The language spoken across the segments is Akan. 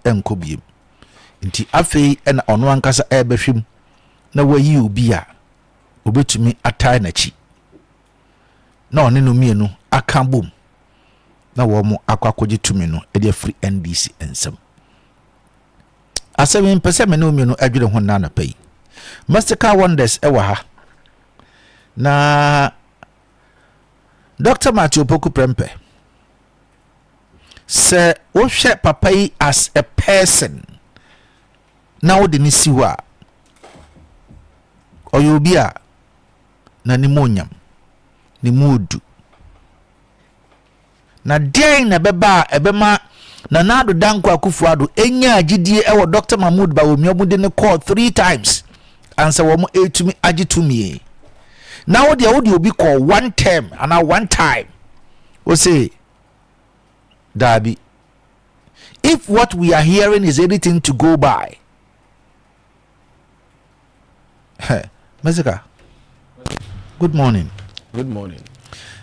enko biem nti afei na ono ankasa ebehwem na wayi obi a obetumi atai na chi na one no mienu aka bom na wo mo akwakoje tumi no e dey free NDC ensem asem pese me no mienu adwere ho na pai Mastercard Wonders ewa ha na Dr. Matthew Poku Prempe say wo hwe papa yi as a person na wo de ni siwa oyobia na ni monyam ni mudu na den na beba ebema na nado danko akufuado enya agidie ewo Dr. Mahmoud Bawumia obude ne call 3 times ansa wo mo etumi agitumi na wo de obi call 1 term and 1 time we say Dabi, if what we are hearing is anything to go by, Mazika, good morning. Good morning.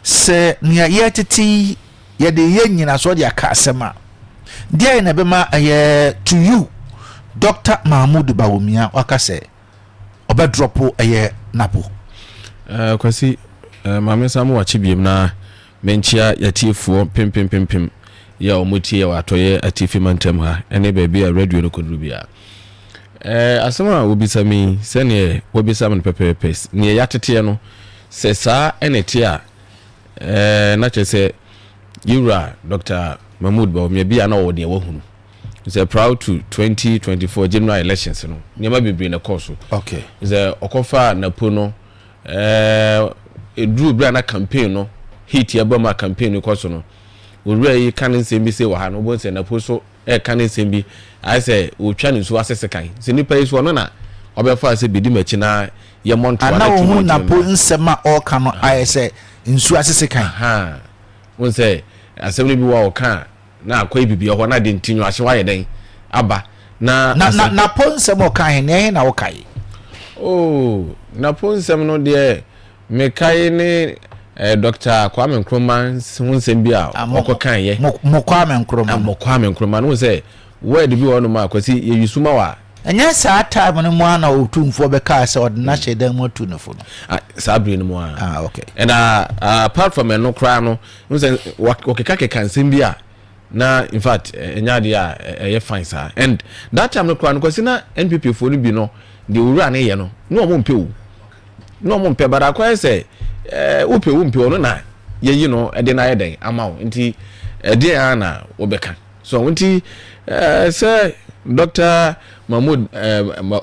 Say near yetiti ye de yen na so dia kasema. Dia na bema to you, Dr. Mahmoud Bawumia wakase obedropo napo. Kwasi mame samu wachibiem na menchia yatifuo pim ya omutie watoye atifi mantem ha ene baby a radio no kodrubia asema obisa mi sene obisa man pepepe ne yatete no se sa enete a na chese yura Dr. Mahmoud Bawumia bia na wo de wahunu is proud to 2024 general elections no nyama bibiri na course okay is okofa na pono edru bra na campaign no hit ya bama campaign course no owura kan sembi se wa ha no bo se na poso kan sembi I say o twa ne so asese kan se nipa yi so no na obefa se bidi machi na ye monto ana wo na po nsema o kan no I say nsu asese kan ha won say asem bi wa o kan na akwai bibi ho na de ntinyo ahye wa ye den aba na po nsema o kan ne na o kai oh na po nsema no de me kai ne Dr. Kwame Nkrumah nsem bi a okokan ye mo Kwame Nkrumah no say word bi wono ma kwasi ye yusuma wa enya sa time no mo ana otumfo be ka say odna shedan mo tu no fo no sabri no mo okay and apart from no kra no say okeka nsem bi a na in fact enya dia ye fine sir and that time no kra no kwasi na NPP fo no bi no de owura ne ye no no mo mpe wu no mo mpe bara kwa say upe no na ye no ede na yeden amawo nti ede ana obeka so nti say Dr. Mahmoud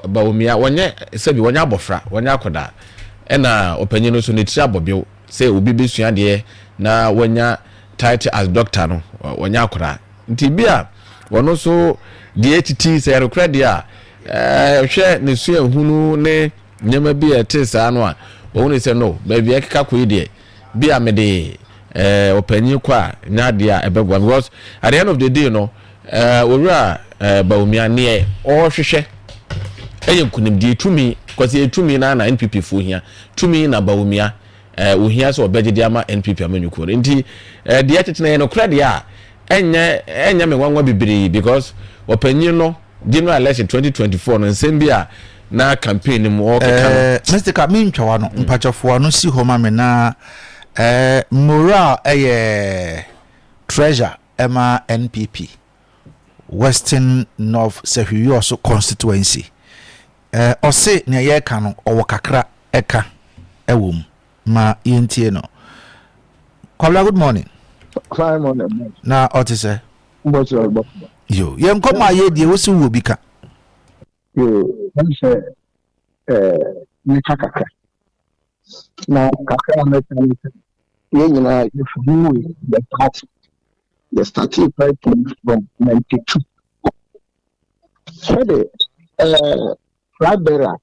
Bawumia wonye sebi wonya abofra wonya akoda ena opanyin no so ne tiri abobio say obi besua de na wonya title as doctor no wonya akoda nti bia wono so de etiti say rekra de a hwe ne sua hunu ne nyama bi etesa no a wonu say no baby ekeka ko ide bia me de opanyin kwa nya de a ebegwa because at the end of the day no owura Bawumia ne o hwehwe eyenkunim de tumi kwase etumi na NPP fo hia tumi na Bawumia ohia so obegede ama NPP amanyuko nti de yetete no kra de a enya me wanwa bibiri because opanyin no general election 2024 no nsem bia na campaign mu okeka Mr. Kamin twa no mpachofo no si ho ma me na moral treasure ema NPP Western North Sehwiyoso constituency ose ne ye ka no owo kakra eka ewom ma yentie no Kwabla good morning fine morning na otise mbocho yo yem ko ma ye die wosi wo bi ka yo nse ni kakaka na kakra na ye nyina yefu the starting point from 92 so the Bradbera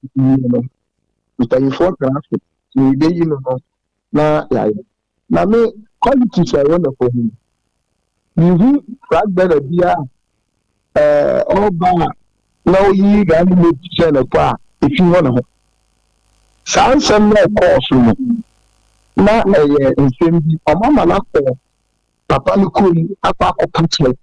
for traffic ni de na ya na me qualities are wonderful him you Bradbera bia oba na yi ga ni me tse na kwa if you want to some na course no na nsem bi omama na ko papa ni kuri apa ko patlet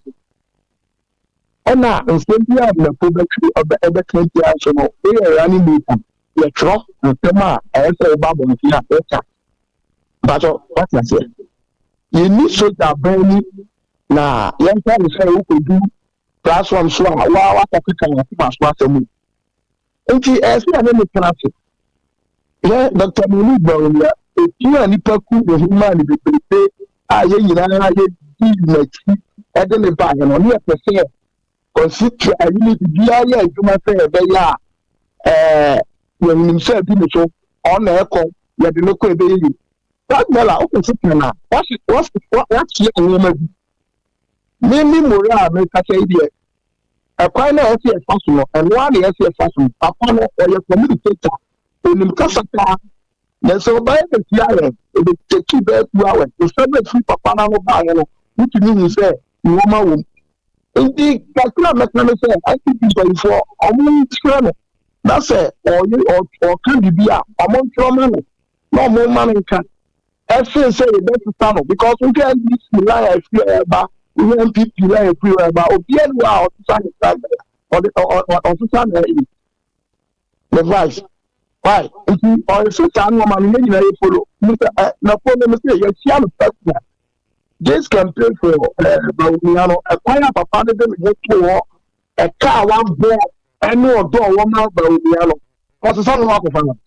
ɛna nsɛm bi a mɛpo bɛka bia so no ɛyɛ running mate yɛtwerɛ nsɛm a ɛyɛ sɛ ɛba abɔnten a ɛka batɔ wate aseɛ yɛni soja bɛn ni na yɛnka ne sɛ wokɔdu platform so a wakɔkeka wakoma so asɛm nti ɛsɛ a ne ne tena ase yɛ dr mulu gbawumia etu a nipa ku ehuma ne bebrebe a yɛ nyinaa yɛdi n'akyi ɛde ne ba yɛ no ne yɛpɛ sɛ constitution ayini biara yɛ adwuma sɛ yɛbɛyɛ a yɛnim sɛ bi ne so ɔna ɛkɔ yɛde ne kɔ ɛbɛyɛ yi bagbala ɔkɔ so tena wɔakyerɛ nneɛma bi me mora a mekasa yi deɛ ɛkwan na ɛsɛ ɛfa so no ɛnoa na ɛsɛ ɛfa so papa no ɔyɛ communicator onim kasa paa na sɛ ɔbɛyɛ bɛsi ayɛ ɛbɛtɛki bɛɛ 2 hours ɔsɛ bɛfiri papa no ano baayɛ no wotumi hu sɛ nwoma wɔ mu nti kakra mɛka no sɛ ICT mpanyinfoɔ ɔmo nkyerɛ no na sɛ ɔka biribi a ɔmo nkyerɛ ma no na ɔmo ma no nka ɛfiri sɛ yɛbɛsesa no because wohwɛ NDC line a ɛfiri ɛba wohwɛ MPP line a ɛfiri ɛba obiara ni hɔ a ɔsesa ne sa ɔsesa ne ɛyi the vice why nti ɔyɛsɛ saa nneɛma no nyinaa yɛ folo na folo no sɛ yɛhyia no personal this campaign for bawumia no ɛkwan a papa no de ne ho to hɔ ɛka a wabɔ ɛne ɔdɔ a wɔma bawumia no ɔsesa no ho akɔfa no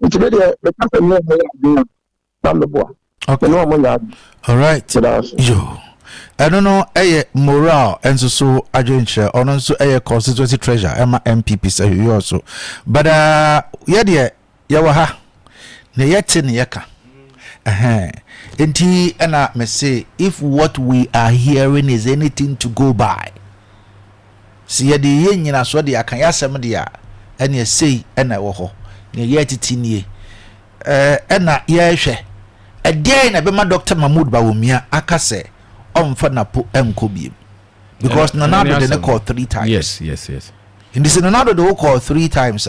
nti me deɛ meka sɛ ne ɛmɛ yɛ adwuma na meboa ne ɔmo yɛ ade alright yo ɛno no ɛyɛ moral ɛnso so adwenkyerɛ ɔno nso ɛyɛ constituency treasurer ɛma MPP sɛ yɛ also but yɛdeɛ yɛwɔ ha na yɛte ne yɛka enti ɛna me say if what we are hearing is anything to go by si yɛde yɛ nyina so de aka yɛasɛm de a ɛne sei ɛna ɛwɔ hɔ na yɛtete nie ɛna yɛhwɛ ɛdeɛ na bɛma Dr. Mahmood Bawumia aka sɛ ɔmfa napo ɛnkɔ biem because Nanado de ne call 3 times yes in this Nanado de call 3 times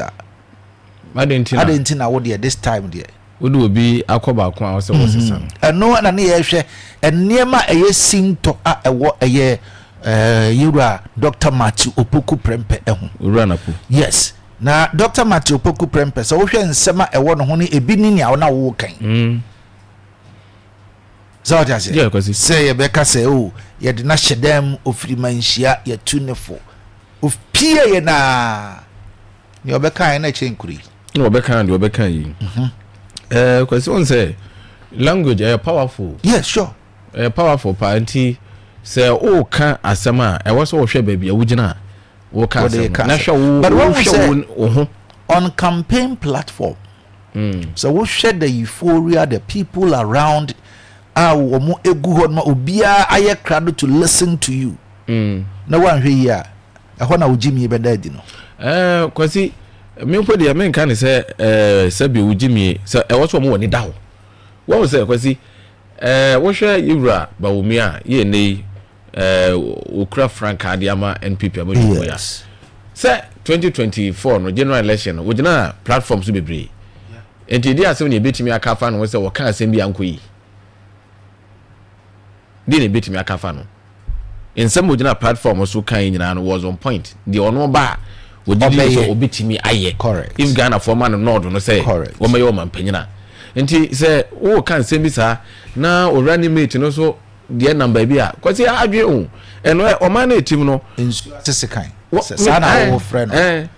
adentina wo de this time de would be akoba kwa ɔsɛ wɔsesa ɛno na ne yɛhwɛ ɛnneɛma ɛyɛ sinto a ɛwɔ ɛyɛ yura Dr. Matthew Opoku Prempeh ɛho ura napo yes na Dr. Matthew Opoku Prempeh sɛ wohwɛ nsɛm a ɛwɔ no ho ne ebi ni nea na wo kan so what I say? Yeah, because say Rebecca say, oh, you did not share them of Rimanshia, your tuneful of Pia na your Becca and a chain creek. No, Becca and your Becca. Because one say language powerful. Yes, sure. Powerful party say, oh, can't asama. I was all share baby, a wujina. But what we say on campaign platform, so we share the euphoria, the people around. Omo egu hɔ ma obia aye crowd to listen to you na wan hwe yi a ɛhɔ na wogimi bɛda di no kwasi me mpo de me nka ne sɛ sabi wogimi sɛ ɛwɔ so mo wɔ ne da ho wo sɛ kwasi wo hwɛ yewura Bawumia ye nei okura frank adiama NPP abodwo ya sɛ 2024 no general election wo gina platforms bebree enti di asɛm ne betimi aka fa no wo sɛ wo ka asɛm bi anko yi dine betimi akafa no ensem ogina platform so kan nyina no was on point the ono ba odidi so obetimi aye correct if Ghana former no nod no say wo maye wo mampanyina enti say wo kan sem bi sa na o running mate no so de number bi a kwasi adwe o eno o man na team no sese kan sa na wo friend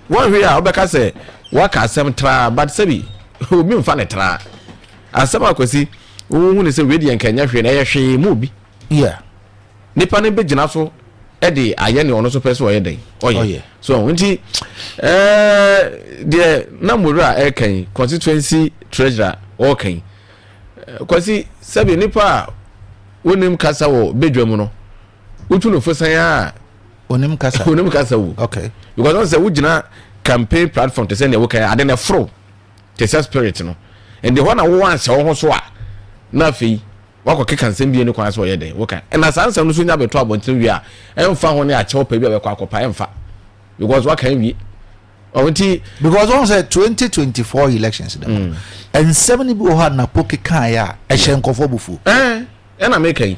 one we a obeka say waka asem tra but sabi obi mfa ne tra asem akwasi wo hu ne say we de yankanya hwe na ye hwe mu bi yeah nipa ne begina so e de aye ne ono so pese oye den oye so nti de na mura e kan constituency treasurer o kan kwasi sabi nipa wonim kasa wo bedwam no wotu no fosan a onim kasa wo okay because on say wo gina campaign platform to say ne wo kan ade na fro te say spirit no and the one na wo anse wo ho so a na fi wako keka nsem bi ne kwan so ye den wo kan na sansa no so nya beto abonten wi a emfa ho ne a chewo pa bi a be kwa akopa emfa because wa kan wi onti because one said 2024 elections and 70 bi o ha na poke kan ya e hye nkofo bufu na make yi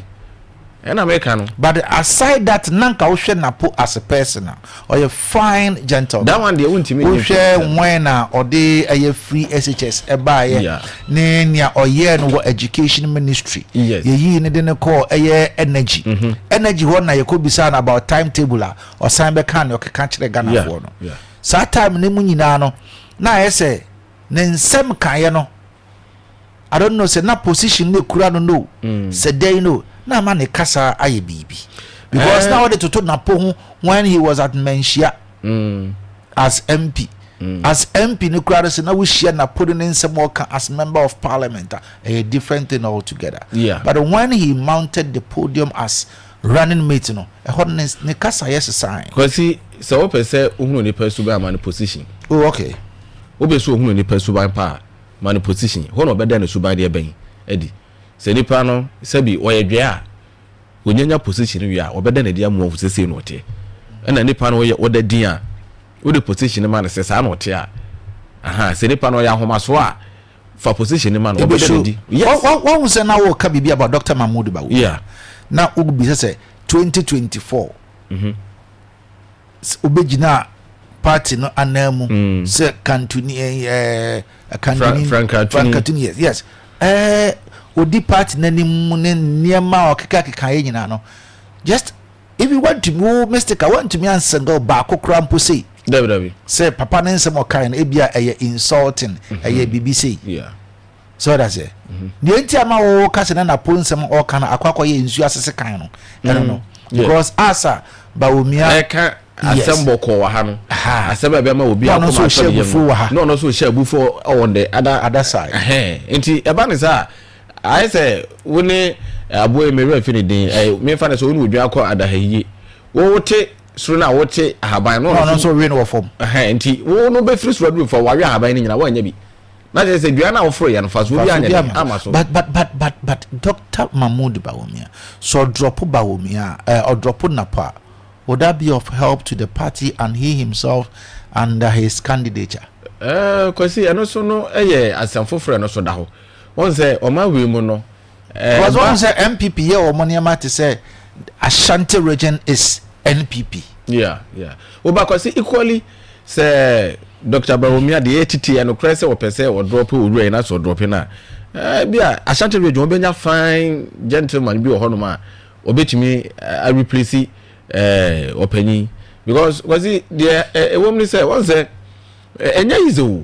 and American. But aside that, nanka wo hwe napo as a person or a fine gentleman. That one they won't me. Wo hwe when or dey a free SHS e ba ye. Ne nia oye no education ministry. Yes. Ye ne de ne call energy. Energy ho na ye ko bisa na about timetable or sign be kan o keka kire Ghana for no. Sa time ne mu nyina no na ye say ne nsem kan ye no. I don't know say na position ne kura no say dey no. Na man e kasa aye bibi because now they to na po when he was at Menchia as MP as MP no crowd say na we share na putting in some work as member of parliament a different thing altogether. But when he mounted the podium as running mate no e hot ne kasa yes sign because see so we say ohunu ni person ba man position. Oh okay. We be so ohunu ni person ba pa man position ho no be da na suban de ben edi se nipa no sabi oyedwe a onyanya position wi a obeda na dia mu ofusese no ote na nipa no oda din a ode position man se sa no ote a se nipa no ya homaso a fa position man obeda na di one say na wo ka bibi about Dr. Mahmoud Bawo na ubi say 2024 obegina party no anamu se kantuni Frankantuni yes odi party nanim ne niema okeka ye nyina no just if you want to move mistake I want to me answer go back krampo say David say papa ne nsem okan na ebia insulting BBC so that's it the entiama wo kase na ponsem okan akwakọ ye nsu asese kan no I don't know because asa Bawumia eka assemble ko wa ha no assemble be ma obi akoma no so share before on the other side enti eba ne sa I say woni aboy me refi din me fa na so woni odwa akọ adahayi wo wote suru na wote ahaban no so we no form enti wo no be free suru for wa wi ahaban ni nyina wa nya bi na say dua na wo fro ya no fa so bi anya ama so but Dr. Mahmoud Bawumia so drop Bawumia or drop Napa would that be of help to the party and he himself and his candidature kwasi eno so no asanfo fro no so da ho won say o ma we mu no because one say MPP here or money amount say Ashanti region is NPP oba kwasi equally say Dr. Bawumia the ATT and okra say o pese o drop owura na so drop na bia Ashanti region obenya fine gentleman bi o hono ma obetimi replace opanyi because kwasi the ewomni say won say enya izo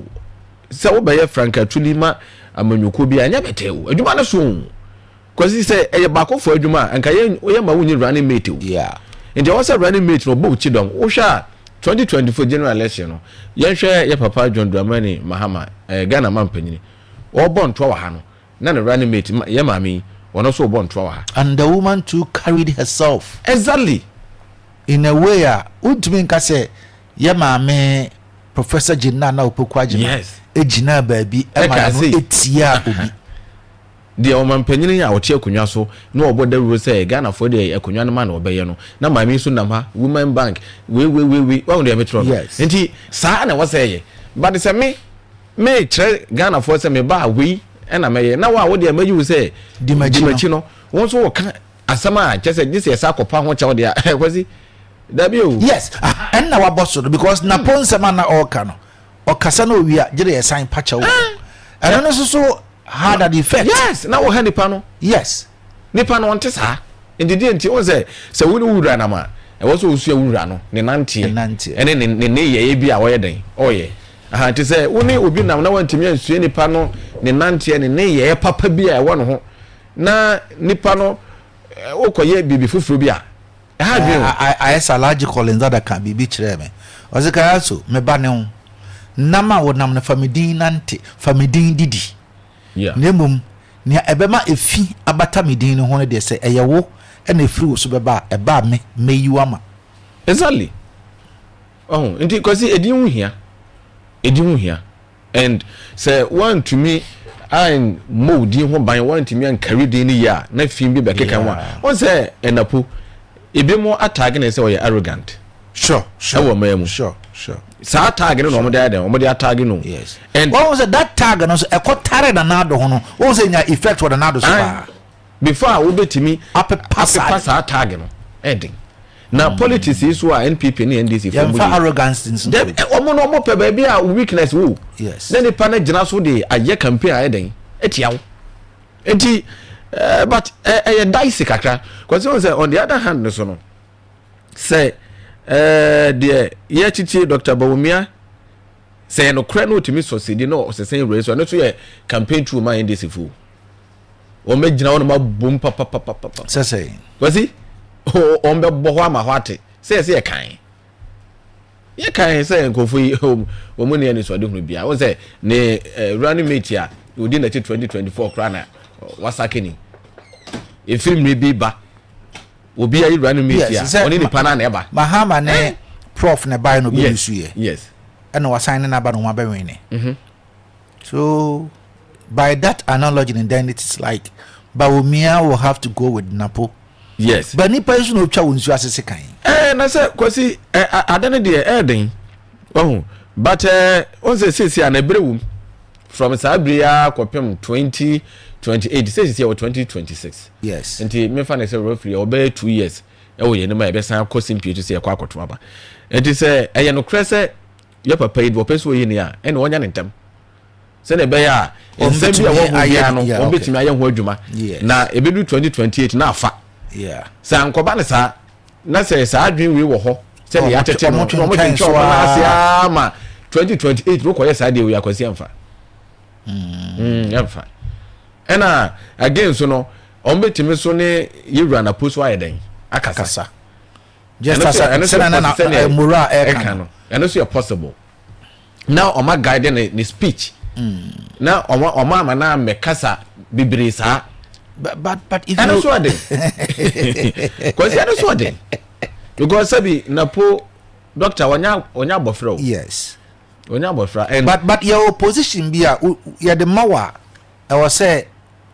say wo be Frankantuni ma amanyuko bi anya betewo adwuma na so kwasi say eye bakofo adwuma anka ye ma wunyi running mate nti won say running mate no bo chidom wo hwa 2024 general election no ye hwe ye papa John Dramani Mahama Ghana mampanyini wo bon to wa ha no na the running mate ye mami wono so bon to wa ha and the woman too carried herself exactly in a way udumi nka say ye mami Professor Jinna na Opokwaji ejina baabi no etia obi de o mampanyini ya otie akunwa so na oboda ru say Ghana for de akunwa no ma na obeye no na mami so nam ha women bank we wa de metro enti saa na waseye but say me tre Ghana for say me ba we na meye na wa wo de amaji say di machi no won so wo ka asama chese this is akopa ho che wo de kwasi yes and na wa boss because na ponsema na oka no okasa na owia gire ye sign pacha wo and no so had an effect yes na wo ha nipa no yes nipa no onte sa ndidi enti won say se wo ni wura na ma e wo so osu wura no ne nantie ene ne ye bi a wo ye den oye ti say wo ni obi nam na wantimi ansu nipa no ne nantie ne ye papa bi a e wo no ho na nipa no wo koye bibi fufuru bi a I large calling that can be chere me ozika aso me ba ne ho nama wo nam na famidin nante famidin didi nemum ne ebema efi abata midin ne ho ne de se eyewo na efiri wo so beba eba me meyiwa ma exactly nti kwasi edin hu hia and say one to me and modi ho ban one to me and carry din ya na fim bi bekeka wa on say enapo ebi mo atag na say we arrogant sure ewo mamu sure sa tag no mo dey dem mo dey tag no yes and what was that tag no so e ko tare na nado ho no what was nya effect for the nado so before we betimi apepasa tag no ending na politics is who NPP and NDC for me arrogance in some omo no mo pe ba bia weakness wo yes then the panel gina so dey aye campaign eden etiawo enti but dicey kakra because on the other hand so no say the ye chichi Dr. Bawumia say no kra no timi succeed no say race so no so ye campaign through my NDC fu o me gina won ma bom papa say kwasi o mbe bo ho ama ho ate say ye kan say nkofu o mu ne ni so de hunu bia won say ne running mate ya within the 2024 kra na wasakeni efiri me bi ba obi ayi running mate ya oni ni pana na eba mahama ne prof ne buy no be su ye yes and was signing na ba no wa be win so by that analogy then it is like Bawumia will have to go with Napo. Yes. But ni person no twa wonsu asese kan. Na say kwasi adane de den. Oh, but on say an ebrewum from Sabria kopem 2028 says here 2026. Yes. Enti me fa na say roughly obey 2 years. E wo ye ne ma e be san kosim pie to say kwa akoto aba. Enti say eye no krese your papa yi wo peso yi ne a e na wonya ne ntam. Se na be ya nsem bia wo bia no wo betimi aye ho adwuma na ebedu 2028 na afa. Yeah. Sa nkoba ne sa na say sa adwen wi wo ho se ya tete no mo twetwe na asia ma 2028 wo koye sa de wi akwasi amfa amfa ena again so no on betimi so ne yewura na post wa yeden akasa just as na mura e kan no and so possible now o ma guide ne speech na o ma na me kasa bibiri sa but if you so dey cause you so dey because sabi na po doctor onya bofra yes onya bofra and but your opposition bia ya the mawa I was say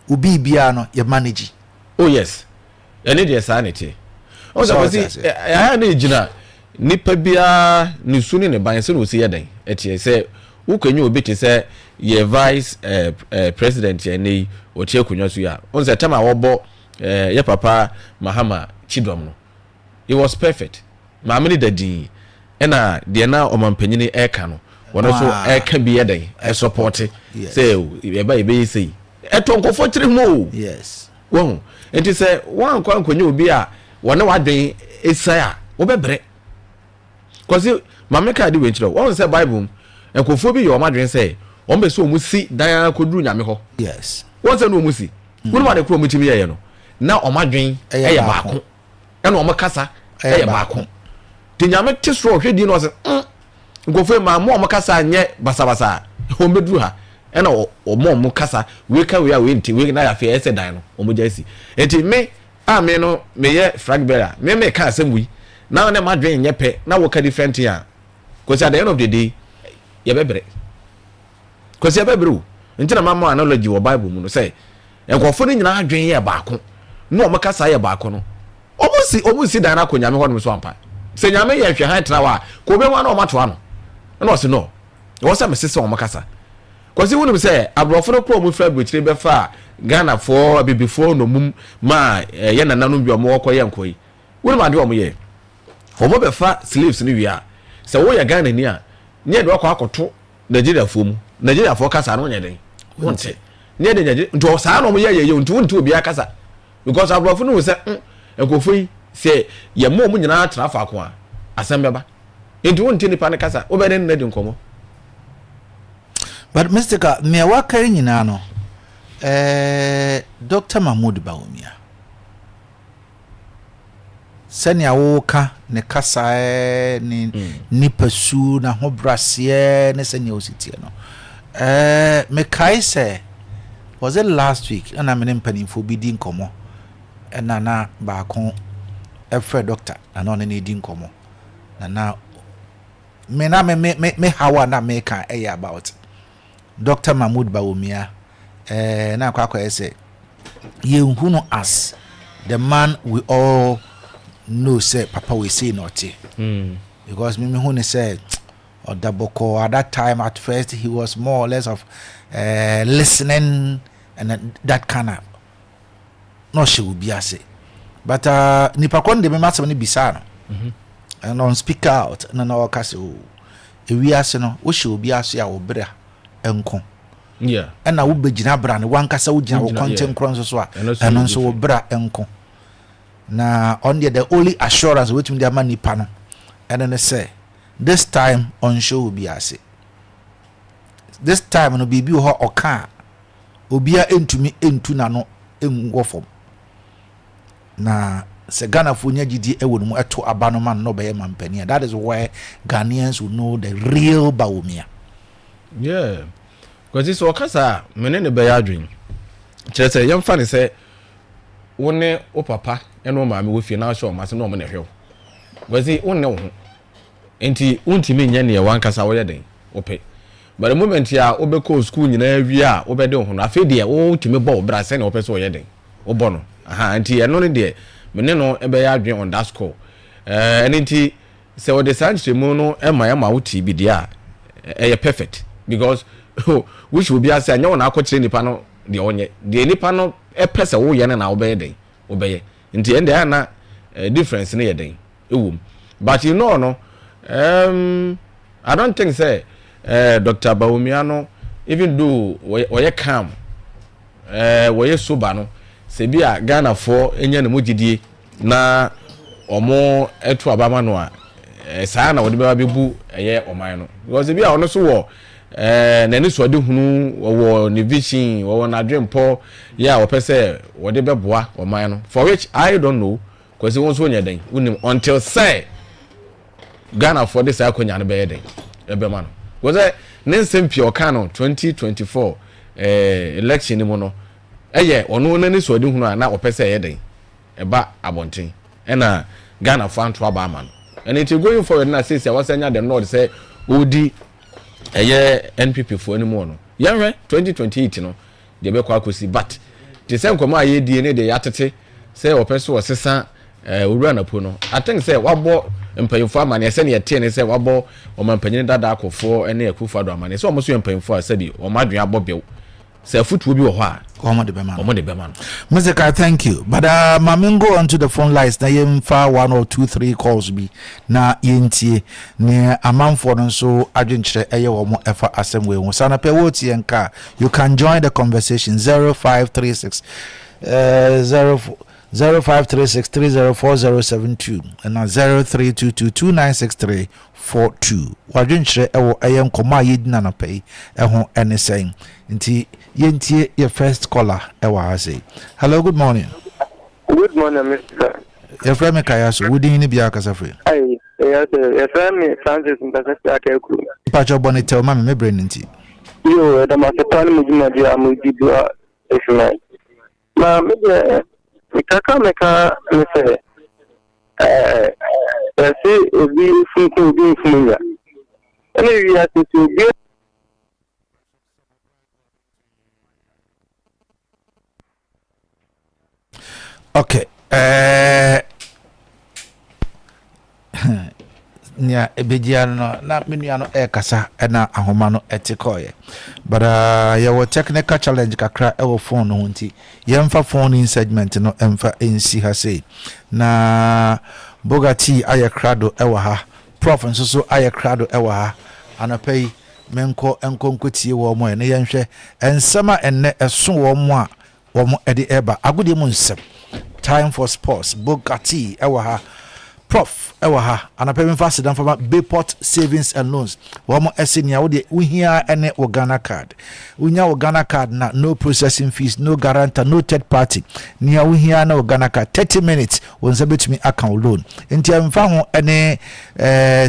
ubi bia no you manage oh yes any dey sanity o so say ya na ejina nipa bia ni suni ne ban se no si yeden etie say ukonye obi te say ye vice president ye nei o tie kunwa so ya on say tema wo bo ye papa Mahama Chidom no it was perfect maamini dadi ena de na omampanyini eka no wono so eka bi yeden e support say e ba e say eto nkofo tire mo yes won enti say wan kwa nkonye obi a wona wadwen esaya wo bebre cause mameka di wenchiro won say bible nkofo bi yo madwen say won be so mu si dan koduru nyame ho yes won say no mu si won ma de kro mu timi ye no na omadwen eye baako ena omakasa eye baako ti nyame tisro hwedi no say nkofo ma mo omakasa nye basabasa won beduru ha ena omo kasa we ka we a we nti we na ya fe ese dan no omoja si enti me a me no me ye flag bearer me ka asem wi na na madwen nye pe na wo ka different ya cause at the end of the day ye bebre cause ye bebre nti na mama analogy wo bible mu no say enkofo ni nyina adwen ye baako na omo kasa ye baako no omusi dan na ko nyame ho no so ampa se nyame ye hwe han tra wa ko be wa na omato ano na o se no wo se me sese omo kasa cause wonu say abrofo no kro mu fra bechire be fa Ghana for before no mum ma ye nananu bi omo koye nkoyi wonu ma de omo ye omo be fa slaves ni wi a se wo ye Ghana ni a nye de wakọ akoto Nigeria fo mu Nigeria fo kasa no nye den wonte nye de Nigeria nto sa na omo ye nto obi akasa because abrofo no se ekofo yi se ye mo mu nyina atra fa ko a asembeba nto wonte ni pa ne kasa obeden na de nkomo. But Mr. me waka nyina no Dr. Mahmoud Bawumia sani awoka ne kasa ni pesu na ho brase ne sani ositie no me kai say was it last week na me mpanimfo bi di nkomo na baako efre doctor na no ne di nkomo na me hawa na me ka about Dr. Mahmoud Bawumia na kwa say ye hunu as the man we all know say papa we say not because me hunu say or Daboko at that time at first he was more or less of listening and that kind of no she will be ase but nipa kon de me masem ne bisa no and on speak out na na o kase o ewi ase no wo she obi ase a wo bra enko yeah na wo begina bra ne wan kasa wo gina wo content kron so a eno so wo bra enko na on the only assurance wetin dey man nipa no and then say this time on show will be ase this time no bibi ho oka obia entumi entu na no enwo fom na se Ghana fo nya gidi ewo no eto abano man no be mampania. That is where Ghanaians will know the real Bawumia. Yeah, because it's okasa mene ne be adwin kire se yem fa ne se wone o papa eno ma me wo fie na show ma se no mo ne hwe because wone wo ho enti untimi nya ne wankasa wo yeden ope but the moment ya obeko school nyina wi a obede ho no afi de wo timi bo bra se na opese wo yeden obo no aha enti eno ne de mene no ebe ya adwen on that score enti se wo de sanche mu no ema wuti bi dia perfect because which will be as anya wona akọkire nipa no de onye de nipa no pese wo ye na obeye den obeye nti ende ana difference ne ye den ewum but you know no I don't think say Dr. Bawumia even though we calm we sober no se bia Ghana for enya ne mogidie na omo etu abama no a saa na wode be bebu eye oman no because bia ono so wo nani so de hunu wo ne vision wo na dwempo ya wo pese wode beboa oman no for which I don't know because won so nya den unim until say Ghana for this akonya no be den ebe ma no because nensem pie okano 2024 election ni mo no eye ono nani so de hunu na wo pese ye den eba abonten na Ghana for anto aba ma no and it going forward na say wasanya the north say odi eye NPP for anymore no yanwe 2028 no de be kwa akosi but the same koma ye die ne de yatete say opeso osesa owura na po no I think say wabo mpanyimfo amane say ne tie ne say wabo omampanyin dada akofo ene akufado amane say omoso mpanyimfo asabi omadwen abobew say futu bi wo ho a omo de bema Mr. Thank you but mamin go on to the phone lines na yemfa 1 or 2 3 calls bi na yentie ne amanfo no so adwenkyere eye wo mo efa asem we ho sana pe wo tie nka you can join the conversation 0536 0536304072 and 0322296342 wadwenkyere ewo eye nkoma yedina na pay eho ene sen nti yentie your first caller ewa say hello good morning Mr. your friend me kayaso wudi ni bia kasa free Yes your friend me Francis Mbasasi Akeku pacho bonete o ma me brain nti yo da ma setani mujuma dia amudibwa efuna ma me kaka meka me se se obi funku ya ene wi asisi obi okay nya ebegia no na menua no kasa na ahoma no etikoye but your technical challenge kakra ewo phone no nti yemfa phone in segment no emfa ensi ha sei na bogati ayakrado ewo ha prof nso ayakrado ewo ha anapai menko enkonkotie wo mo ne yenhwe ensema enne eso wo mo a wo mo ede eba agudi mu nsem time for sports bogati ewo ha prof ewa ha anapem fast dan from Bayport Savings and Loans wo esenia wo de uhia ene Ghana card unya Ghana card na no processing fees no guarantor no third party nia uhia na Ghana card 30 minutes wonse betumi account loan enti amfa ho ene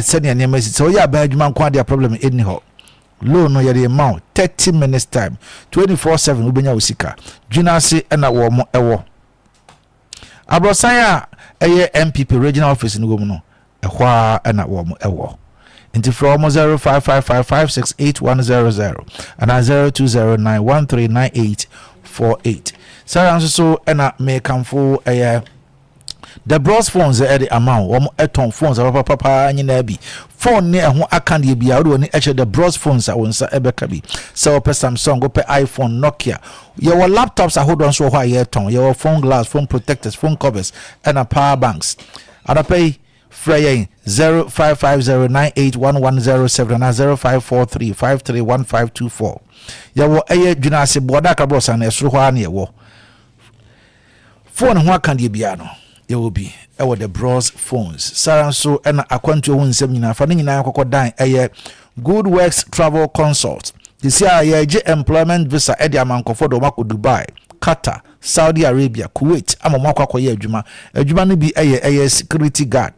senia ne mesi so ya ba adwuma nko ade problem eni ho loan no yere amount 30 minutes time 24/7 ubenya usika dwinase na wo mo ewo Abrosanya eye MPP regional office ngo mu no ehwa na wo mo ewo nti from 0555568100 and 0209139848 Sarah so na me kamfo eye the bros phones the amount wo mo eton phones papa nyina bi phone ne ho aka de bia wo ne the bros phones a wonsa ebeka bi se wo pe Samsung wo pe iPhone Nokia ye wo laptops a hold on so ho ye ton ye wo phone glass phone protectors phone covers and a power banks ada pay Freya 0550981107 and 0543531524 ye wo eye dwuna ase boda ka bros na esro ho ana ye wo phone ho aka de bia no ye will be the bros phones saranso and akwantu ho nsem nyina fa nyina kokodan Good Works Travel Consult this year ye employment visa e de amankofo do mako Dubai, Qatar, Saudi Arabia, Kuwait amamako akoye adwuma no bi security guard,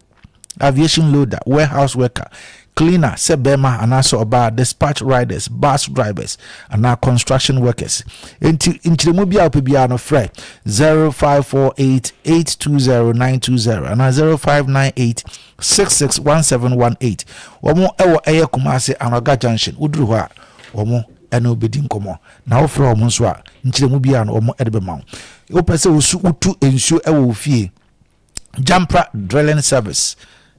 aviation loader, warehouse worker, cleaner, sebema anaso oba, dispatch riders, bus drivers, and our construction workers. Into the mobile PBR no fre 0548820920 and 0598661718. Omo ewo eye Kumasi Anoga Junction. Udru ho a omo eno bedi nkomo. Na ofre omo nso a nkyire mu bia no omo edebe ma. O pese osu utu ensuo ewo ofie. Jampra drilling service.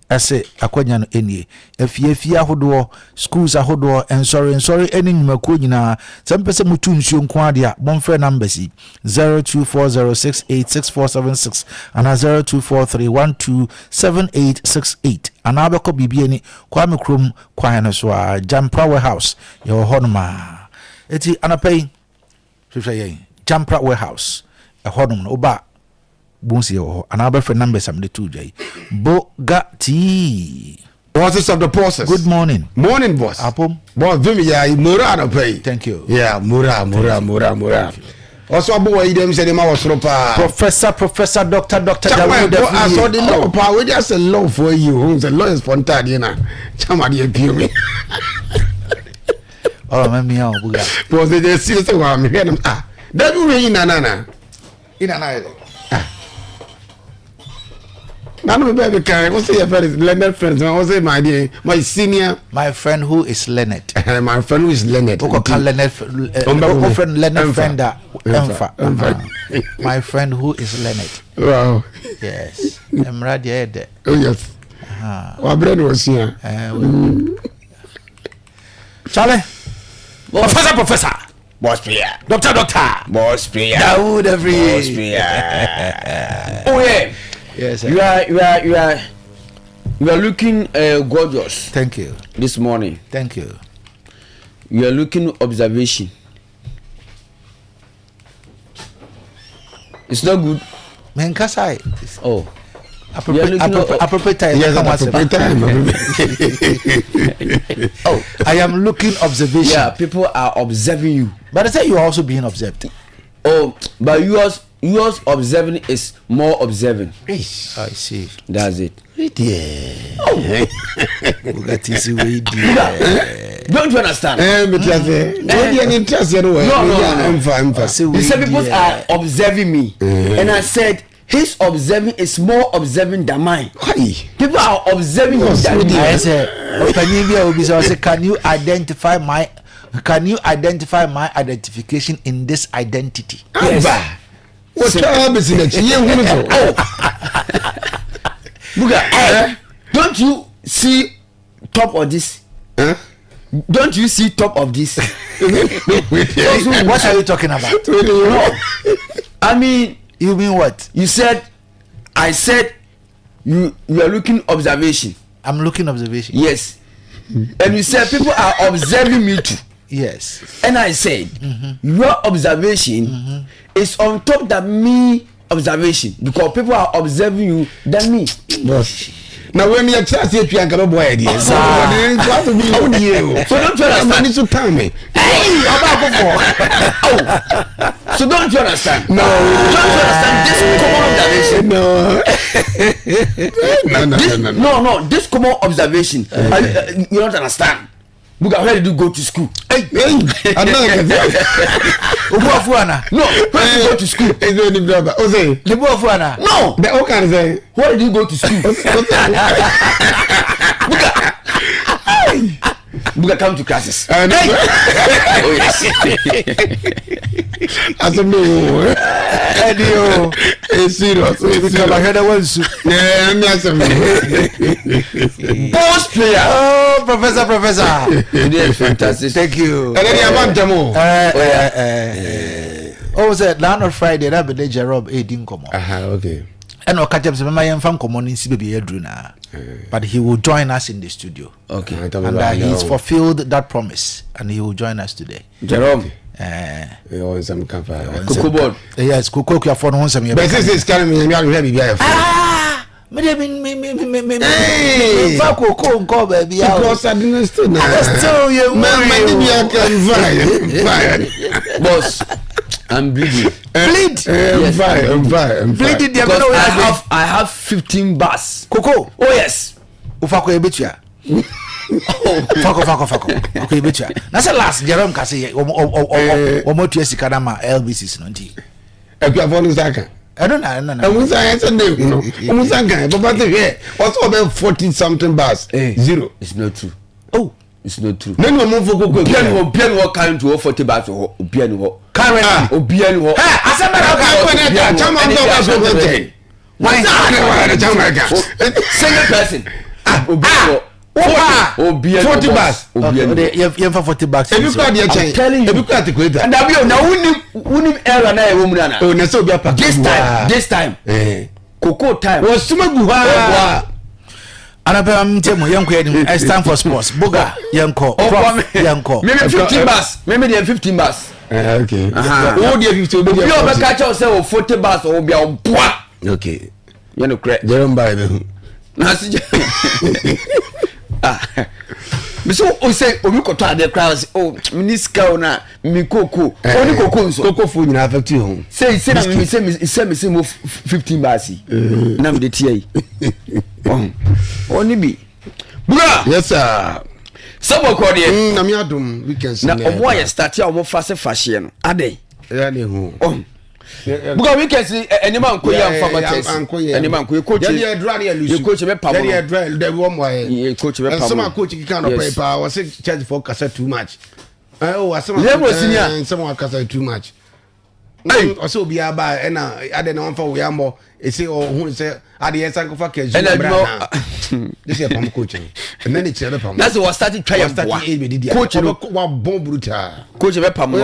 Ase akwanya no enie afie ahodo schools ahodo sorry any nyumakuo nyina sempese mutu nsuo nko ade a bomfre numbers 0240686476 and 0243127868 ana abeko bibie ni kwa mekrom kwan no so a Jampra warehouse ye ho no ma eti anapay hwehwe yen Jampra warehouse e ho no oba Bonsi ho and our friend numbers am the two jay Bogati bosses of the process. Good morning. Morning boss. Apom Boss Vimy ya mura no pay. Thank you. Yeah, mura. Also boy them say them was pa. Professor Dr. Dawood. I saw the law pa we just a law for you. Who's a lawyer spontaneous you know. Chama dey pure me. Oh man me how buga. Boss they just see say wa me hear them that you in na. Now my baby can what's your friend Leonard friends what's my dear my senior my friend who is Leonard my friend who is Leonard Leonard friend Leonard friend my friend who is Leonard wow yes I'm ready there oh yes our bread was here Charlie Professor boss player Doctor boss player Dawood every boss player Oh yeah. Yes, you are looking gorgeous. Thank you. This morning. Thank you. You are looking observation. It's not good. Man, Kasai. Oh. Appropriate time. Yes, appropriate time. Oh, I am looking observation. Yeah, people are observing you. But I say you are also being observed. Oh, but yours observing is more observing. I see. That's it. Yeah. Don't you understand? No. You said people are observing me, and I said his observing is more observing than mine. Why? People are observing you. I said, can you identify my identification in this identity? Yes. What's Buga, don't you see top of this? Huh? Don't you see top of this? What are you talking about? No. I mean, you mean what? You said, I said, you are looking observation. I'm looking observation. Yes. And you said people are observing me too. Yes. And I said, your observation is on top than me observation because people are observing you than me. Yes. Now when you chance you can go boy idea. So what to be on you. So don't you understand? To tell me. So don't you understand? No. Don't you understand this common observation? No. This common observation. You don't understand. Buga, where did you go to school? Hey, I know. No, where did you go to school? No. The Okan say, where did you go to school? Buga come to classes. Oh yes. As a no. Edio. It's serious. It's come ahead of once. Yeah, I'm not some. Boss player. Oh, Professor. Today fantastic. Thank you. And then you want Jamo. Oh, said land on Friday. That be Jerome Edin Komo. Okay. And no catch up some my fan common in Sibi Edruna. But he will join us in the studio. Okay. And he's fulfilled that promise, and he will join us today. Jerome. Some comfort. Coco board. Yes, Coco, you are for one some. But this is carrying me. Me Coco call baby. Because I didn't still Boss, I'm bleeding. Bleed. I'm fine. Bleed. I have 15 bars. Coco. Oh yes. Ufako ebetua. Fako. Okay, ebetua. Na say last Jerome ka say omo tu esika na ma LBCs no nti. Ekwa for no saka. No. Amusa answer name no. Amusa kan papa te here. Also about 40 something bars. Zero. It's not true. Oh, it's not true. No mo for Coco. Obian wo carry to 40 bars ho. Obian wo. currently. Obian wo. Asema na ka chama ndo why single person. Obian wo. 40 bars. You have 40 bucks. Every card you change. Every card you create. And abi na unim error na e wo mu na. Oh, na so be pack. This time. Coco time. Was sumagu ha. Anapa mtemo yanko yedi I stand for sports. Boga yanko. Yanko. Maybe 15 bars. Maybe they 15 bars. Okay. Who dey 50 obi dey. You be catch us say 40 bars or be on boa. Okay. You know correct. Jerome Bible. Na si Biso o say obi koto ade crowds miniska na mi Coco oni Coco nso Coco fu nyina affect you say na mi say mo 15 bars na me de tie oni bi bra yes sir sabo ko de na mi adum weekends na omo aye start ya omo fase fashe no ade ya ne hu buga weekends enima nko ya mfama test enima nko coach ya dra ya lusu coach be pam ya dra de wo mo aye coach be pam some coach ki kan no paper was charge for kasa too much oh some some kasa too much also obi aba na ade na wonfa wo yambo e say oh hu say ade yesan ko fa keju na this is pam coach and then it's the pam that's what started try coach wa bon brutal coach be pam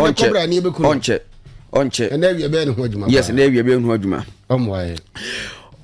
onche and then you be no adwuma yes and then you be no adwuma omwaye.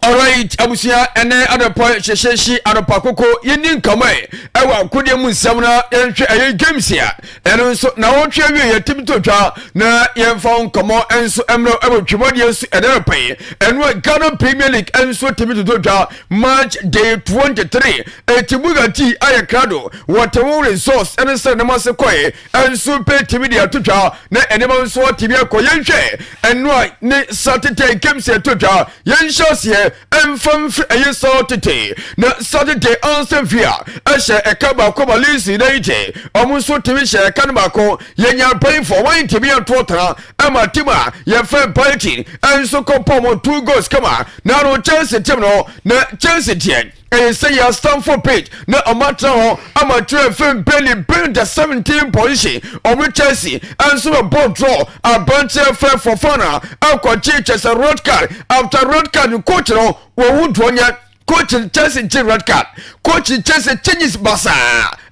All right, abusia ene adopo shesheshi adopa Koko yini nkamai ewa kudie mu nsam na yenhwe aye games ya eno nso na wonhwe wie yetimto twa na yemfa nkamo enso emro ebotwemodi enso ederepai eno Ghana Premier League enso timito twa March day 23 etibuga ti aye krado whatever resource enso na mase koe enso pe timidi atotwa na enema nso timi akoyenhwe eno ne Saturday games ya totwa yenhwe enfam ayeso tete na Saturday answer via ehye ekaba koba lisi naite omunso timi hye kanba ko yenya pay for one timi antotara ama tima ye fan party enso ko pomo 2 goals kama na no Chelsea team no na Chelsea team say ya Stamford page na amatra ho amateur FM Belly build the 17 position of Chelsea and so a ball draw a bunch of for fana akwa Chelsea red card after red card coach no wo wudwonya coach Chelsea red card coach Chelsea changes basa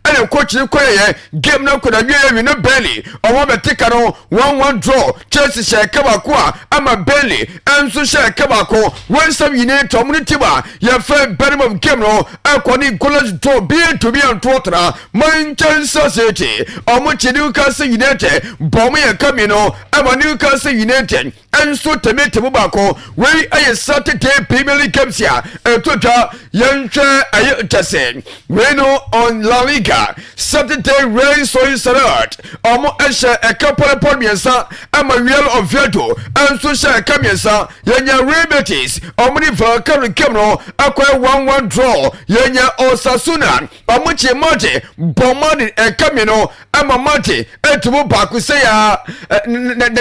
and coach ni koye game na koda nwe no Belly omo betika no 1-1 draw Chelsea share kabako ama Belly enso share kabako when some unit community ba ya fa Birmingham game no akoni college draw be to be on total Manchester City omo Newcastle United bomo ya kamino ama Newcastle United enso temete bako we aye Saturday Premier League games ya etotwa yenhwe aye tese we no on La Liga Saturday rain so is alert omo eshe ekapole podmiensa ama real of Viedo enso she ekamiensa yenya Rebetis omo ni Valkyrie Kemno akwa 1-1 draw yenya Osasuna omo Chimote bomani ekamino ama Mate etubo baku say ya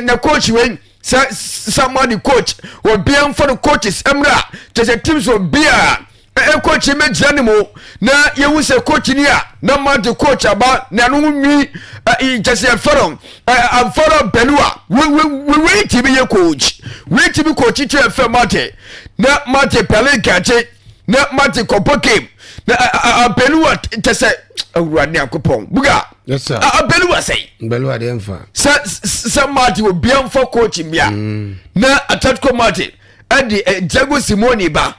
na coach we somebody coach will be for the coaches emra just teams will be coach megyina ne mu na yewu se coach ni a na mad coach aba na no nwi just fero Belua we ti be coach we ti be coach to fe mate na mate Pelinka che na mate Kopoke na Belua just awurade akopon buga yes sir Belua say Belua de mfa sa mate wo bia mfa coach bia na Atletico mate adi Diego Simone ba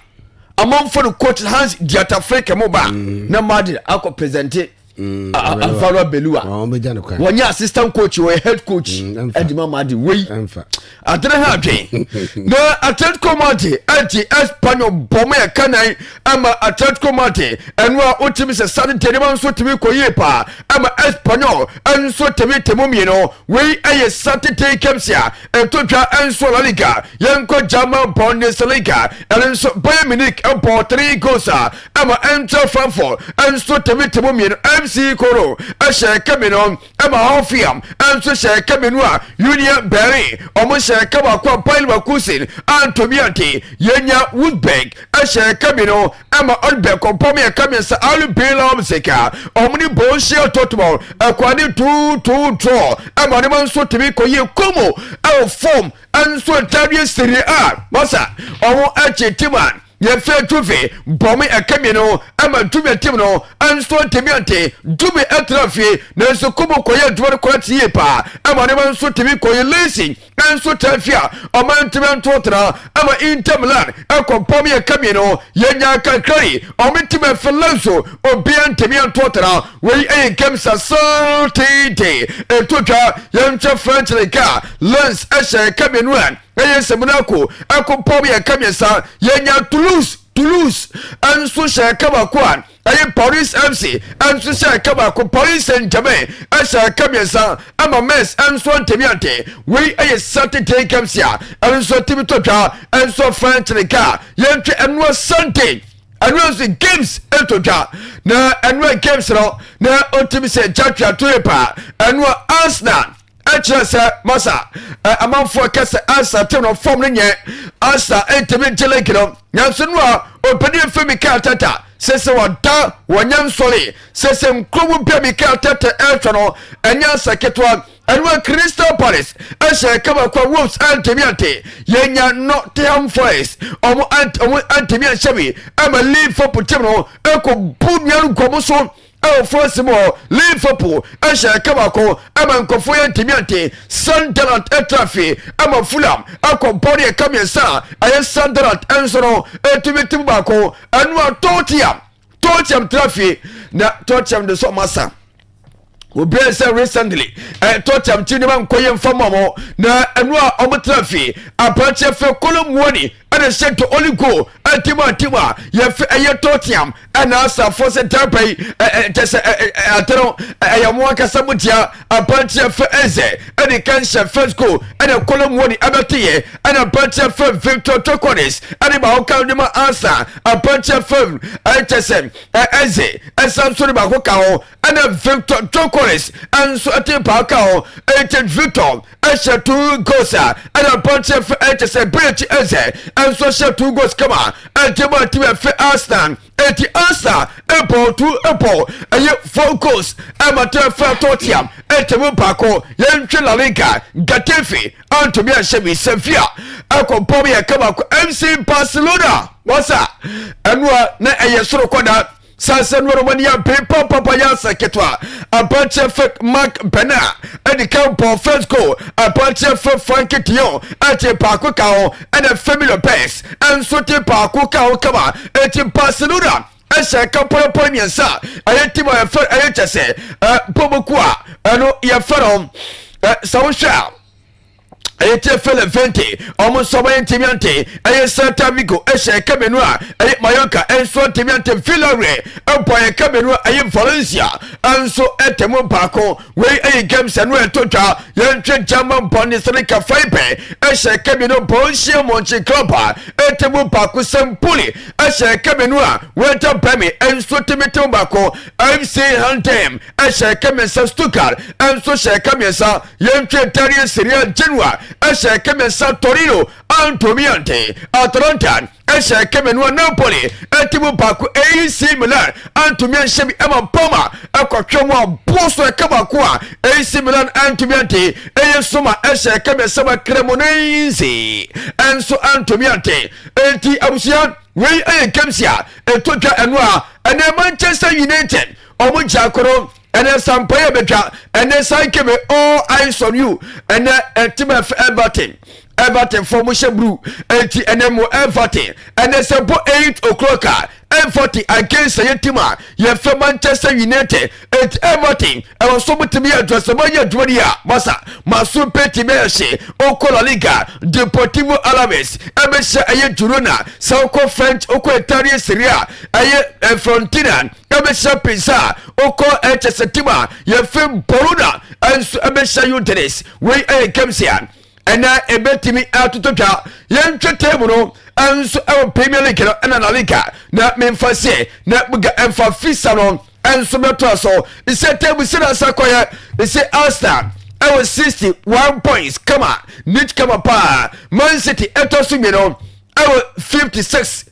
among for the coach Hans Diatafrika moba na mad ako presente Alvaro Belua wanya assistant coach or head coach Edima Madi we adre ha dwen na Atletico Madrid anti Espanyol bomo ya kanai ama Atletico Madrid enwa otimi se Saturday man so timi koye pa ama Espanyol enso timi temomie no we aye Saturday kemsia entotwa enso La Liga yenko German Bundesliga enso Bayern Munich empo 3 goals ama enter Frankfurt enso timi temomie no MC Koro ashe kamino ama Hoffenheim enso she kamino a Union Berlin omo she kama kwa Bayer Kusin Antomiante yenya Woodberg ashe kamino ama Olberg kompome kamisa alu Belom seka omni bonshia totmo akwani 2-2 draw ama ne manso timi koye komo au form enso Italian Serie A masa omo ache timan ye fe tufe bomi akamino ama tume tim no anso temiante dume atrafi na so kubo koye duwar kwati yepa ama ne manso temi koye lesi anso tafia o man timanto tra ama Inter Milan akopomi akamino yenya kankari o mitime Felanso obian temianto tra we gamsa saltite etotwa yencha French Liga Lens ashe kamino Yes, Monaco, Akopomi Kamisa, Yenya Toulouse, and Susha Kamakwan, I Paris MC, and Susha Kamako, Paris Saint-Germain, Asha Kamisa, I'm a mess, and Swan Temiante, we a Saturday Kamsia, and so Timotota, and so French Liga, Yentre and was Sunday. And was the games etoja na and games no na otimise chacha tuepa and wa Arsenal Echese masa amanfo kese ASANTE no form ne nye asa entime kino nyansonwa opani femi ka tata sese wada wanyansole sese mkrobu bia mika tata eltono enya saketwa anwa Crystal Palace ashe kama kwa Wolves antimiante yenya Nottingham Forest omo antimia shebi ama Liverpool timno eko bunyaru gomuso Frosimo, Liverpool, Asha Kabako, Aman Kofoya Timiante, Sunderland Etrafi, Ama Fulham, Akomponi Kamisa, Aya Sunderland Ensono, Etimitimbaco, Anwa Totiam Trafi, na Totiam de Somasa. We be say recently Totiam Tiniman Koyem Famamo, na Anwa Omotrafi, Apache for Columwani, and a sent to Oligo, Tima, Yef Aya Totiam. And asa force tape just ayamwaka samutia a bunch of eze and the cancer first go and a column one abatie and a bunch of Victor Tokonis and about Kaldima answer a bunch of HSM eze and some sort of Hokao and a Victor Tokonis and so at the Pakao agent Victor Asha 2 Gosa and a bunch of HSM Bridge eze and so 2 goes come on and Timothy Aston eti answer epo to epo aye focus amateur Totiam etemu pako yentwe La Liga Getafe Antomi Ashemi Sevilla akopomi akaba MC Barcelona wasa enwa na eye soro koda Sansen Romania paper papa yasa ketwa a bunch of Mark Bena and the campo first goal a bunch of Frankie Dion at a Paco Cao and a family base and Sote Paco Cao Kama at Barcelona. Asha Campo Poniansa, I had Timo I just say, Pomokwa, I know your fellow Sausha. Fele 20 almost so intimiante ay Santa Vigo eshe Kamenua ay Mallorca enso intimiante Villarreal empoye Kamenua ay Valencia enso etemu pako we ay games and we toja yentre German Bundesliga Freiburg eshe Kamenua Borussia Mönchengladbach etemu pako Sempoli eshe Kamenua weta Bemi enso timitu pako FC Hantem eshe Kamensa Stuttgart enso she Kamensa yentre Italian Serie A Genoa ɛhyɛ kɛmɛ sa Torino Antomiante Atalanta ɛhyɛ kɛmɛ no Napoli ɛtimu baako AC Milan Antomiante bi ɛma Poma ɛkɔtwɛ mu aboɔ so ɛka baako a AC Milan Antomiante ɛyɛ soma ɛhyɛ kɛmɛ saba Cremonese ɛnso Antomiante enti abusua wei ɛyɛ kɛmsia ɛtotwa ɛno a ɛnɛ Manchester United ɔmo gyakoro ɛnɛ sampaye betwa ɛnɛ sankebe all eyes on you ɛnɛ team of Everton for mo blue enti ɛnɛ mo Everton ɛnɛ sɛ bo 8 o'clock Everton against a team a yɛfɛ Manchester United enti Everton ɛwɔ so mo timi address mo yɛ adwuma a masa maso peti me ɛhye oko La Liga Deportivo Alaves ɛbɛhyɛ ɛyɛ Girona Sauko French oko Italian Serie A ɛyɛ Fiorentina ɛbɛhyɛ Pisa oko HSC team a yɛfɛ Bologna ɛnso ɛbɛhyɛ Udinese wei ɛyɛ Kemsia ɛna ɛbɛtimi atototwa yɛntwɛ table no ɛnso ɛwɔ Premier League no ɛna La Liga na memfa se na buga ɛmfa fisa no ɛnso bɛtoa so ɛsɛ table sina sakɔyɛ ɛsɛ Arsenal ɛwɔ 61 points kama nit kama pa Man City ɛtɔ so no ɛwɔ 56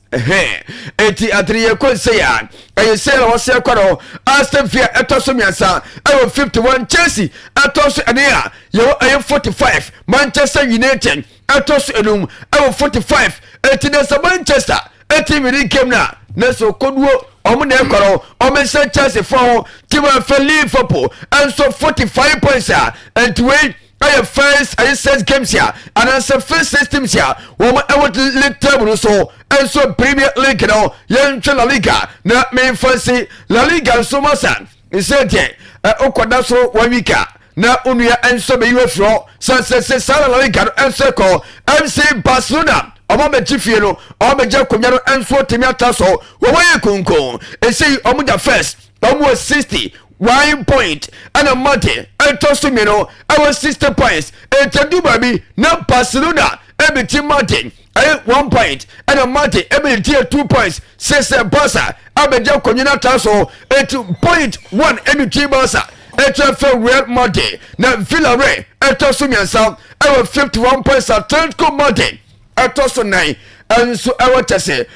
eti atriye konse ya ɛyɛ sɛ na wɔsɛ kɔ no Aston Villa ɛtɔ so miɛnsa ɛwɔ 51 Chelsea ɛtɔ so ɛne a yɛwɔ ɛyɛ 45 Manchester United ɛtɔ so enum ɛwɔ 45 eti na sɛ Manchester eti mini game na so koduo ɔmo na ɛkɔ no ɔmo sɛ Chelsea fɔ team of Liverpool ɛnso 45 points a enti wei ɛyɛ first ɛyɛ 6 games ya anaasɛ first 6 teams ya wɔn ɛwɔ league table so ɛnso Premier League no yɛntwɛ La Liga na memfansi La Liga nso masa nsɛ deɛ ɔkɔda so 1 week na onua ɛnso bɛyi afro sɛ saa La Liga no ɛnso kɔ MC Barcelona ɔmo bɛgye fie no ɔmo bɛgye akonnwa no ɛnso temi ata so wɔn yɛ konkon ɛsɛ ɔmo da first ɔmo wɔ 61 point ana Mate ɛtɔ so mmienu ɛwɔ 60 points ɛtɛdu baabi na Barcelona ɛbɛti Mate ɛyɛ 1 point ɛna Mate ɛbɛti 2 points sɛsɛ Barca abɛgye akonnwa no ata so ɛti point 1 ɛnutwi Barca ɛtɔ fɛ Real Madrid na Villarreal ɛtɔ so mmiɛnsa ɛwɔ 51 points Atletico Madrid ɛtɔ so 9 ɛnso ɛwɔ kyɛsɛ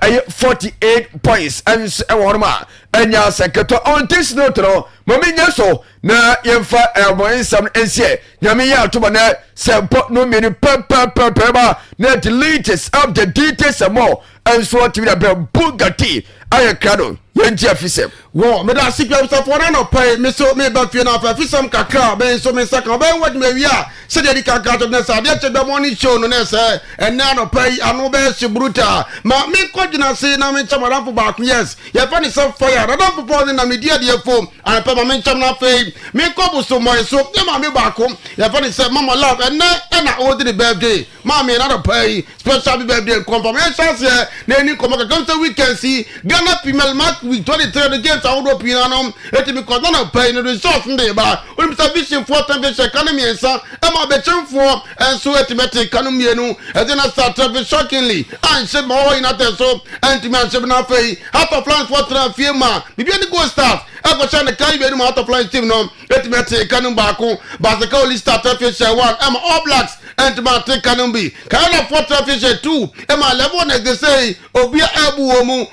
ɛyɛ 48 points ɛnso ɛwɔ hɔnom a ɛnya sɛkɛtɔ ɔntis no toro mami nya so na yɛmfa ɛbɔnsam ɛnsiɛ nyame yɛ atoba na sɛ mpɔ no mmienu pɛpɛpɛpɛ ba na the latest of the details and more ɛnso ɔtumi da bɛ Bugatti ayɛ krado yɛnti afisɛm wɔ meda ase pia msafo na no pɛ me so me ba fie na afa afisɛm kakra bɛn so me saka bɛn wadi me wi a sɛ de kaka to na sɛ ade kyɛ bɛ morning show no na sɛ ɛna no pɛ ano bɛ hye bruta ma me kɔgyina se na me nkyɛm adanfo baako yes yɛfa ne sɛ fire adanfo pɔ na me di ade fom anapɛ ma me nkyɛm na afei me kɔbo so mɔ so ne ma me baako yɛfa ne sɛ mama love ɛna ɔdi the birthday ma me na no pɛ special birthday confirmation sɛ na ni kɔmɔ ka come weekend si Ghana Premier Mark week 23 the games awodo pina no etimi kɔdɔ na pɛ no resource nde ba onim sɛ vision for temperature kanu miensa ma BECHEM for enso etimete kanu mienu ezena start traffic shockingly and she ma ho ina so antimi anse na fei out of plans for traffic ma bibi ni go start akɔhyɛ ne kan bɛnu out of line team no etimete kanu baako basaka only start traffic share 1 All Blacks etimate kanu bi kana for traffic share 2 level next they say obia ebu omu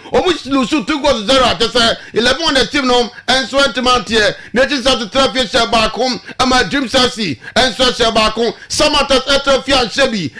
lusu 2 goals 0 just say 11 on the team no and so etimate nature start traffic share baako dream sasi and so share baako samatas etofia shebi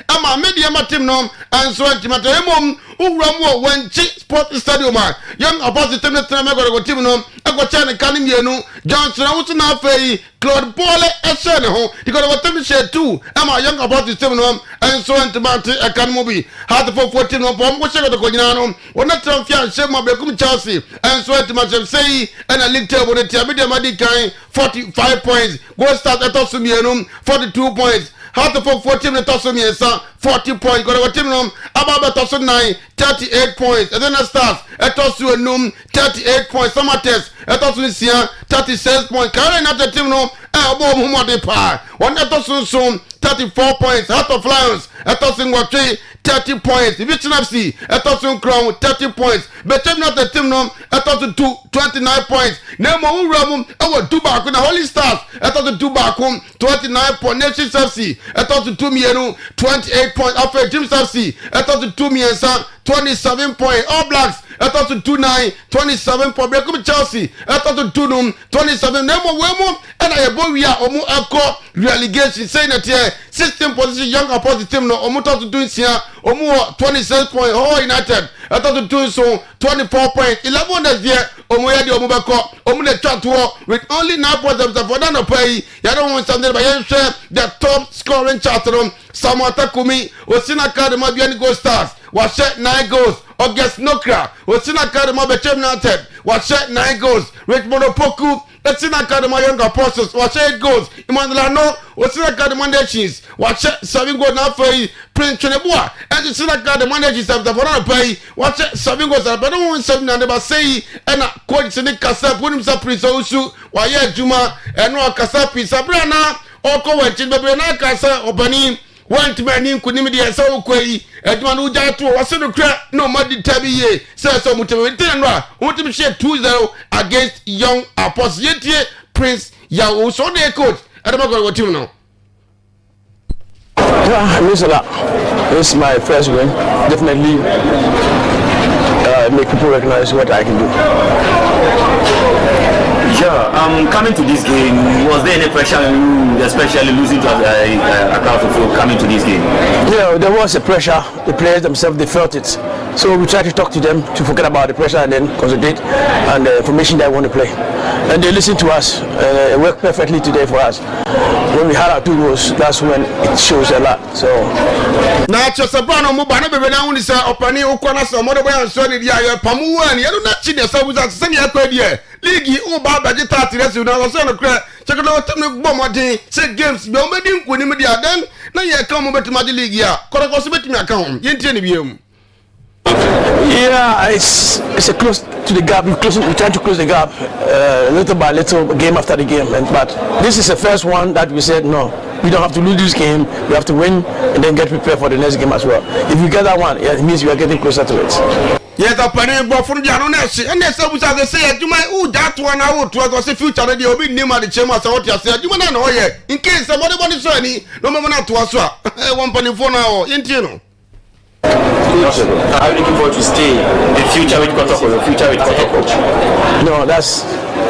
media team no and so etimate emom uwramu wenchi sport stadium young opposite team na go team no akɔkyɛ ne ka ne mmienu Johnson wotu na afei Claude Paul ɛhyɛ ne ho because what team share 2 young about the team no enso entimate ɛka no bi hard for 14 no pom ko hyɛ ko nyina no wona transfer hyɛ ma bekum Chelsea enso entimate say and league table the team media madi kan 45 points go start ɛtɔ so mmienu 42 points hard for 14 no ɛtɔ so mmiɛnsa 40 points go the team no aba ɛtɔ so 9 38 points and then stars ɛtɔ so enum 38 points Samates ɛtɔ so nsia 36 points carry na the team no ɛbɔ homode pa wɔn ɛtɔ so 34 points Heart of Lions ɛtɔ so nwɔtwe 30 points. Vision FC etosun crown 30 points. BECHEM not the team no etosun 29 points. Nemo Uramum ewo 2 back na Holy Stars etosun 2 back 29 points. Nations FC etosun 2 mienu 28 points. After James FC etosun 2 miensa 27 points. All Blacks etosun 29 27 points. Bekum Chelsea etosun 2 27. Nemo Wemo and I boya omu akọ relegation saying that here 16 position young opposite team no omu to do here omu 26 points. Oh United etosun 2 so 24 points. 11 this year omu ya di omu beko omu the chat with only 9 points for that no pay. You don't want something but you share the top scoring chart room. Samata Kumi Osina Academy Biani Gold Stars was set 9 goals. August Nokra Osina Academy BECHEM United was set 9 goals. Richmond Opoku Osina Academy Young Apostles was 8 goals. Imandlano Osina Academy Nations was 7 goals now for Prince Cheneboa and Osina Academy Nations after for pay was 7 goals. But no one 7 and never say and coach Sene Kasa put himself Prince Osu Waya Juma and no Kasa Sabrina Oko Wenchin Babena Kasa Obani want man couldn't be so quay at one who died to was in the crap no muddy tabby ye says so much want to share 2-0 against young Apostle Prince Yao so their coach. I don't know what you know. Yeah, it means a lot. This is my first win. Definitely make people recognize what I can do. Yeah, coming to this game, was there any pressure on you, especially losing to ASANTE coming to this game? Yeah, there was a pressure. The players themselves, they felt it. So we tried to talk to them to forget about the pressure and then concentrate on the information that I want to play. And they listened to us. It worked perfectly today for us. When we had our 2 goals, that's when it shows a lot. So. Now, just a brand of Mubana, but now when it's opening, Okwana, some other way and so did Pamu, and you don't know, she was at Senior Quadia. League, oh, Baba, the Tati, that's you know, I saw a crack. Check it out, Bomadi, say games, no meeting, when you then, now you come over to my league, yeah. KOTOKO met me account, you interview. Yeah, it's a close to the gap. We're trying to close the gap little by little, game after the game. But this is the first one that we said no. We don't have to lose this game. We have to win and then get prepared for the next game as well. If we get that one, yeah, it means we are getting closer to it. Yes, the planning for from the honest, and that's what I say. You might that one out was a future radio will be name at the chamber. So what you said, you might know here in case somebody want to say, no matter not to us, 1.4 now, in Are you looking forward to stay the future with KOTOKO, the future with KOTOKO? No, that's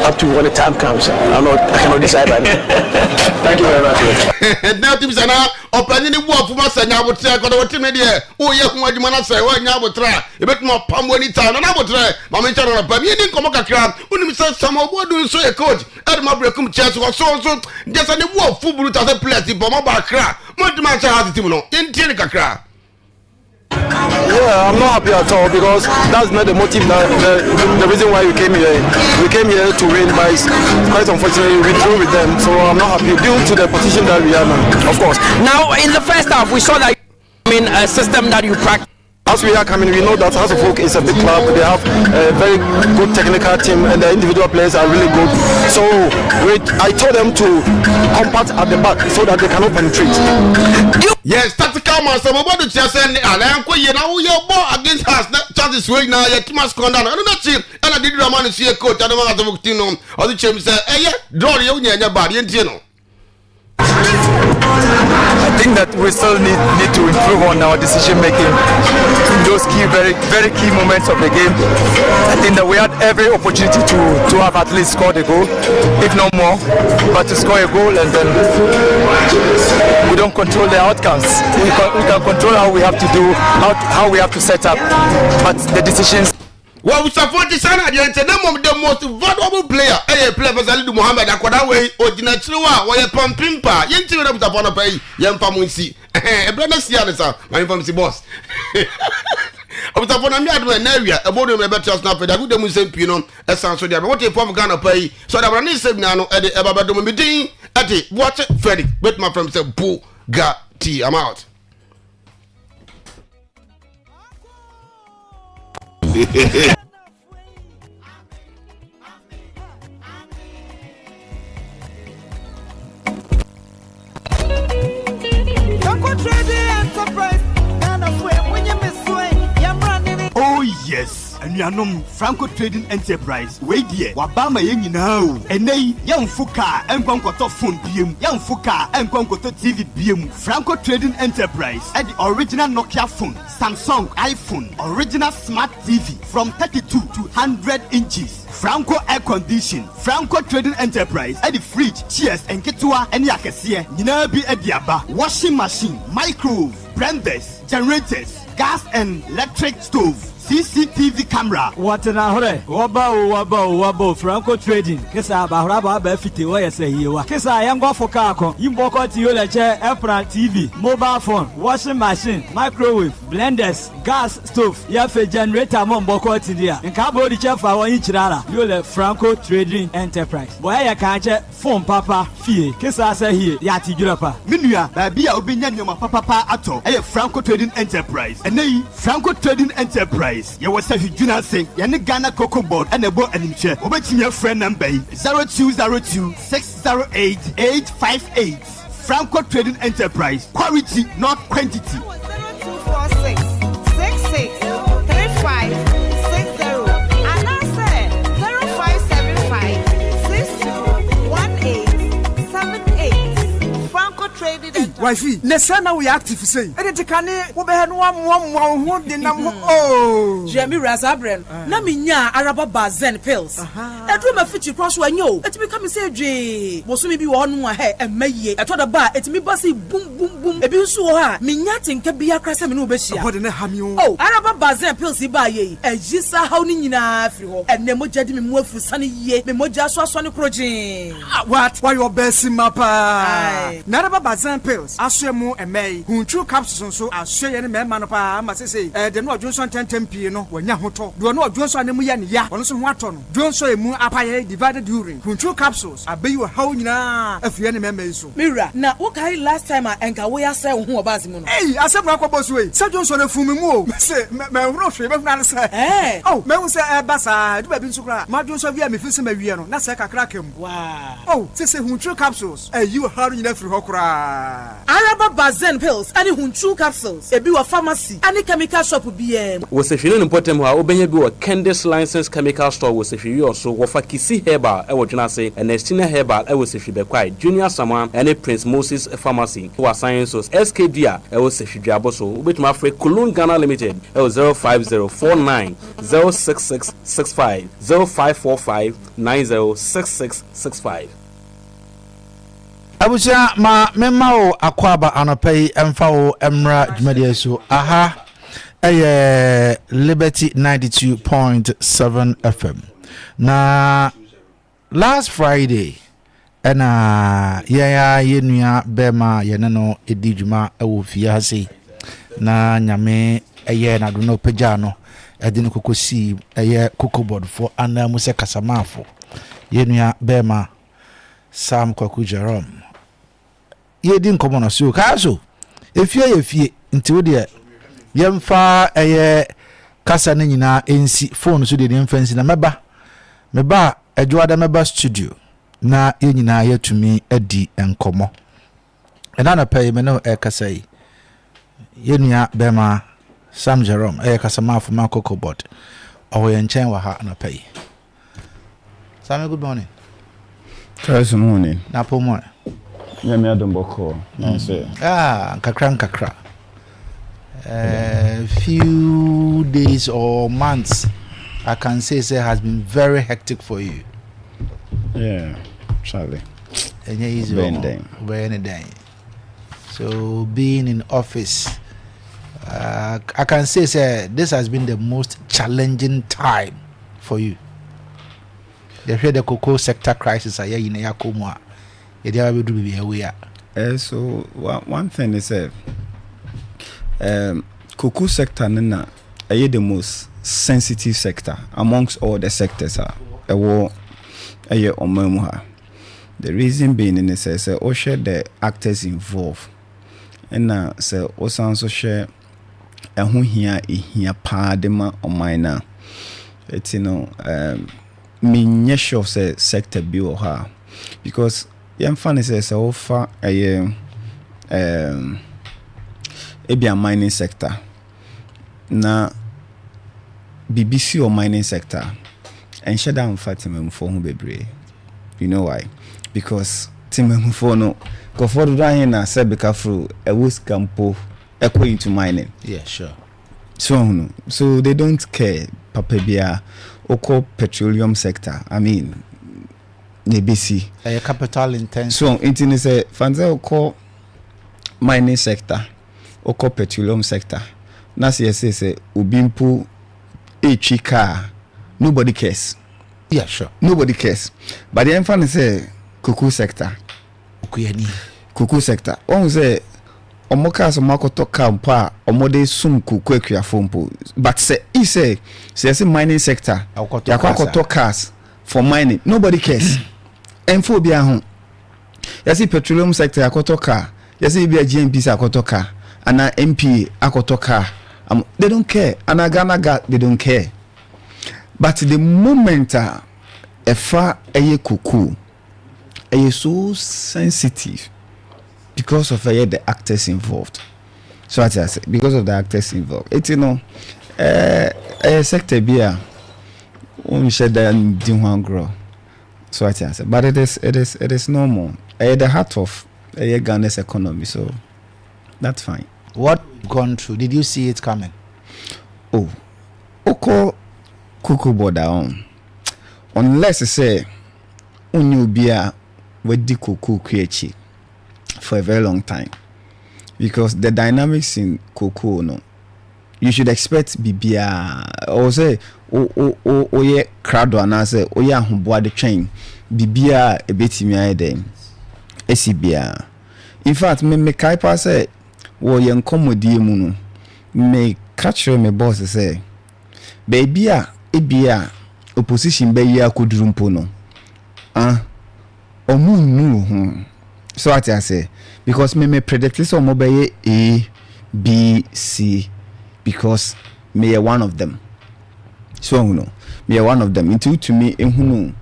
up to when the time comes. I cannot decide right now. Thank you very much. Now, teams are now opening the war for my son. I would say, I got a team idea. Oh, yeah, what you want to say? Well, now, I would try. A bit more pump when it's time, and I would try. My mentor on a pump. You didn't come a crowd. When you said some of what do you say, coach? At my break, come chance or so. Just on the war, football as a place, the bomb about crowd. What the match has the team in Tinica crowd. Yeah, I'm not happy at all because that's not the motive, the reason why we came here. We came here to win, but it's quite unfortunately we drew with them, so I'm not happy due to the position that we are now, of course. Now, in the first half, we saw that a system that you practice. As we are coming, we know that ASANTE is a big club. They have a very good technical team and the individual players are really good. So I told them to compact at the back so that they cannot penetrate. Yes, tactical man. Some about the chance and I am quite now. Your ball against us. That chances way now. Your team has gone down. I don't know cheap. And I did the man to see a coach. I don't know how to work. Or the champ said, "Hey, draw your body." You know. I think that we still need to improve on our decision making in those very key moments of the game. I think that we had every opportunity to have at least scored a goal, if not more, but to score a goal and then we don't control the outcomes. We can control how we have to do, how we have to set up, but the decisions. Well, we support the son of the most valuable player. A player for Salidu Muhammad Akwadawe, Ojinachua, where Pampimpa, Yentu them upon a pay, Yan Pamunsi, a brother Sianasa, my family boss. I was upon a an area, a body of a better snap, a good Muslim Pino, a son so what a form Ghana pay, so that when he said Nano at the Ababadum meeting, at it, watch it, Freddy, but my friend said, Boo, got tea, I'm out. Enterprise, anuanom Franco Trading Enterprise we die wabama ye nyina o enei yamfo car enkwankoto phone biem yamfo car enkwankoto TV biem Franco Trading Enterprise the original Nokia phone, Samsung iPhone, original smart TV from 32 to 100 inches. Franco air condition, Franco Trading Enterprise, the fridge, chairs, and ketua, and yakasiye. Nina be ediaba, washing machine, microwave, blenders, generators, gas and electric stove. CCTV camera. What na hore? Wabo Franco Trading. Kesa ba fiti wo yese yiwa. Kesa yango foka ko. Yimbo ko ti yo leche Epra TV, mobile phone, washing machine, microwave, blenders, gas stove, ya fe generator mo mboko ti dia. Nka bo di chef awon yichirara. Yo le Franco Trading Enterprise. Boya ya kan che phone papa fie. Kesa se hie ya ti jurapa. Minua ba bia obenya nyoma papa ato. Eye Franco Trading Enterprise. Enei Franco Trading Enterprise. You was a Juna say, Yanni Ghana Cocoa Board and a board and chair. Obey your friend number 0202 608 858. Franco Trading Enterprise. Quality, not quantity. 0246 6635 60. And I said 0575 621878. Franco Trading Enterprise. Wifey, Nesana we active say. Edikane wo be no ho de nam oh. Jemi Razabren. Na minya araba bazen pills. Edu ma fichi cross wanyo. Etimi come say dwe. Boso mi bi wo no ha emaye. Eto da ba etimi basi boom boom boom. Ebi nso wo ha. Minya tinka bia krasa me no be hia. Bode na ha mi o. Oh, araba bazen pills ba ye. Ejisa haw ni nyina afiri ho. Enne mo jade me mu afu sane ye. Me moja so ne krojin. What? Why your best mapa? Na araba bazen pills. Aswemu emei. Hunchu capsules so aswe ne mema no pa ma say de no odwonso 10 no wanya hoto. Do no odwonso ne mu ya ne ya. Ono so ho ato no. Dwonso emu apaye divided urine. Hunchu capsules abeyi wo haw nyina afie ne mema so. Mira, na wo kai last time enka wo ya say wo ho obazi mu no. Hey, asem akwa so we. Sa dwonso na fumi mu o. Say me huro hwe be huna say. Eh. Oh, me hu say basa du ba bi nso kra. Ma dwonso via me fi se ma wie no. Na say kakra kam. Wow. Oh, say hunchu capsules. You haw nyina firi ho kra. Araba bazen pills ani hunchu capsules ebi wa pharmacy ani chemical shop bi wo se hwene important ha obenya bi wo Candice License Chemical Store wo se hwe so wo fa Kisi Herbal e wo dwena se Ernestina Herbal e wo se hwe bekwai Junior Saman ani Prince Moses Pharmacy wo Sciences SKD e wo se hwe aboso wo betuma afre Kulun Ghana Limited e wo 05049 06665 0545 906665. Abuja ma memma o akwaba anopai emfa o emra dwumade so aha Liberty 92.7 FM na last Friday ena yenua bema yeneno edijuma ewo fiase na nyame na do no pagya no edin kokosi cocoa board for anamu se kasamafo yenua bema Sam Kwaku Jerome ye din komo no so ka so efie nti wo de yemfa kasa ne nyina ensi phone so de mfansi na meba adwoada meba studio na ye nyina yatumi adi enkomo ena na pay me no kasa yi ye nua bema Sam Jerome kasa mafo ma cocoa board o ye nchen wa ha na pay. Sam, good morning. Good morning. Na pomo Nyame adomboko na say kakra few days or months I can say has been very hectic for you. Yeah, Charlie. And easy very day. So being in office I can say this has been the most challenging time for you. The cocoa sector crisis are in Yakomwa. So one thing is cocoa sector nana the most sensitive sector amongst all the sectors the reason being in say all share the actors involved and say also share here padema or minor it's me sure say sector bi or her because yam fan is offer a mining sector na BBC or mining sector and shut down for Timemfo who bebre. You know why? Because Timemfo no go for the said be careful a woods campo echo into mining. Yeah, sure. So they don't care. Papa Bia Oko petroleum sector. I mean BBC. A capital intensive. So it say fanze Oko mining sector, Oko petroleum sector. Nasi say ubimpu car. Nobody cares. Yeah, sure. Nobody cares. But the infant say cuckoo sector. Cuckoo sector. On say omoka so makoto kampa omode sum kuku akua fompo. But say he say mining sector. Yakoto cars for mining. Nobody cares. Enfo bia ho. Yasi petroleum sector yakoto car. Yasi bia GMP yakoto car. Ana MP akoto car. They don't care. Anaganaga, they don't care. But the moment efa eye kuku, eye so sensitive because of the actors involved. So what I say, because of the actors involved. It's a sector beer. We said that didn't grow. So what I say, but it is normal. The heart of Ghana's economy. So that's fine. What gone through? Did you see it coming? Oh, Oko kuku border on. Unless I say, unyu bia wedi kuku creachi for a very long time, because the dynamics in kuku no, you should expect bibia or say o ye crowd and say o ya humboa the train bibia a bit me eden esibia. In fact, me kai pa say wo ye nkomodie mu no me catch me boss say baby ebia opposition be ya kodurumpo no omu so what I say, because me predict so mo be A B C because me one of them. So no me one of them into to me ehunu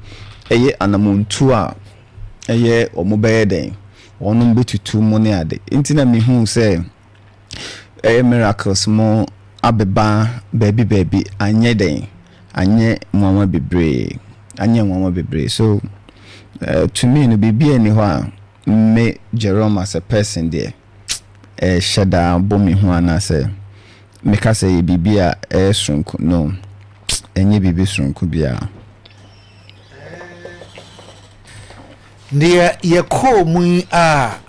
eye anamontu a eye omo be den onu betutu mo ne ade intina me hu say miracles mo abeba baby anye den anye mama bebre so to me no bibi ani ho a me Jerome as a person there shada bomi ho ana say me ka say bibi a sronko no enye bibi sronko bia Near ye call mu a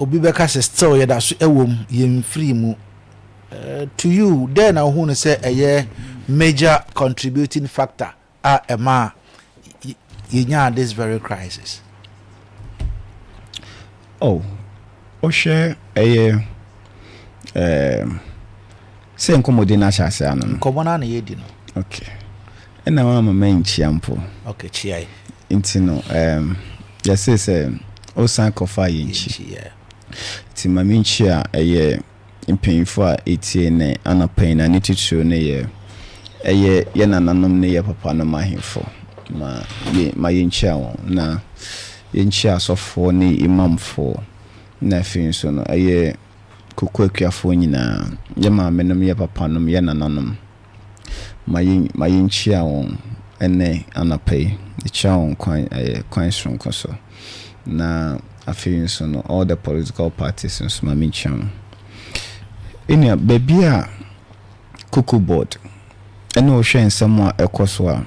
obi beka se still ye da so ewom ye mfiri mu to you then I want to say a major contributing factor ema this very crisis. Oh share a say nkomodi na chase anu nkomona na yedi no. Okay and na mama main chiampo. Okay chiai intino yes say o san kofa yinchi ti mama nchi a impanyfo a etie ne anapan na nititro ne ye nananom ne ye papa no mahemfo ma yinchi a won na yinchi asofo ne imamfo na fin so no kukuakuafo nyina ye ma menom ye papa nom ye nananom ma yinchi a won ene anapai icha won kwan sonko so na afin so no all the political parties in ma mincham enia baby a kuku board ene o hwe nsem a ekoso a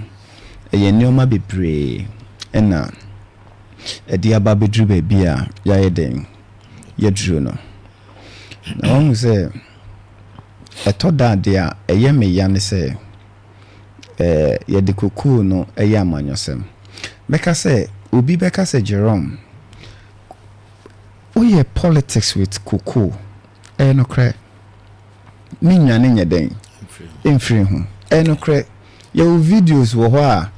eye nioma bebre ena edi aba bedru baby a ya den ye dru no na won say etoda de a eye me ya ne say ye de kuku no eye amanyosem beka say obi beka say Jerome oye politics with kuku no kre minyane nye den emfiri hu no kre your videos wo ho a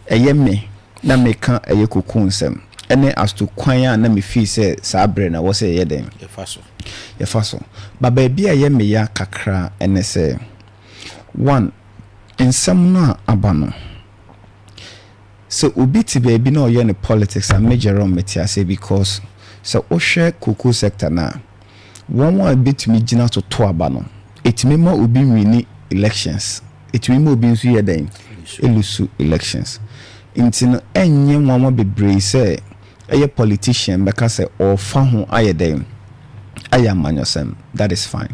eye me na meka eye kuku nsem ene as to kwan a na me fi say sabre na wo say ye den ye faso ba baby a ye me ya kakra ene say one nsem no abano so obi ti baby na oye ne politics and major on metiase because so o share kuku sector na one bit me gina to abano it memo obi wini elections ɛtumi ma obi nso yɛ dɛn ɛlusu elections nti no ɛnyɛ nwama bebree sɛ ɛyɛ politician bɛka sɛ ɔfa ho ayɛ dɛn ayɛ amanyɔsɛm that is fine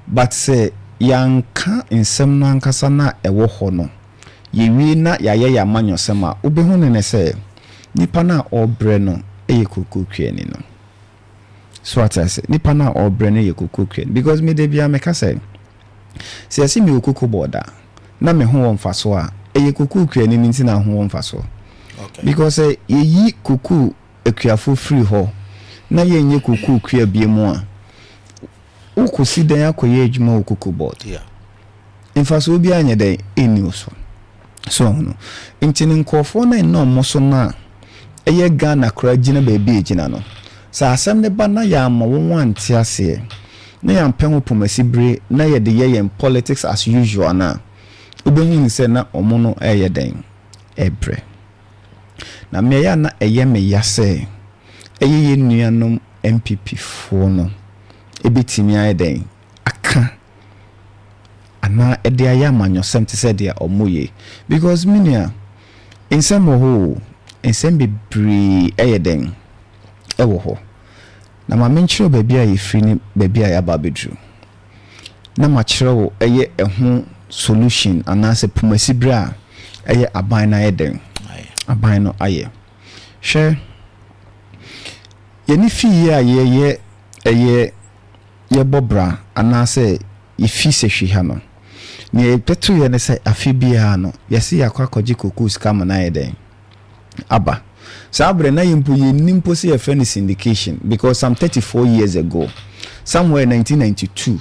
but sɛ yanka nsɛm no ankasa na ɛwɔ hɔ no yɛwie na yɛayɛ yɛ amanyɔsɛm a wobɛhu ne sɛ nipa na ɔbrɛ no ɛyɛ kokokuani no so atase nipa na ɔbrɛ no yɛ kokokuani because me de bia meka sɛ sɛ yɛsɛ me okoko bɔda na me ho wɔ mfa so a ɛyɛ kokokuani no nti na ho wɔ mfa so because yɛyi koko akuafo free hɔ na yɛnyɛ kokokua bie mu a wokosi dan akɔyɛ adwuma wɔ koko board mfa so obi anyɛ dan ɛni so no nti ne nkɔfoɔ na ɛna ɔmo so na ɛyɛ Ghana kora gyina baabi gyina no sɛ asɛm ne ba na yɛ ama wɔn ante aseɛ na yɛ mpɛn ho pomasi bere na yɛ de yɛ politics as usual na wobɛhu ni sɛ na ɔmo no ɛyɛ dan ɛbrɛ na mmea na ɛyɛ me ya sɛ ɛyɛ yɛ nuanom MPP foɔ no ebitimi ayɛ dan aka ana ɛde ayɛ amanyɔsɛm te sɛ deɛ ɔmo yɛ because minia nsɛm wɔ hɔ nsɛm bebree ɛyɛ dan ɛwɔ hɔ na ma menkyerɛ baabi a yɛfiri ne baabi a yɛaba bɛduru na ma kyerɛ wo ɛyɛ ɛho solution anaasɛ pomasi bere a ɛyɛ aban no ayɛ dan aban no ayɛ hwɛ yɛne fie a yɛyɛ ɛyɛ yɛbɔ bra anaasɛ yɛfi sɛ hwi ha no ne yɛpɛto yɛ ne sɛ afi biara no yɛse yɛakɔ akɔgye koko sika ma no ayɛ dan aba saa bere na yɛmpo yɛnim po sɛ yɛfrɛ no syndication because some 34 years ago somewhere 1992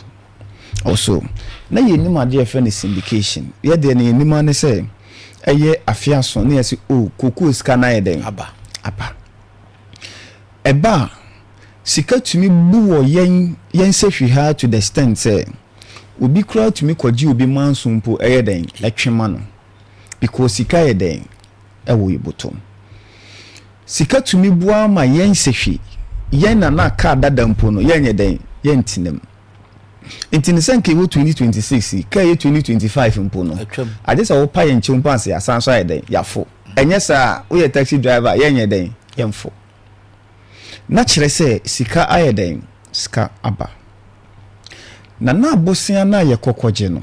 also na yɛnim ade yɛfrɛ no syndication yɛdeɛ ne yɛnim ane sɛ ɛyɛ afiaso na yɛse koko sika na ayɛ dan aba ɛba sika tumi bu wɔ yɛn sɛ hwi ha to the extent sɛ obi kura tumi kɔgye obi manso mpo ɛyɛ dan ɛtwema no because sika yɛ dan ɛwɔ yɛbotom sika tumi bu ama yɛn sɛ hwi yɛn na ka dada mpo no yɛn yɛ dan yɛn tinam nti ne sɛ nke wɔ 2026 ka yɛ 2025 mpo no ade sɛ wo pa yɛn kyɛm pa sɛ asan so ayɛ dan yafo ɛnyɛ saa wo yɛ taxi driver yɛn yɛ dan yɛmfo na kyerɛ sɛ sika ayɛ dan sika aba na abosia na yɛ kokɔgye no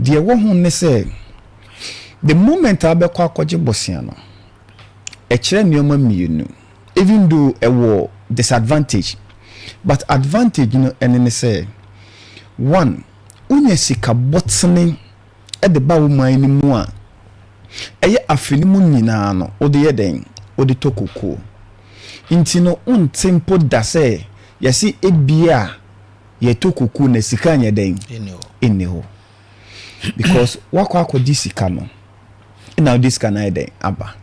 deɛ wɔ ho ne sɛ the moment abɛkɔ akɔgye bosia no ɛkyerɛ nneɛma mmienu even though ɛwɔ disadvantage but advantage no ɛne ne sɛ one unya sika bɔtene ɛde ba wo man ni mu a ɛyɛ afeni mu nyinaa no ode yɛ den ode tokoko nti no untempo da sɛ yɛsi ebia yɛ tokoko na sika nya den eniho because wakɔ akɔdi sika no na odi sika na den aba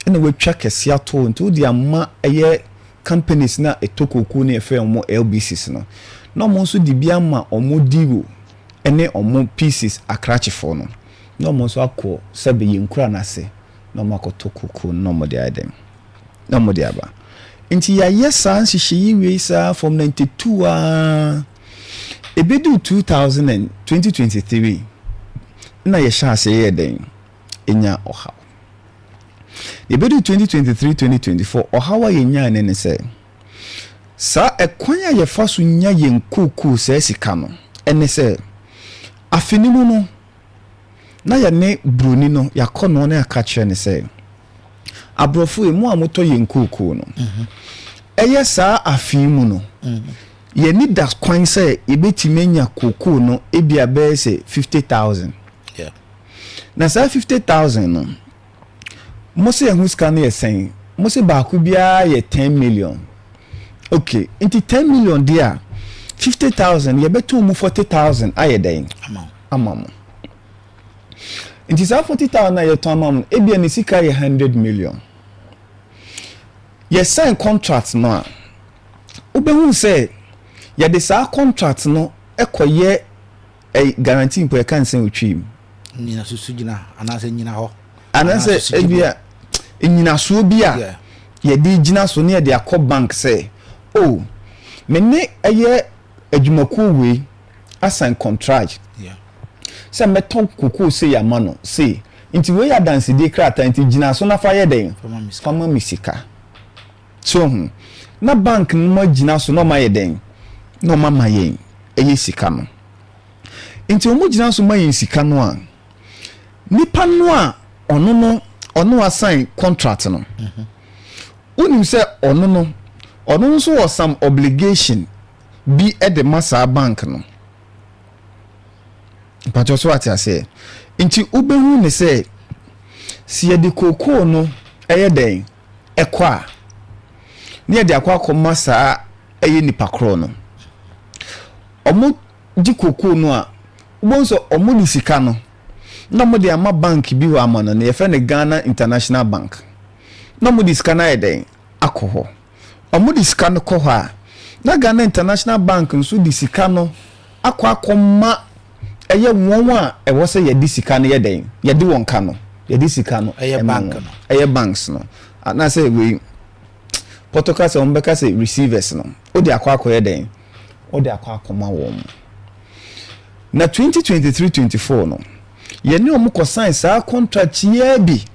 na wetwa kɛse ato nti odi ama ɛyɛ companies na etokoko na efe omo LBCs no na omo nso di bia ma omo diwo ene omo pieces akrachefo no na omo nso akɔ sebe yenkura na se na omo akɔtokoko na omo de aden na omo de aba nti ya yesa nhihyi we sa from 92 ebedu 2023 na ye sha ase ye den enya oha ebedu 2023-2024 ohawa yenya ne se sa ekwan ya yefa so nya yenkuku se sika no ene se afinimu no na ya ne broni no yakono na aka kire ne se abrofo emu amoto yenkuku no eye sa afimu no ye ni das kwan se ebetime nya koku no ebia be se 50,000 na sa 50,000 no Mose ya huska na yesen Mose ba ku bia ye 10 million okay into 10 million dia 50,000 ye beto mu 40,000 ayeden amam into sa 40,000 na ye to amam e bia ne sika ye 100 million ye sign contract no obehu say ye de sa contract no ekoye e guarantee mpo e kan sen otwim nyina susu gina anase nyina ho anase ebia nyina so bia ye di gina so ne de akọ bank say oh me ne eye adwumaku we assign contract sɛ mɛtɔn koko se ya ma no se nti we ya dance de krata nti gina so na fa ye den fama misika so na bank no ma gina so no ma ye den no ma ma ye eye sika no nti o mu gina so ma ye sika no a nipa no a ono assign contract no unim say ono so was some obligation be at the massa bank no but also what I say nti ubehu ne say si de koko no eye den ekwa ne de akwa akoma saa eye nipa kro no omo di koko no a ubonso omo di sika no na mo de ama bank bi wa ama no ne yefe ne Ghana International Bank na mo di sika na eden akoho omo di sika no ko ha na Ghana International Bank nso di sika no akoma eye won a e wo se ye di sika no ye den ye di won ka no ye di sika no eye bank no eye banks no na say we protocol se on beka se receivers no o di akwa ye den o di akoma won na 2023-24 no ye ne omo ko sign sa contract ye bi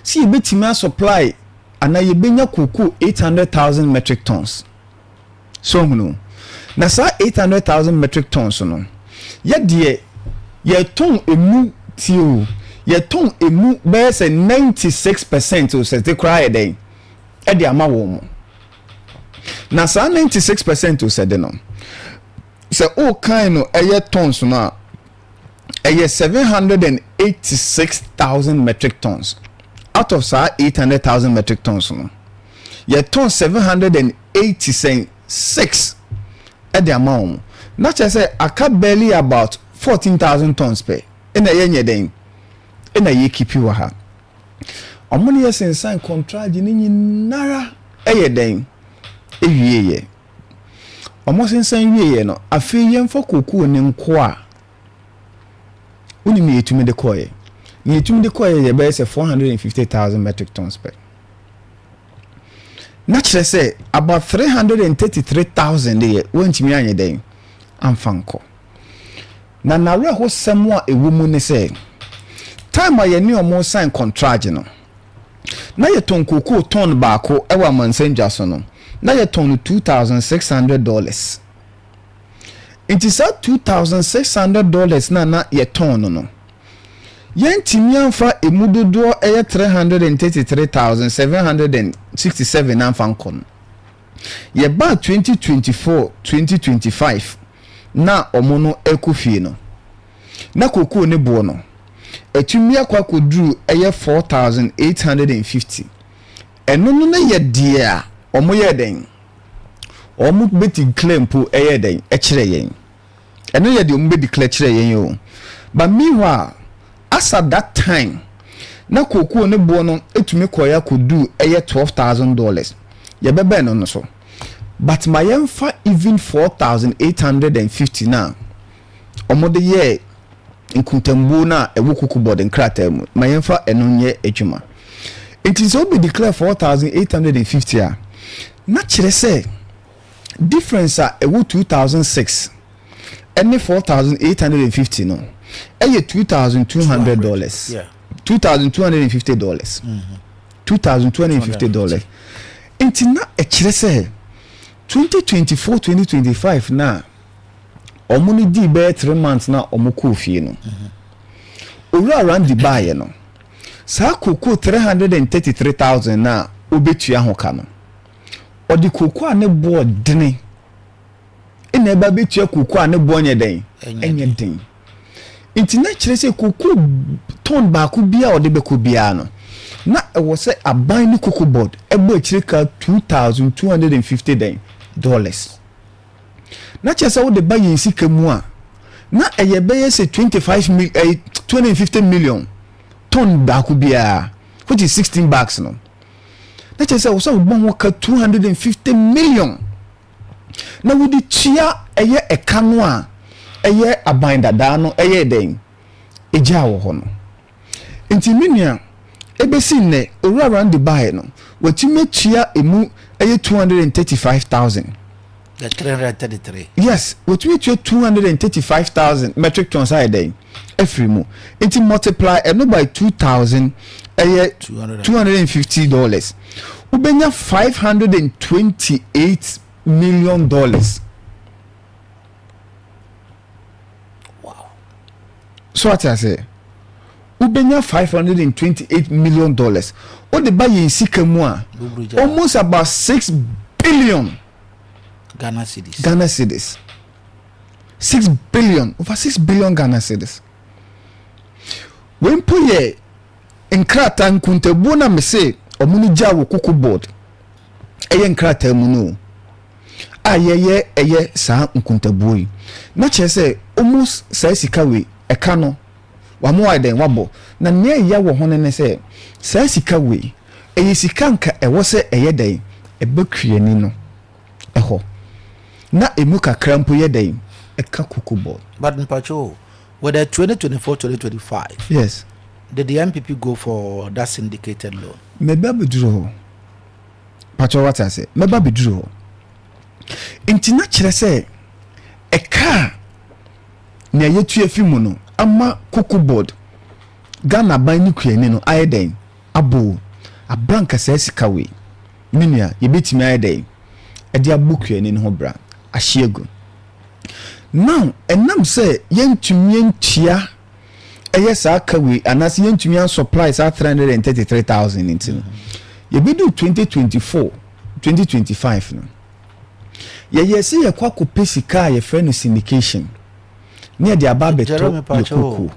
si betimi supply ana ye benya koko 800,000 metric tons so no na sa 800,000 metric tons no ye de ye ton emu tio ye ton emu be say 96% o say te cry den e de ama wo mo na sa 96% o say de no say o kind no eye tons no eye 786,000 metric tons out of sa 800,000 metric tons no ye ton 786 e de ama wo not just say aka barely about 14,000 tons per ina yenye den ina ye keep you ha omuni yes sign contract ni nyinara eye den ewie ye omo sensan wie ye no afi yemfa koku ni nko a uni mi etumi de koye ni etumi de koye ye be say 450,000 metric tons per naturally say about 333,000 ye wonchimi anye den amfanko na nawe ho semo a ewumu ne say time aye ni omo sign contract no na ye ton koko ton baako e wa mansenja so no na ye ton $2,600 it sa $2,600 na ye ton no yen timianfa emudodo eye 333,767 amfanko ye ba 2024-2025 na omono ekufie no na koko ne bo no etumi akwa kodru eye 4,850 eno no na ye de a omo ye den omo beti claim po eye den e kire yen eno ye de omo be declare kire yen yo but meanwhile as at that time na koko ne bo no etumi koya kodu eye $12,000 ye bebe no so but my yemfa even 4,850 now omo de ye nkuntambu na ewukuku board nkrata mu my yemfa enonye adwuma it is be declare 4,850 a na kire say difference a ewu 2006 and 4,850 no eye $2,200 yeah $2,250 $2,250 intina e kire say 2024-2025 na omuni di be 3 months na omuko fie no owura around the buy no sa koko 333,000 na obetua ho ka no odi koko a ne bo dene ina ba betua koko a ne bo nye den enye den intina kire se koko ton ba ku bia odi be ko bia no na e wo se aban ni koko board e bo kire ka $2,250 na chesa wo de buy yin sika mu a na eye be ye se 250 million ton ba ku bia which is 16 bags no na chesa wo so bon wo ka 250 million na wo di tia eye eka no a eye aban dada no eye den eja wo ho no enti minia ebesi ne around the buy no watime tia emu eye 235,000 The 333. Yes, what we 235,000 metric tons a day. Every mo. It multiply by 2,000 $250. Ubenya $528 million. Wow. So what I say? Ubenya $528 million. What the buy in Sikamua? Almost about 6 billion Ghana cedis. Ghana cedis. 6 billion. Over 6 billion Ghana cedis. When puye nkrata nkuntabu na me say omuni ja wo kuku board eye nkrata mu no ayeye eye sa nkuntabu yi na che say almost sa sika we eka no wa mo aden wabo na ne ya wo hono ne say sa sika we eye sika nka ewo se eye den ebekwiani no eho na emu kakra mpo ye den eka kuku board But in Pacho, whether 2024-2025, yes, did the MPP go for that syndicated loan? Maybe bedro. Pacho what I say? Maybe bedro. Inti na kire say a car na yetu afimu no ama kuku board Ghana ban ni kuani no ayeden abo abranka say sika we minia yebetimi ayeden e dia bukuani no ho bra ahiego. Now enam say yentumi ntia yes akawe anas yentumi an supplies at 333,000 into you be do 2024-2025 no ye say ye kwa kopesika ye friend syndication near the ababeto yekuku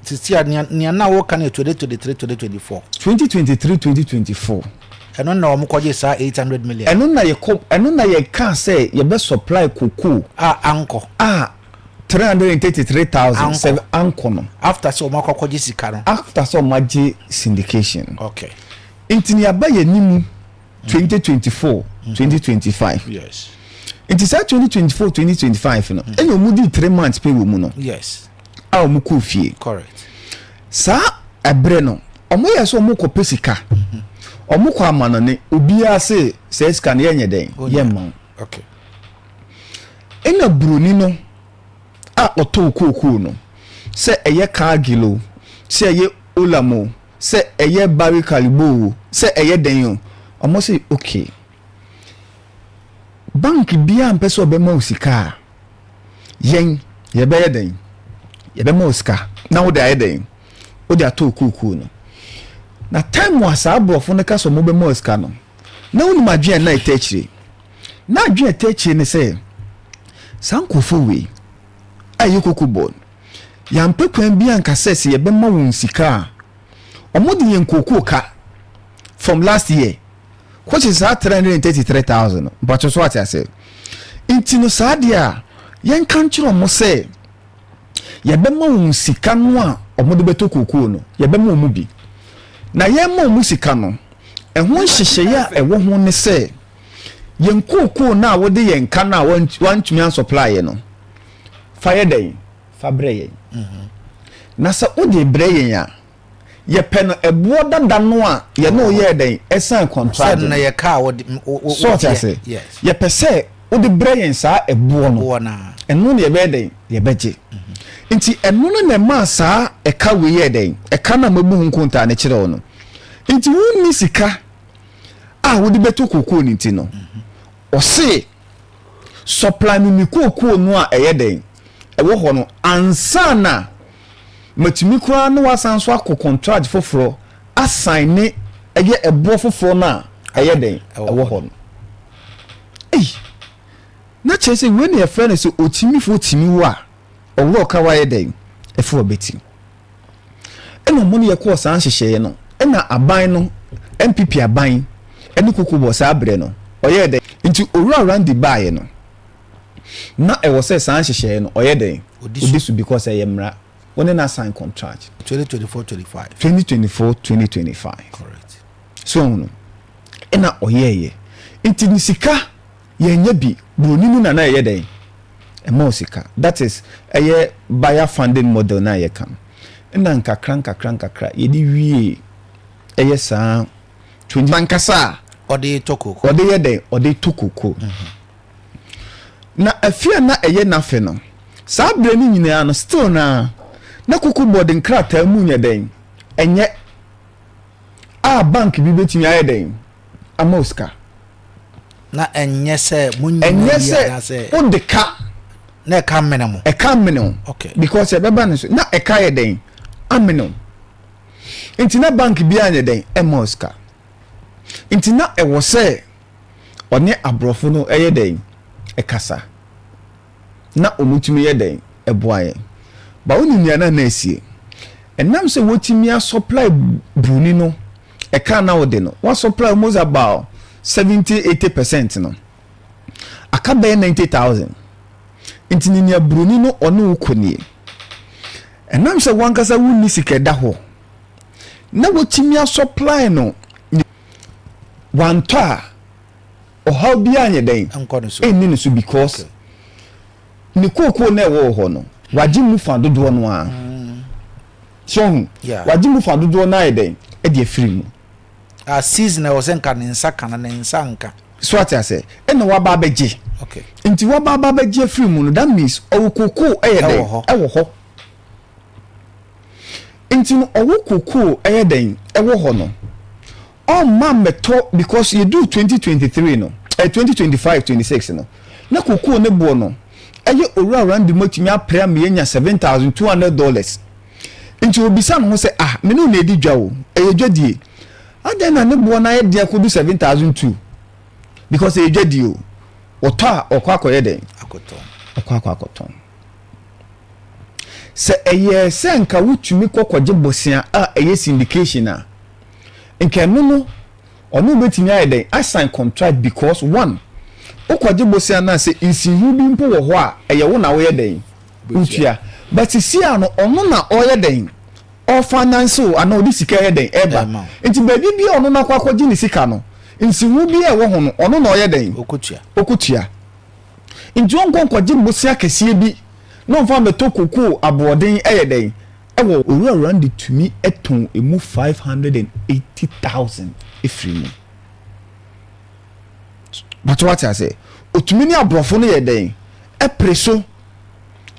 tisia nia na wo kan 2023-2024 2023-2024 eno na omo kwaje sa 800 million eno na ye can say ye be supply kuku anko 333,000 anko no after so omo kwaje sika no after so maji syndication. Okay, intini abaye nimu 2024-2025 yes, it is 2024-2025 no enyo mudi 3 months pay wo mu no yes, omo ko fie correct sa ebre no omo ye so omo ko pesika omo kwa manane obia se scan ye nyeden ye man. Okay, ena bruni no a otokoku no se eye Cargilo se eye Olamo se eye Barry Calibo se eye denyo omo se okay bank bia mpese obema osika yen ye be yeden ye be ma osika na wo da yeden wo da tokoku no na time wasa abrofo ne kaso mo be ma osika no na woni madwe na itachire na adwe itachire ne se sankofo we ayi kokubon yampe kwan bi anka sese ye be ma won sika omodi yen kokoka from last year which is 333,000 but so what I say intino sadia yen kan kiro mo se ye be ma won sika no a omodi beto kokoo no ye be ma mu bi na ye ma mu sika no ehon hyehyeye a ewo ho ne se yen kokoo na wode yen kan na wantumi an supply ye no fire day fabreye na sa odi breye ya ye pen ebo dada no a ye no ye den esan contract na ye ka so I say yes, ye pese odi breye sa ebo no na enu ne ye be den ye beje nti enu no na ma sa e ka we ye den e ka na mabu hunkunta ne kire no nti wonni sika a wodi beto kokoo ni nti no o se supply ni kokoo no a eye den ewo ho no ansana matimi kura no wasan so akọ contract foforo assign ne eye ebo foforo na eye den ewo ho no na chese we na friend so otimi fo timi wo a owo ka wa ye den efo beti eno mo ne ye ko san hyehye no ena aban no MPP aban ene kokubo sa abre no oye den nti oru around the buy no na e was say san hyehye no oye den odisu because I am ra when na sign contract 2024-2025 correct so no ena oyeye nti nisika ye nya bi boninu na ye den e ma osika that is eye buyer funding model na ye kan ena nkakra ye di wie eye sa 20 bankasa ɔde tokoko ɔde yɛ den ɔde tokoko na afia na ɛyɛ nafe no saa bere ni nyinaa no still na koko board nkrata mu nyɛ den ɛnyɛ a bank bi betimi ayɛ den amoska na ɛnyɛ sɛ ɛnyɛ sɛ odeka na ɛka minimum okay because ɛbɛba ne so na ɛka yɛ den amino nti na bank bi anyɛ den amoska nti na ɛwɔ sɛ ɔne abrɔfo no ɛyɛ den ɛkasa na ɔmutumi yɛ den ɛboaye ba woni nua na esie enam sɛ wotimi a supply bruni no ɛka na wode no wa supply almost about 70-80% no aka bɛyɛ 90,000 nti ni nia bruni no ɔne wokonie enam sɛ wankasa wonni sika da ho na wotimi a supply no wantɔ a ɔhaw bi anyɛ den ɛnni ne so because ne kookoo na ɛwɔ hɔ no wagye mu fa dodoɔ no a so wagye mu fa dodoɔ na ayɛ den ɛde afiri mu a season ɛwɔ sɛ nka ne nsa kana ne nsa nka so ate asɛ ɛna waba abɛgye nti waba abɛgye afiri mu no that means ɔwɔ kookoo ɛyɛ den ɛwɔ hɔ nti no ɔwɔ kookoo ɛyɛ den ɛwɔ hɔ no ɔmma mɛtɔ because you do 2023 no 2025-26 no na kookoo ne boɔ no ɛyɛ owura around the motimi apre am yenya $7,200 nti obisa no ho sɛ me no na edi dwa o ɛyɛ dwadie adan na ne boɔ na yɛ dia kodu 7,200 because ɛyɛ dwadie o ɔtɔ a ɔkɔ akɔyɛ den akɔtɔn sɛ ɛyɛ sɛ nka wotumi kɔkɔgye bosia a ɛyɛ syndication a nka no ɔno betimi ayɛ den I sign contract because one okwaje bosia na se insihu bi mpo wo ho a eye wo na wo ye den utua but si ano ono na o ye den o finance o ana odi sika ye den eba nti ba bi ono na kwakwaje ni sika no insihu bi e wo ho no ono na o ye den okutua nti onko kwaje bosia kese bi no mfa meto koko aboden eye den ewo owura around to me eton emu 580,000 efiri mu but what I say otumi ni abrofo no ye den e preso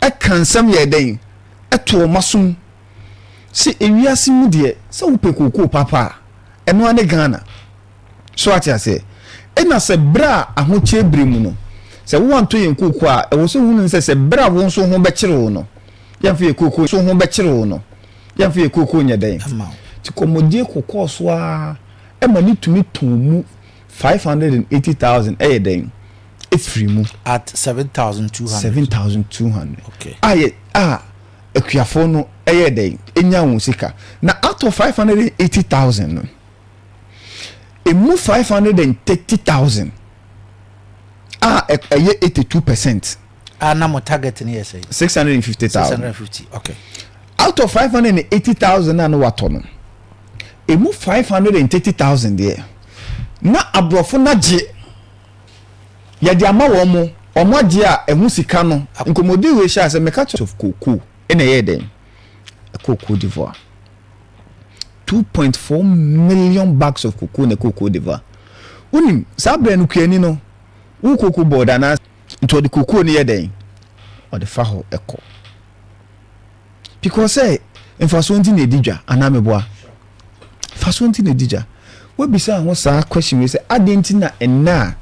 e kansam ye den e to masum si ewiase mu de se wo pekoko papa eno ane Ghana so what I say e na se bra ahoche bremu no se wo anto ye nkoko a e wo so hunu se bra wo so ho be kire wo no yamfa ye koko so ho be kire wo no yamfa ye koko nya den ti komodie kokko so a e mani tumi tomu 580,000 then it's free mu at 7,200 okay akuafo no then enya won sika na out of 580,000 no emu 530,000 82% na mo target ni yes 650,000 okay out of 580,000 na no wato no emu 530,000 there na abrofo na je ya di ama wo mo omoje a ehu sika no nkomodi we sha se meka of koko ene ye den koko d'Ivoire 2.4 million bags of cocoa na koko d'Ivoire unim sa brand kuani no wo koko board na into the koko ne ye den o de fa ho eko because infasonti na edidwa anameboa fasonti na edidwa we bisa ho sa question we say adenti na enna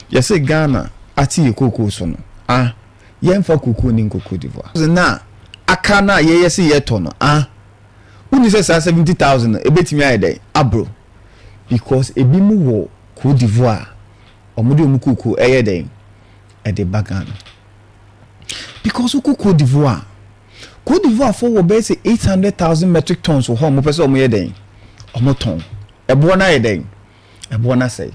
ye say Ghana ati ye koko so no ye mfa koko ni koko d'Ivoire na aka na ye say ye to no uni say 70,000 ebetimi ayede abro because ebi mu wo Cote d'Ivoire omode omu koko eyede e de bagana because Cote d'Ivoire for wo be say 800,000 metric tons wo ho mo pese omo yeden omo ton ebo na yeden ebo na say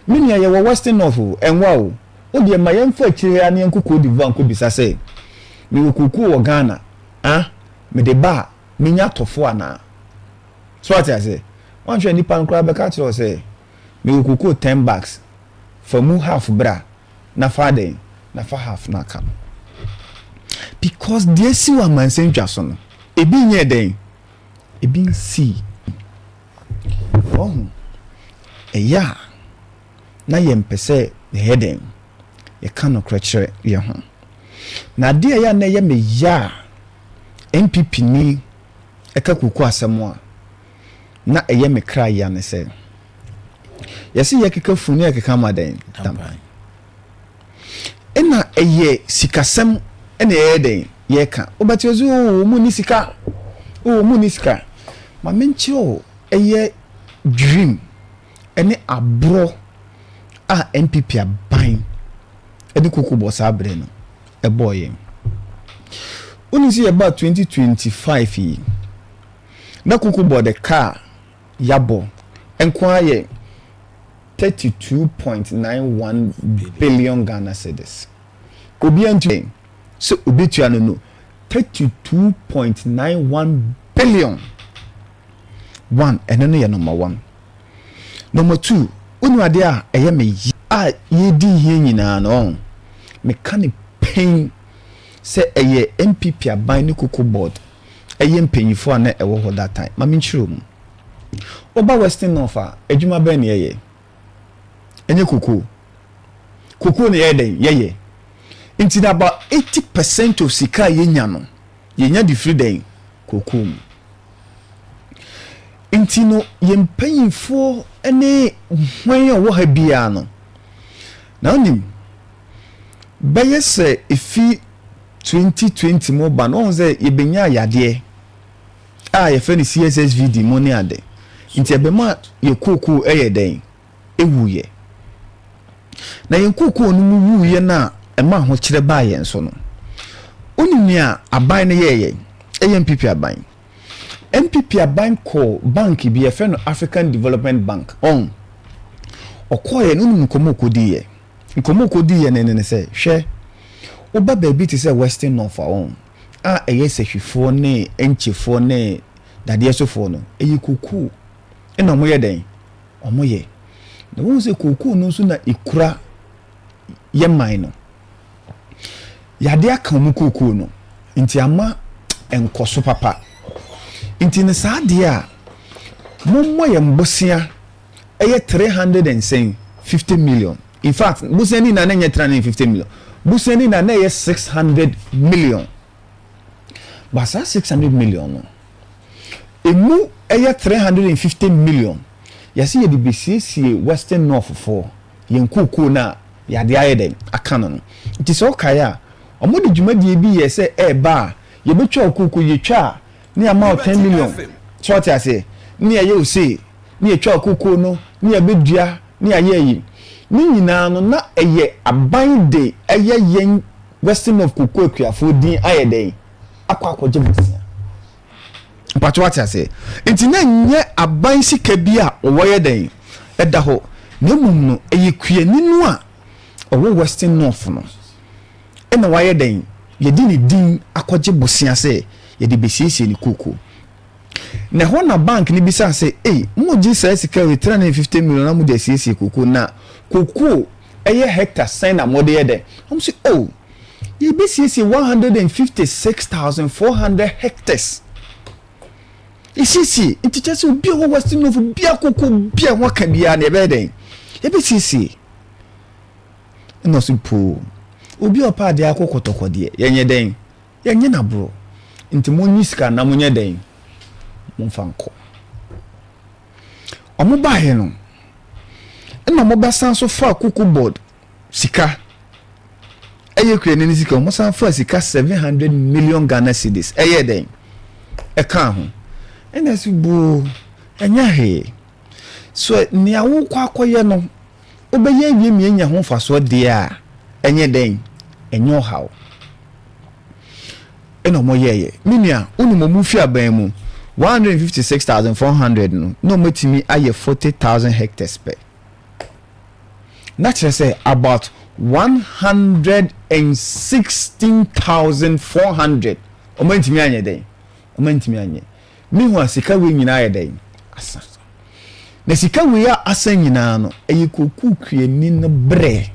minia ye wo western north enwa o de ma ye mfa akire ya ne Cote d'Ivoire nko bisa say mi wo koko wo Ghana me de ba minya tofo ana so what I say one share ni pan kra be ka kire say mi wo koko 10 bags for mu half bra na fa den na fa half na kam because they see one man saying just no ebi nye den ebi see oh yeah na yempese heden ye kan okrechre ye ho na de ya na ye me ya MPP ni eka kuku asemo a na eye me kra ya ne se yesi ye keka funu ye keka maden tampan ena eye sikasem ena eden ye ka obati ozu mu ni sika ma menchi o eye dream ene abro a MPP aban edi kuku bosa abre no e boy uni see about 2025 yi na kuku bo the car yabo enkwa ye 32.91 billion Ghana cedis obi antu so obi tu no 32.91 billion one eno no ye number 1 number 2 unu ade a eye me a ye di hie nyina no me kan pain se eye MPP aban ni kuku board eye mpanyifo na ewo ho that time ma menchiro mu oba Western North a adwuma ba ne eye enye kuku ne yeye inti about 80% of sika yenya no yenya di free day kuku mu inti no yempanyifo ene hwan ya wo ha bia no na onim bayese ifi 2020 mo ba no ze yebenya yade a ye fe ni CSSVD money ade inti ebema ye kuku den ewuye na ye kuku onu mu wuye na ema ho kire ba ye nso no onini a aban ne ye MPP aban MPP aban ko bank bi ye fe no African Development Bank on okoye no nkomo kodi ye ne se hwe oba baby ti say Western North on a eye sehwifo ne enchefo ne dadesofo no eyi kuku ena mo ye den omoye na won se kuku no so na ikura ye man no yade aka mu kuku no nti ama enkoso papa nti ne saade a mommo ye mbosia eye 350 million in fact buseni na nye 350 million buseni na ye 600 million basa 600 million no emu eye 350 million yasi ye BCC Western North for yenkuku na yade ayeden akano no nti so kaya omodi dwumadi bi ye se ba ye betwa okuku ye twa ni ama 10 million so ti ase ni ye ose ni ye twa okuku no ni ye bedua ni aye yi ni nyina no na eye aban de eye yen Western of kuku akuafo din ayeden akwakoje busia mpacho ati ase nti na nye aban sika bi a owoye den eda ho na mum no eye kuani no a owo Western North no ena waye den ye di ni din akoje busia se ye di besiesie ni kuku na ho na bank ni bisa se mo ji sa sika 350 million na mo de siesie kuku na kuku eye hectare sign na mo de ye den am say ye besiesie 156,400 hectares isisi intitesi obi o Western North bia kuku bia waka bia na ebe den ebe sisi no simple obi opa de akokotoko de yenye den yenye na bro nti monyiska na monye den monfanko omo ba he no na mo ba san so fa kuku board sika eye kuene ni sika mo san fa sika 700 million Ghana cedis eye den e kan ho ena sibu enya he so ni awu kwa akoye no obeye wie nya ho faso de a enye den enyo hawo ena mo yeye minia unu mo mufi aban mu 156,400 no metimi aye 40,000 hectares per naturally say about 116,400 o mentimi anye den o mentimi anye mihu sika we nyina aye den asa na sika we ya asa nyina no eye koku kuani no bre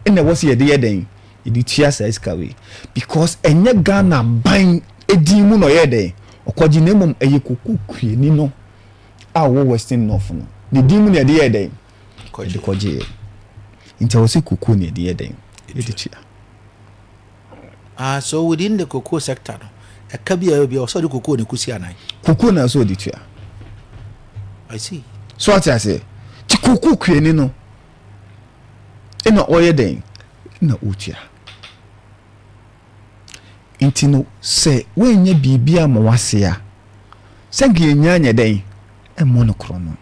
ena wose ye de ye den edi tia sa sika we because enye Ghana ban edi mu no ye den okoji na mum eye koku kuani no a wo Western North no the di mu na de ye den koji nti wo se kuku ne de yeden edichia so within the cocoa sector no akabia bi o so de cocoa ne kusi anan kuku na so edichia I see so what I say ti kuku kwani no ina oyeden na utia nti no se wenye bibia ma wase a se gienya nya den emo no kro no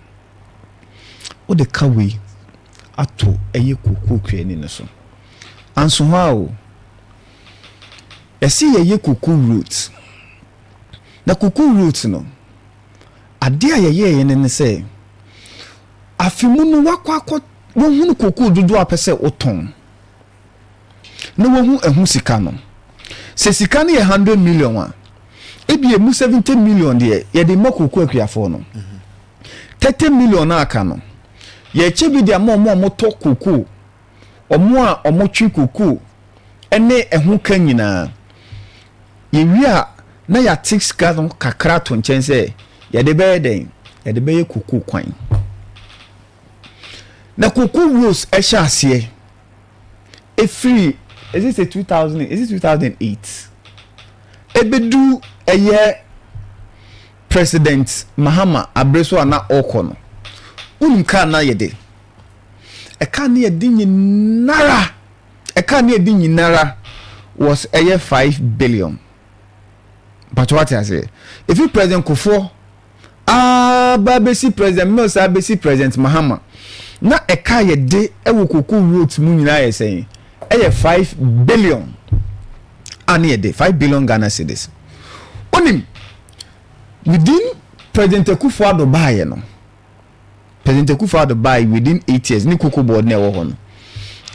o de kawe ato eye kuku kwani no so anso ha o esi ye kuku root na kuku root no ade a ye ne se afimu no wakwakọ wohunu kuku dudu apese oton na wohu ehu sika no se sika no ye 100 million a ebi emu 70 million de ye de makuku akuafo no 30 million na aka no ye chebi de mo to kuku omo a omo twi kuku ene ehu ka nyina ye wi a na ya tix ka no kakra to nchense ye de be den ye de be kuku kwan na kuku rules esha ase e free is it 2000 is it 2008 ebedu eye president Mahama Abreso ana okono unka na yede e kan na yede nyinara e kan na yede nyinara was eye 5 billion but what I say if you president Kufo babesi president Musa babesi president Mahama na eka yede ewo kuku root mu nyina yesen eye 5 billion ani yede 5 billion Ghana cedis onim within president Akufo-Addo buy no president Akufo-Addo buy within 8 years ni kuku board na ewo ho no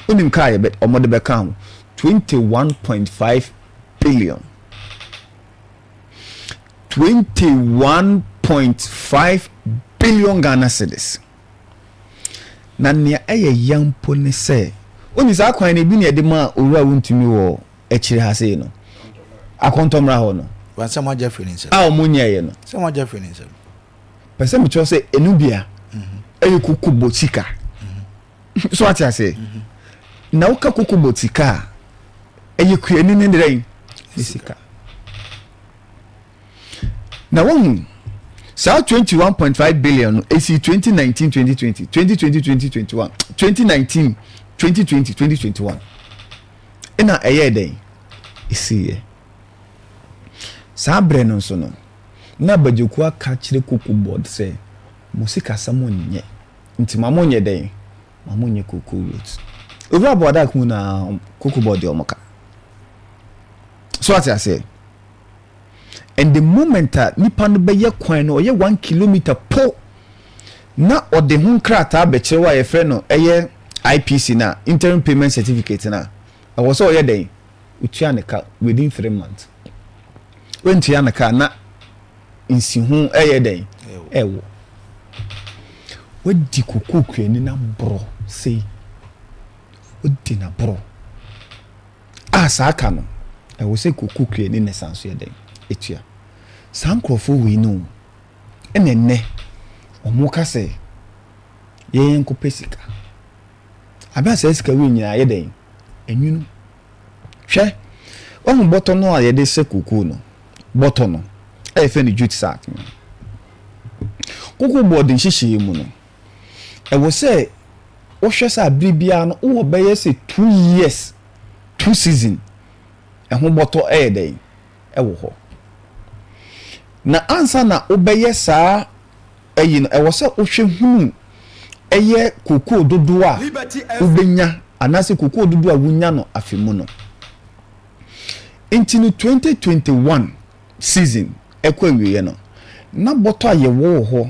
onim ka ye bet omode be kan 21.5 billion 21.5 billion Ghana cedis na nia eye yampo ne se oni sa kwan ne bi ne de ma owura wontumi wo ekire ha sei no akontomra ho no wan se mo Jeffrey nse a omunye ye no se mo Jeffrey nse pese mi cho se enubia eye kuku botika so ati ase na uka kuku botika eye kuani ne ndrai sika na won sa 21.5 billion AC 2019 2020 2020 2021 2019 2020 2021 ina eye den isiye sa bre no so no na bajeku aka kire kuku board say musika samonye nti mamonye den mamonye kuku root owura board akun na kuku board omoka so what I say and the moment nipa no beye kwan no ye 1 kilometer po na ode hu krata be wa ye frɛ no eye IPC na interim payment certificate na awo so ye den utua ne ka within 3 months when tua ne ka na insi hu eye den ewo wadi kuku kwani na bro sei wadi na bro asa aka no ewo se kuku kwani ne sanso ye den etua sankrofo we no enenne omuka se yen ko pesika aba se sika we nyina ye den enwunu hwe omu boto no a ye de se kuku no boto no e fe ni jute sack kuku boarding hihye mu no e wo se wo hwe sa bribia no wo be ye se 2 years 2 season e ho boto e den e wo ho na ansa na obeye saa eyi no ewo se ohwe hunu eye kuku dodo a ubenya anase kuku dodo a wunya no afemu no into 2021 season ekwa wiye no na boto aye wo ho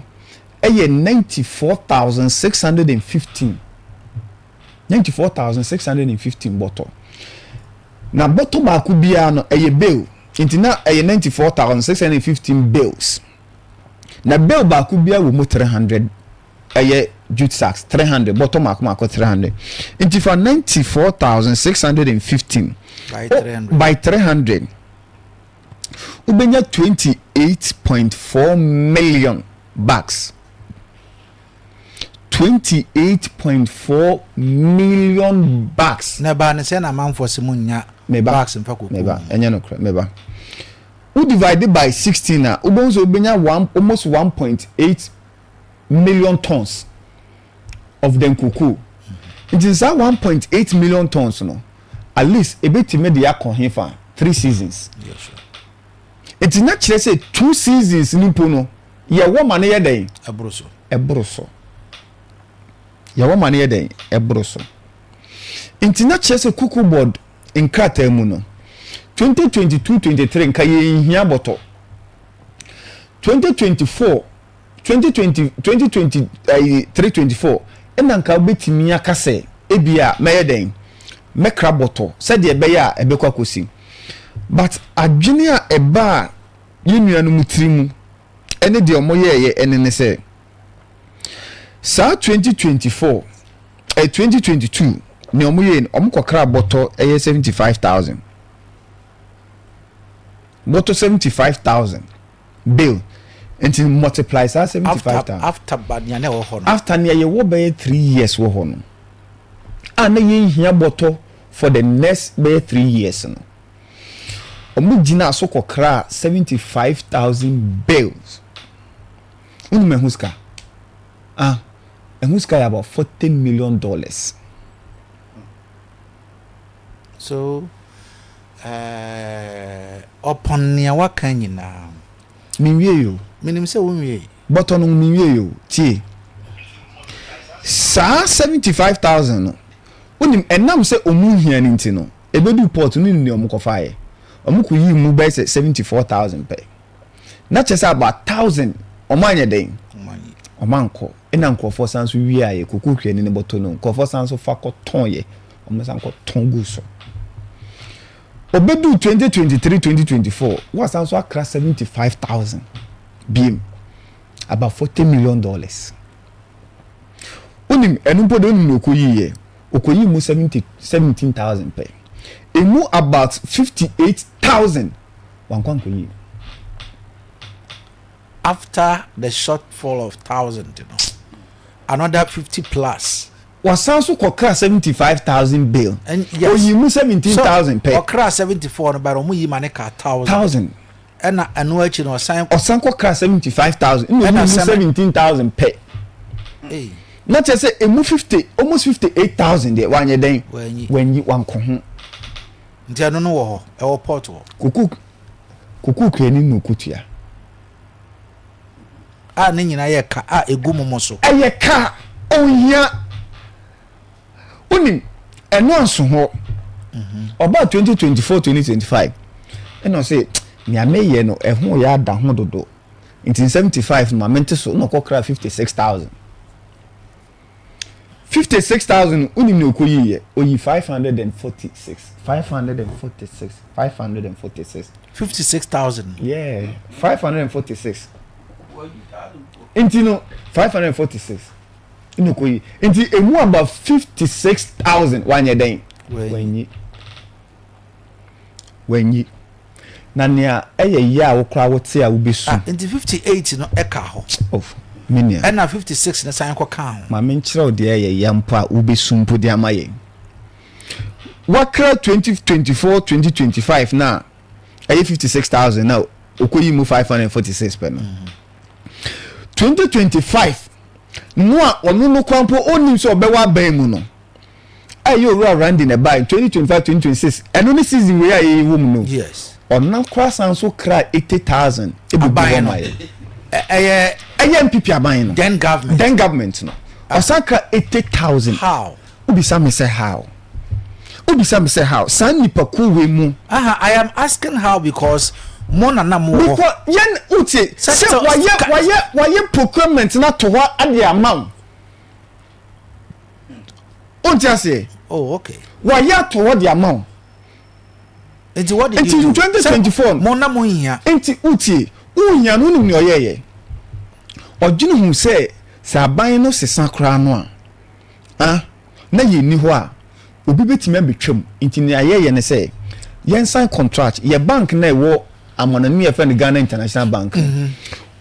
eye 94,615 boto na boto ba ku bia no eye bill into na 94,615 bills na bill ba ku bia wo mu 300 eye jute sacks 300 bottom akoma 300 into for 94,615 by 300 ubenya 28.4 million bags $28.4 million bucks. Neba ne say na man for simunya bucks mfa kokoko. Neba enye no kra neba. Who divided by 16 na ubonzo obenya almost 1.8 million tons of them kuku. It is that 1.8 million tons no. At least a bit media konhefa 3 seasons. Yes, sure. It is not just say 2 seasons nimpo no. Ye wo mane ye den ebroso. Ye wo mane ye den ebroso. It is not just say kuku board in krata mu no. 2022-23 nka ye hia boto. 2023-24 ena nka betimi akase ebia meye den mekra boto said ye be ya ebekwa kosi. But adwene a eba yenuanu mutirimu ene de omoye ene ne se sa 2024 2022 ne omoye omkokra boto 75,000 moto 75,000 bill until multiply sa 75,000 after banyane wo ho no after ne ye wo be 3 years wo ho no ana ye hia boto for the next be 3 years no omu gina so kokra 75,000 bills unu mehuska ehuska about $14 million. So upon near what can you now? Minwie yo. Minim say wonwie. But on minwie yo. Tie. Sa 75,000 no. Unim enam say omu hia ni nti no. Ebedu port no ni omu kofaye. Omu ku yi mu be say 74,000 pe. Na chese about 1,000 omanye den. Omanko. Ena nkofo sanso wi aye kuku hwani ne boto no. Nkofo sanso fa ko ton ye. Omu sanko ton gu so. Obedu 2023-2024 was also across 75,000 BM, about $40 million. Unim enumpo de unu okoyi mu 17,000 pe. Emu about 58,000 wankwan koyi. After the shortfall of 1,000, you know, another 50 plus. Wasanso kokra 75,000 bill. And yes, oyimu 17,000 pe. Kokra 74 no but omu yi mane ka 1,000. Ena anu achi no osan kokra 75,000. Emu 17,000 pe. Eh. Not just say emu 50 almost 58,000 there wanye den when you wanko ho. Nti anu no wo ho e wo port wo. Kuku kreni no kutua. A ne nyina ye ka a egu momo so. Eye ka ohia unim eno anso ho about 2024-2025 eno say me ameye no ehun ya da ho dodo in 75 ma mente so no kokra 56,000 unim no koyi ye oyi 546 56,000 yeah 546 intino 546 inokoyi nti emu about 56,000 wanye den wenyi na nia eye ya wokra wote a wobesu nti 58 no eka ho of minia ena 56 na san ko kan ma menkyerɛ de eye ya mpo a wobesu mpo de amaye wakra 2024-2025 na eye 56,000 na okoyi mu 546 pe no 2025 no a onu no kwampo onim so obewa ban mu no ayo ru around in the by 2025-2026 eno ni season we ayi wo mu no yes ona kwasan so kra 80,000 ebubu maye eye MPP aban no then government no osaka 80,000 how ubisa me say how san nipa ku we mu I am asking how because mona na mo because yen uti say why procurement na to ho ade amount unti say oh okay why to what the amount enti what did you do 2024 mona mo hia enti uti unya no nim ne oyeye odwene hu say saban no sesa kra no a na ye ni ho a obi betime betwam enti ne ayeye ne say yen sign contract ye bank na wo amonani e friend Ghana International Bank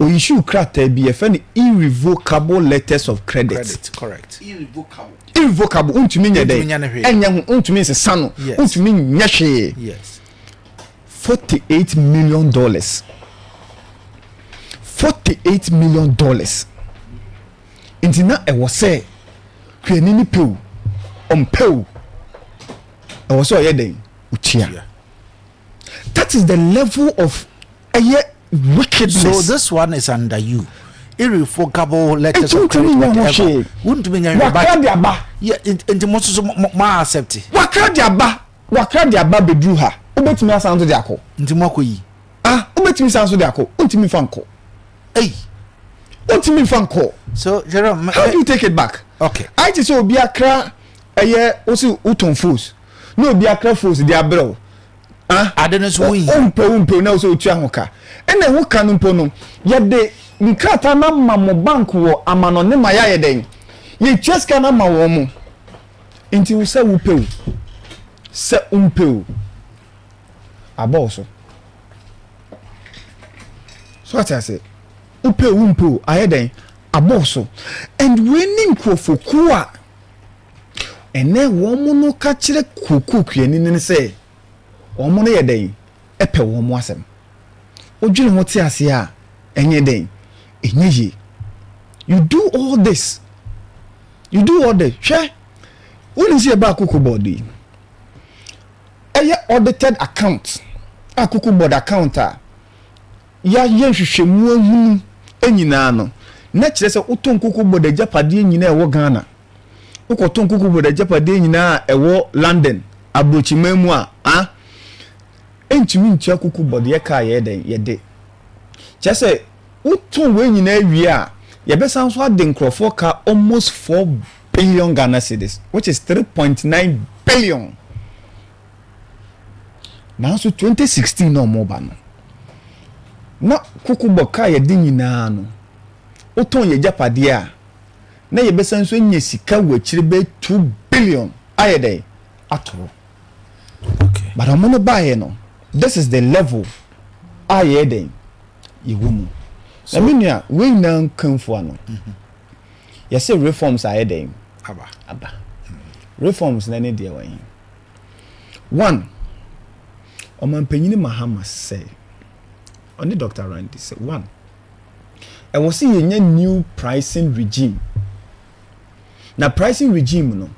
o issue krata bi e any irrevocable letters of credit. Correct. Irrevocable untumi nya dey enya ho untumi nsesa no untumi nya hwe. Yes. $48 million. $48 million. Intina e wo say kweni ni pew ompew e wo so yeden utia. That is the level of wickedness. So this one is under you. Irrevocable letters of credit. Wouldn't be yeah, into most ma accept. Wakra aba bedru ha. Ubetimi asanso de akọ. Nti mo akoyi. Ubetimi asanso de akọ. Untimi fanko. Hey. Untimi fanko. So, Jerome, how do you take it back? Okay. I just so obi akra osi uton fools. No obi akra fools de abro. Adenes win. Umpe na so otua hoka. Ena hoka no mpo no. Ye de nkata na mamo bank wo amano ne maya ye den. Ye cheska na ma wo mu. Nti wo se wo pew. Se umpew aboso so what I say umpew ayeden aboso and winning krofoku a ene wo mu no ka kire kokokuyani ne say wo mu no yeden epe wo mu asem odwene ho ti ase a enye den enye you do all this hwe woni see ba kokoko body audited account akuku board account ya yenhwehwemu ahunu enyina no na kire se uton kuku board ajapade enyina ewo Ghana ukoton kuku board ajapade enyina ewo London abrochimemu a entumi ntua kuku board ye ka ye den ye de kire se uton we enyina awie a ye be san so ade nkrofo ka almost 4 billion Ghana cedis which is 3.9 billion. Now so 2016 no more ban. Na kukubo ka ye di nyina no. Oton ye japade a na ye besan so nya sika wachire be 2 billion ayede atoro. Okay. But amono bae no. This is the level ayede ye womu. So menua we nan kanfo ano. Ye say reforms ayede aba. Reforms na ne de wan. One, Omampanyini Mahama say, only Dr. Randy said, one, I was seeing a new pricing regime. Now, pricing regime, no,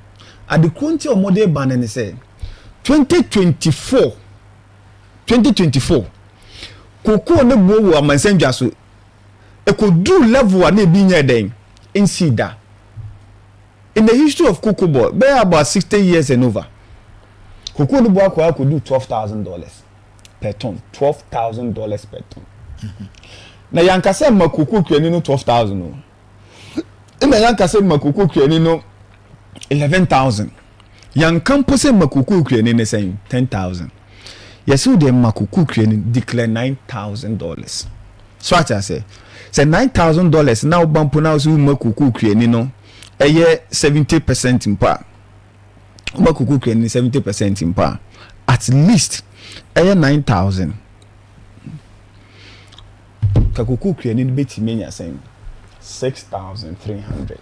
at the quantity of model ban and say 2024, Cocoa ne bo wa mansenja so e could do level wa ne bi nya den in Sida. In the history of cocoa boy, be about 60 years and over. Cocoa de bois could do $12,000 per ton. $12,000 per ton. Na yankase ma cocoa kweni no 12,000 no. Na yankase ma cocoa kweni no 11,000. Yankampose ma cocoa kweni ne say 10,000. Yesu de ma cocoa kweni declare $9,000. So what I say $9,000 now bampo now so ma cocoa kweni no eye 70% impa. Kuku kweni 70% impa. At least eye 9,000. Kakuku kweni beti menya saying 6,300.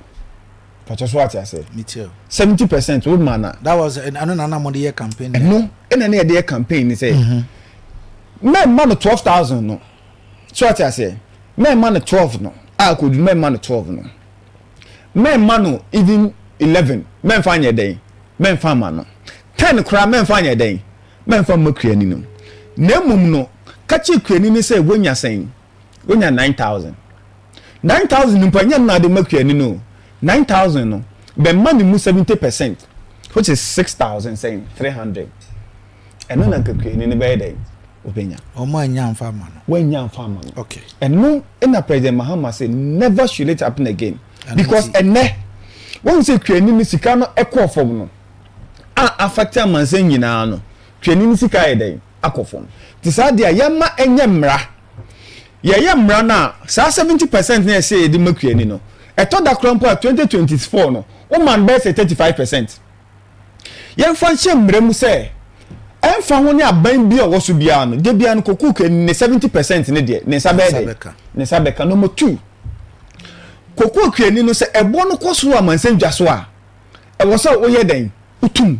That's what I say. Me too. 70% old man. That was another money year campaign. No, in any year campaign he say. Man 12,000 no. So what I say. Man 12 no. I could man 12 no. Man even 11. Man find your day. Men farmer no 10 kra men fanya den men fam makuani no na mum no kachi kuani ni say wonya sen wonya 9,000 mpanya na de makuani no 9,000 no be money mu 70% which is 6,300 eno na kakuani ni be den obenya omo anya farmer no wonya farmer no okay and no in a President Mahama say never should it happen again because ene won say kuani ni sika no ekọ fom no affect amansen nyina no twani ni sika yeden akofom ti sa dia yema enye mra ye mra na sa 70% na say edi makuani no eto da krampo 2024 no o man be say 35% yen fa nche mra mu say ɛmfa ho ne aban bi a wɔ so biara no de biara no kokuku ne 70% ne de ne nsa bɛka number 2 kokuku ni no sɛ ɛbɔ no kɔ so amansan dwa so a ɛwɔ sɛ woyɛ den utum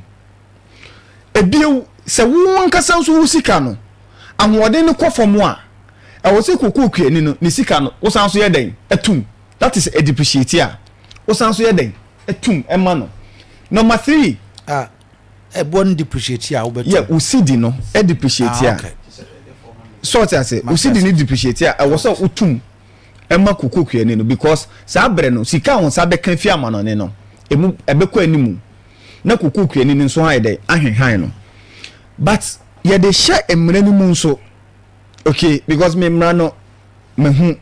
ebiew sɛ wo ankasa nso wo sika no ahoɔden no kɔ fam a ɛwɔ sɛ kokuku ni no ne sika no wo san so yɛ den atum that is a depreciate a wo san so yɛ den atum ɛma no number 3 ɛbɔ depreciate a wobɛto yeah usidi no depreciate a sort as say usidi ni depreciate a ɛwɔ sɛ utum ɛma kokuku ni no because saa brɛ no sika ho sa bɛka fi ama no ne no emu ɛbɛkɔ animu na kokuku ni nso ha yɛ ahwenhan no but yɛ de hyɛ emre no mu nso okay because me mra no me hu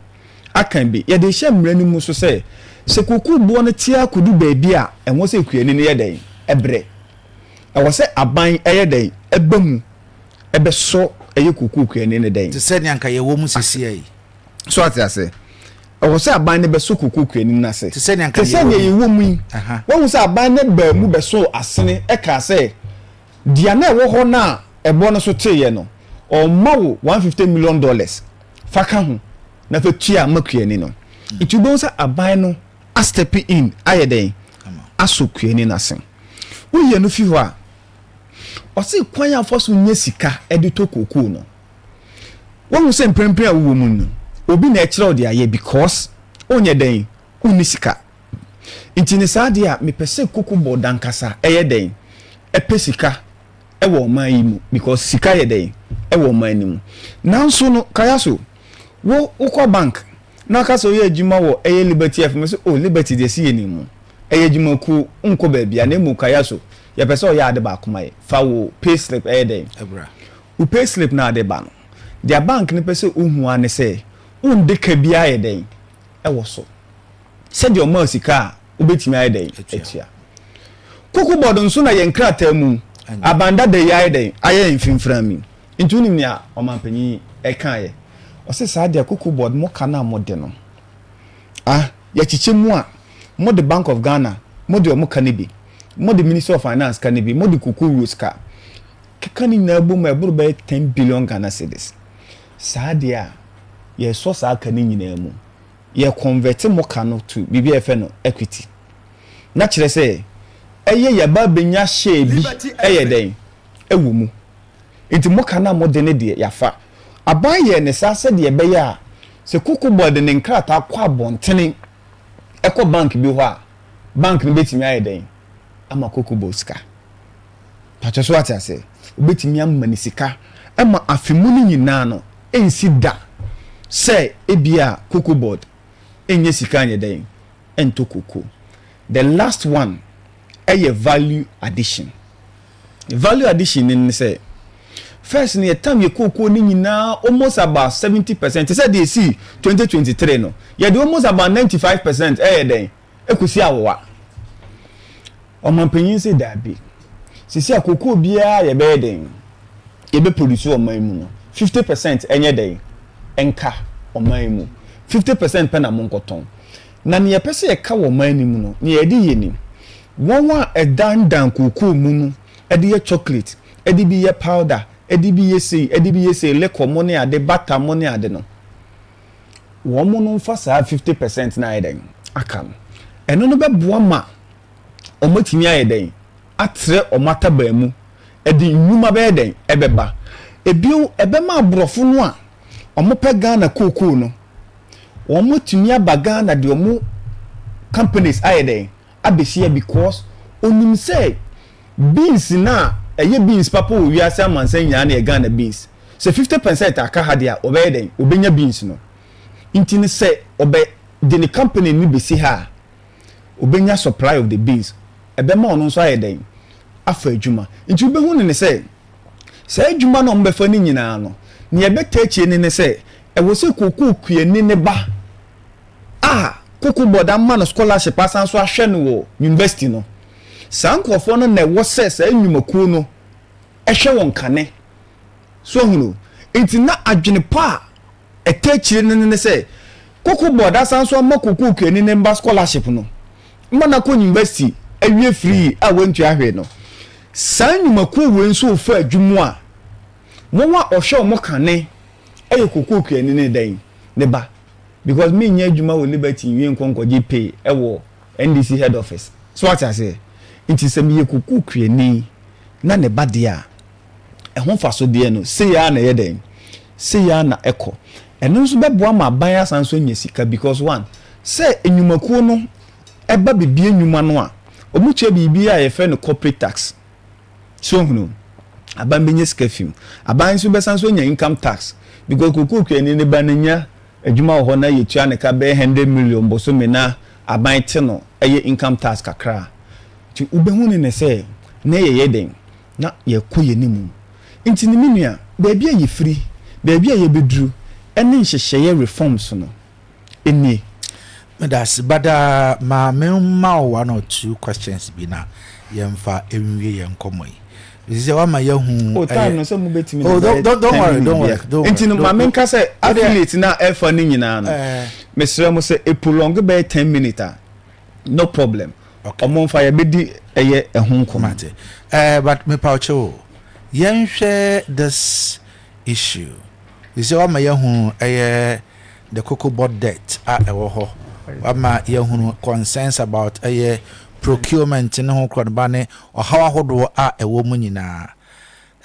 akan bi yɛ de hyɛ emre no mu nso sɛ kokuku bo no tia kudu baabi a ɛwɔ sɛ kuani no yɛ dɛn ɛbrɛ ɛwɔ sɛ aban ɛyɛ dɛn ɛbɛmu ɛbɛsɔ ɛyɛ kokuku ani ne dɛn te sɛ nyanka yɛ wɔ mu sisi ai so ate ase ɛwɔ sɛ aban ne bɛsɔ kokuku ani na se te sɛ nyanka yɛ wɔ mu yi wɔn sɛ aban ne ba mu bɛsɔ asene ɛka sɛ dia na ɛwɔ hɔ na ɛbɔ no so teyɛ no ɔma wo $150 million faka ho na fa tua makuani no itubon sɛ aban no a step in ayɛ dɛn aso kuani na se woyɛ no fi hɔ a ɔse kwan afɔ so nya sika ɛde to kokuo no wɔn sɛ mprempren a wo mu no obi na ɛkyerɛ ɔde ayɛ because onyɛ dɛn onni sika nti ne saa de a mepɛ sɛ koku bɔ dankasa ɛyɛ dɛn ɛpɛ sika ɛwɔ ɔman yi mu because sika yɛ dɛn ɛwɔ ɔman ni mu nanso no kaya so wo ukɔ bank na ka so yɛ adwuma wɔ ɛyɛ liberty fm so liberty de si yɛ ni mu ɛyɛ adwuma ku nkɔ baabi a na mu kaya so yɛ pɛ sɛ ɔyɛ ade ba akoma yɛ fa wo pay slip ɛyɛ dɛn ɛbra wo pay slip na ade ba no dia bank ne pɛ sɛ ohu ane sɛ unde ka bia yɛ dɛn ɛwɔ so sɛ de ɔma sika a wobɛtumi ayɛ dɛn atua koku board nso na yɛ nkrata mu abanda de yɛ dɛn ayɛ mfimfran mi nti unim ne a ɔmanpanyi ɛka yɛ ɔsɛ saa de koku board mo kana mo de no yɛ kyikyɛ mu a mo de Bank of Ghana mo de ɔmo kana bi mo de Ministry of Finance kana bi mo de koku rules ka keka ni na bu ma ɛboro bɛ 10 billion Ghana cedis saa de a yɛ so saa ka ni nyina mu yɛ convert mo ka no to bibi efe no equity na kyerɛ sɛ ɛyɛ yɛ ba benya share bi ɛyɛ den ɛwɔ mu nti mo ka na mo de ne de yafa aban yɛ ne saa sɛ de ɛbɛyɛ a sɛ kuku board ne nkrata akɔ abontene ɛkɔ bank bi hɔ a bank no betimi ayɛ den ama kuku board sika patwa so ate ase betimi amma ne sika ama afemu ni nyina no ensi da sɛ ebia kuku board enye sika nye den ento kuku the last one value addition in say first ni time ye kuku ni nyina almost about 70%. Say they see 2023 no ye do almost about 95% den ekusi awowa omampanyin say that be sisi akoko bia ye be den ye be produce oman mu no 50% enye den enka oman mu 50% pe na monkoton na ne yepese ye ka oman ni mu no ne ye di yeni wonwa edandan kuku mu no edi ye chocolate edi bi ye powder edi bi ye say liquor money ade butter money ade no wo mu no fa saa 50% na eden aka no eno no be boa ma omatimi ayeden atre omata ba mu edi nyuma be eden ebeba ebio ebema abrofo no a omope Ghana kuku no omotimi abaga na de omo companies ayeden abesia because onim say beans na eye beans papa o wiase amansan nya na Ghana beans say 50% aka ha dia obeyeden obenya beans no intini say obe the company ni besi ha obenya supply of the beans ebema ono nso ayeden afa adwuma inti obehu ne say adwuma no mbefa ni nyina no ne ebetachie ne say ewo se koku kuani ne ba kuku board amma no scholarship asan so ahwe no wo university no sankofo no na wo se sa enwumaku no ehwe won kane so hunu enti na adwene pa etachire ne se kuku board asan so amma kuku kuani ne ba scholarship no mma na ko university awie free a wontu ahwe no saa nnwumakuo wei nso ofa adwumu a wɔn a ɔhwɛ wɔn kane ɛyɛ kokoo kuani ne dan ne ba because me nya adwuma wɔ liberty wie nkɔnkɔgye pay ɛwɔ ndc head office so what I say nti sɛ me yɛ kokoo kuani na ne ba deɛ a ɛho fa so deɛ no se ya na yɛ dan se ya na ɛkɔ ɛno nso bɛboa ma aban asan so nya sika because one sɛ nnwumakuo no ɛba bibie nnwuma no a ɔmo kyɛ biribi a yɛfɛ no corporate tax so hunu aban bɛnya sika fim aban nso bɛsan so nya income tax because kokoo kuani ne ba no nya adwuma wɔ hɔ na yɛtua ne ka bɛyɛ 100 million bosome na aban te no ɛyɛ income tax kakra nti wobɛhu ne sɛ na yɛyɛ den na yɛkɔ yɛ nimu nti ne menua baabi a yɛfiri baabi a yɛbɛduru ɛne nhyehyɛeɛ reforms no ɛnie that's but ma one or two questions bi na yɛmfa ɛnwie yɛn nkɔmmɔ yi this is what my young time no so mu betimi don't worry nti no ma menka sɛ affiliate na ɛfa ne nyinaa no mesrɛ mo sɛ e prolong be 10 minutes no problem ɔmo mfa yɛ bedi ɛyɛ ɛho nkɔmate but me paucho yɛnhwɛ this issue this is what my young the cocoa board debt ɛwɔ hɔ ama yɛhunu concerns about procurement in ho kronbane or how ahodo a woman nyina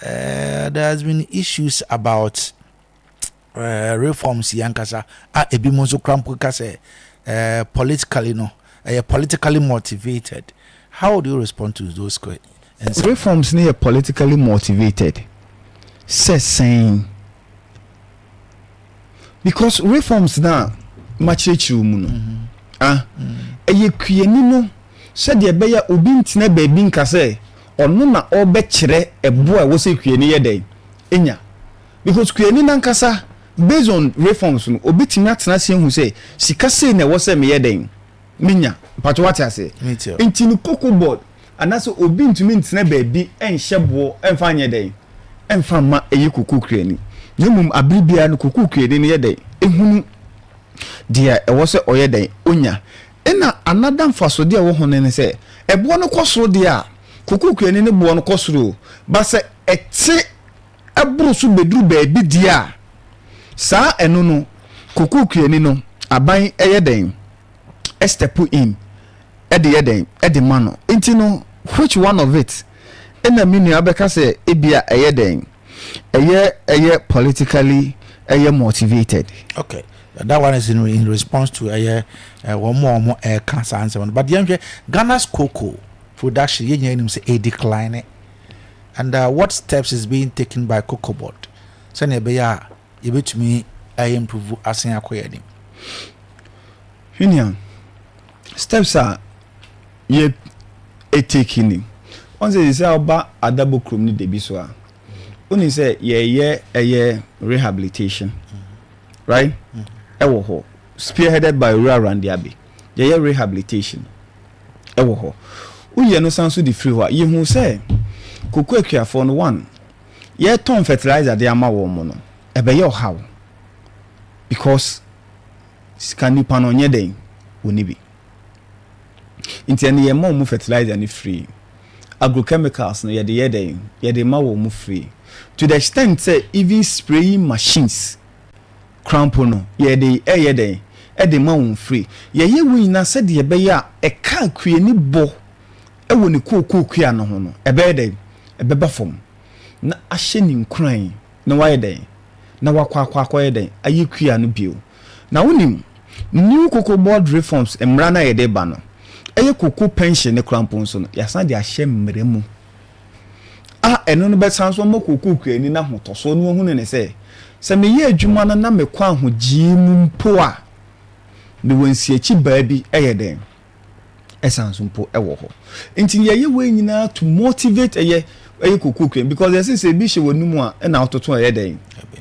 there has been issues about reforms yankasa ebi mo so krampo ka say politically no politically motivated. How do you respond to those questions? Reforms near politically motivated saying because reforms na machichiru mu no kuani no said ye beya obi ntena baabi nka sɛ ɔno na ɔbɛkyerɛ ɛbo a wɔsɛ kuani yɛ dɛn enya because kuani nankasa based on reforms no obi timi atena se hu sɛ sika sei na wɔsɛ me yɛ dɛn menya pato what I say nti no cocoa board anaso obi ntumi ntena baabi ɛnhyɛ bo ɛmfa nyɛ dɛn ɛmfa ma ɛyɛ cocoa kuani nyemum abribia no cocoa kuani ne yɛ dɛn ehunu dia ɛwɔ sɛ ɔyɛ dɛn onya ena another mfaso dia wo hono ne sɛ ɛboɔ no kɔsoro dia kokoo kuani ne boɔ no kɔsoro ba sɛ ɛte ɛboro so beduru baabi dia saa ɛno no kokoo kuani no aban ɛyɛ dɛn step in ɛde yɛ dɛn ɛde ma no nti no which one of it ena minu abɛka sɛ ebia ɛyɛ dɛn ɛyɛ politically ɛyɛ motivated. Okay, that one is in response to one more cancer answer. But the Ghana's cocoa production, a decline. And what steps is being taken by Cocoa Board? So, you bet me I improve as an acquiring. Union steps are ye a taking. Once they say about a double crew, need the biswa. Only say, yeah, rehabilitation, right? Ewo ho spearheaded by Rural Randiabi. Yeah, rehabilitation. Ewo ho. Uye no sanso di free wa. Ye hu say kokwe kwa for no one. Ye ton fertilizer de ama wo mo no. Ebe ye how? Because scan nipa no nye den oni bi. Inti ene ye ma mu fertilizer ni free. Agrochemicals no ye de ma wo mu free. To the extent say even spraying machines crampo no ye de ma won free ye wi na said ye be ya e ka kuani bo e woni kokoo kua no ho no e be de e be ba fom na ahye ni nkran na wa ye de na wakwa ye de ayi kua no bio na wonim new cocoa board reforms emra na ye de ba no eye cocoa pension ne crampo so no ya san de ahye mmeremu eno no be san so mo kokoo kuani na hotoso no hu ne se se me ye adwuma no na me kwa ho jimu mpo a me wansi achi baabi eye den esanso mpo ewo ho nti ye we nyina to motivate eye kokoo kuani because they say bi hye wonum a na ototo eye den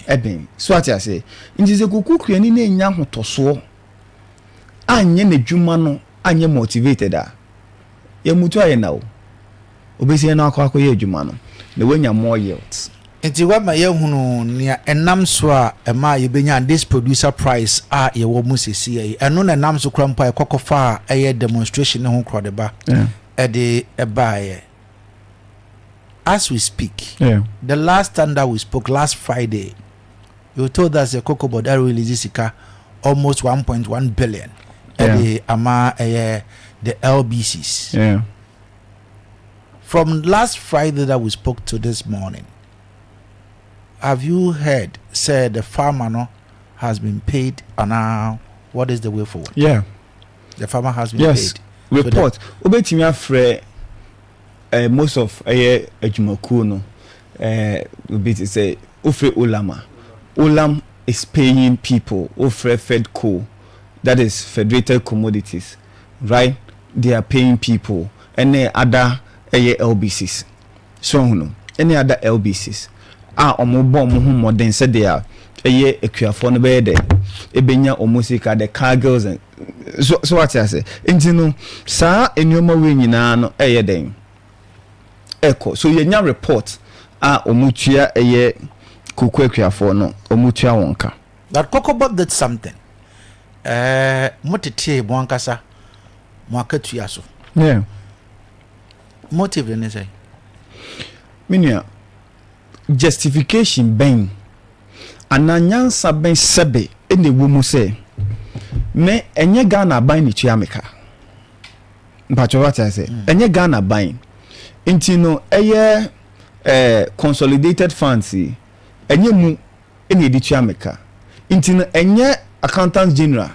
eben so ati ase nti se kokoo kuani na nya hotoso anye na adwuma no anye motivated a ye mutu aye na o obesi na akwa ye adwuma no na wenya more yields. Nti wa ma ye hunu nia enam so a ema ye benya this producer price a ye wo mu sesi ye eno na enam so krampa e kokofa a ye demonstration ne ho krodeba e de e ba ye as we speak, the last time that we spoke last Friday, you told us the cocoa border releases almost 1.1 billion. The LBCs. Yeah. From last Friday that we spoke to this morning, have you heard say the farmer has been paid, and now what is the way forward? Yeah, the farmer has been paid. Report. So most of Ejumaku no to say Ufre Ulama. Ulam is paying people Ufre Fedco, that is Federated Commodities, right? They are paying people any other LBCs. So any other LBCs. More than said they are a equal no be there. Ebenya omusika the cargos and so what I say. Intino sa enyoma we nyina no den. Echo so yenya report omutua kuku equafo no omutua wonka. That Kokobot did something. Motete Bwankasa Mwakatua so. Yeah. Motive in say. Minia justification ben ananyansa ben sebe ene womu say me enye Ghana ban ni tuameka. Mpacho what I say. Enye Ghana ban. Inti no consolidated funds enye mu ene di tuameka. Inti no enye accountant general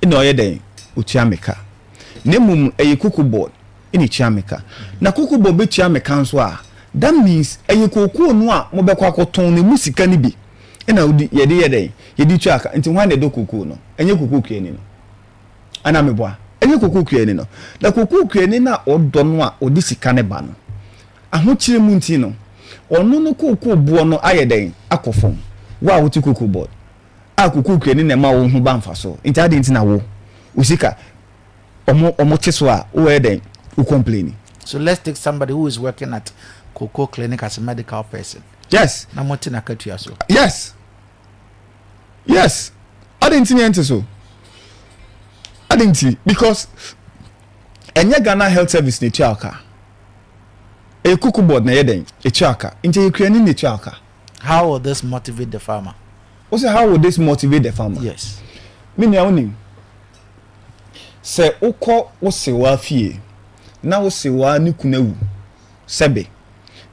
ene oye den utuameka. Nemum kuku board ene tuameka. Na kuku board be tuameka nso a that means koku no a mo be kwa koton ne musika ni bi ena udi yedi tuaka nti hwan ne do koku no enye koku kueni no ana meboa enye koku kueni no na koku kueni na odo no a odi sika ne ba no ahokyire mu nti no ono no koku buo no ayeden akofom wa wuti koku board koku kueni ne ma wo hu ba mfa so nti ade nti na wo usika omo cheso a wo eden u complaining. So let's take somebody who is working at Cocoa Clinic as a medical person. Yes. Yes. Yes. I didn't see so. I didn't see because enye Ghana Health Service ni chaka. Kuku board na yeden e chaka. Inte Ukraine ni chaka. How will this motivate the farmer? How will this motivate the farmer? Yes. Mimi awoni. Se ukọ wosewa fie. Na wosewa ni kunewu. Sebe.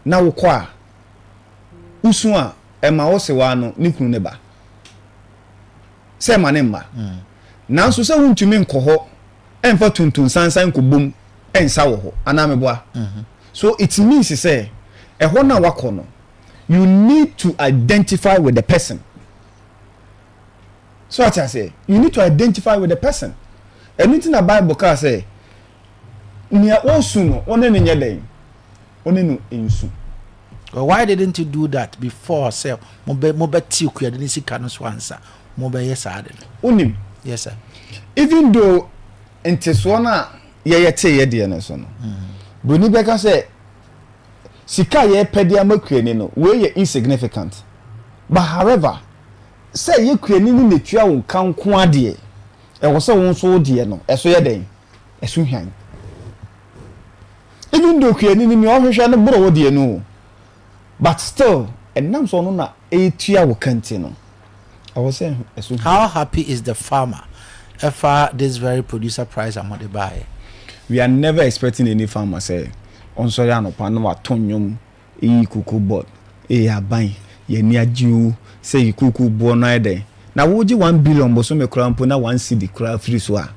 Na ukọ a usu a ema wosewa no ni kunu ne ba. Se ma ne mba. Nanso se wuntumi nkọ ho emfa tuntun sansan ko bom ensa wo ho anameboa. So it means say ehọ na wakọ no you need to identify with the person. So what I say, you need to identify with the person. Anything the Bible can say, "Nia osu no, one ne nyeden, one no ensu." Well, why didn't you do that before? Say, mobe tiu kuya didn't see canon swansa, mobe yes aden. Unim. Yes sir. Even though inteswana ye te ye de na so no. Bruni beka say, sika ye pedia makuani no, we ye insignificant. But however, say ye kuani ni netua wo kan ko ade e wo se won so de no eso ye den eso hwan even though kuani ni ohwehwe no bro wo de no but still enam so no na etua wo kanti no I was saying eso. How happy is the farmer if this very producer price among the buy? We are never expecting any farmer say on so ya no pa no atonyom kuku board aban ye ni agiu say kuku bo no ede na woji 1 billion bo so me kra mpo na 1 cedi kra free so a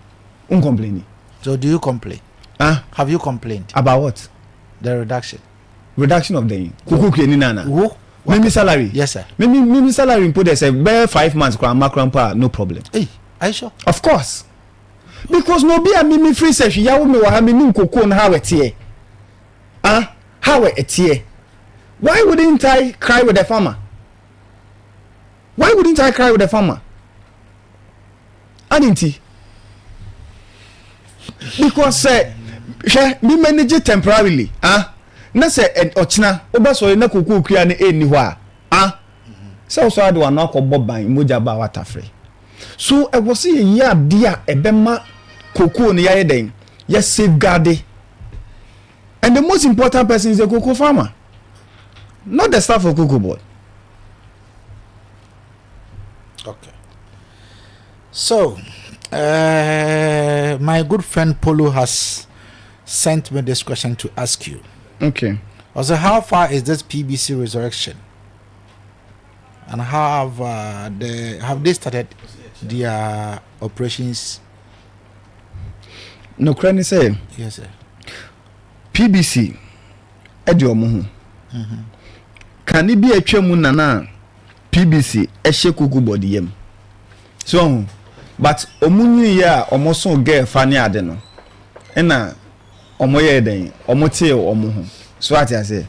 uncomplaining. So do you complain? Have you complained about what? The reduction of the kuku kreni nana. Mimi salary? Yes sir. Mimi salary input they say bare 5 months kra makrampa no problem. Hey, are you sure? Of course. Because no be a mimi free say ya wo me wa ha me nim kuku no how etie. How etie? Why wouldn't I cry with the farmer? Why wouldn't I cry with the farmer? Adinti. Because say me manage it temporarily. Na say ochina obaso na kuku kua ne eni ho a. So ade wa na akọbọ ban moja ba watafre. So e wo say ya dia ebema kuku ne ya den. Ya safeguard And the most important person is the cocoa farmer, not the staff of cocoa board. Okay. So, my good friend Polo has sent me this question to ask you. Okay. Also, how far is this PBC resurrection? And how have they started their operations? No, Cranny say. Yes, sir. PBC edio mo ho. Can it be a twemu nana PBC ehye kuku body yam. So but omunyi ya omoso ge fani ade no. Na omoye den, omote omo ho. So what I say,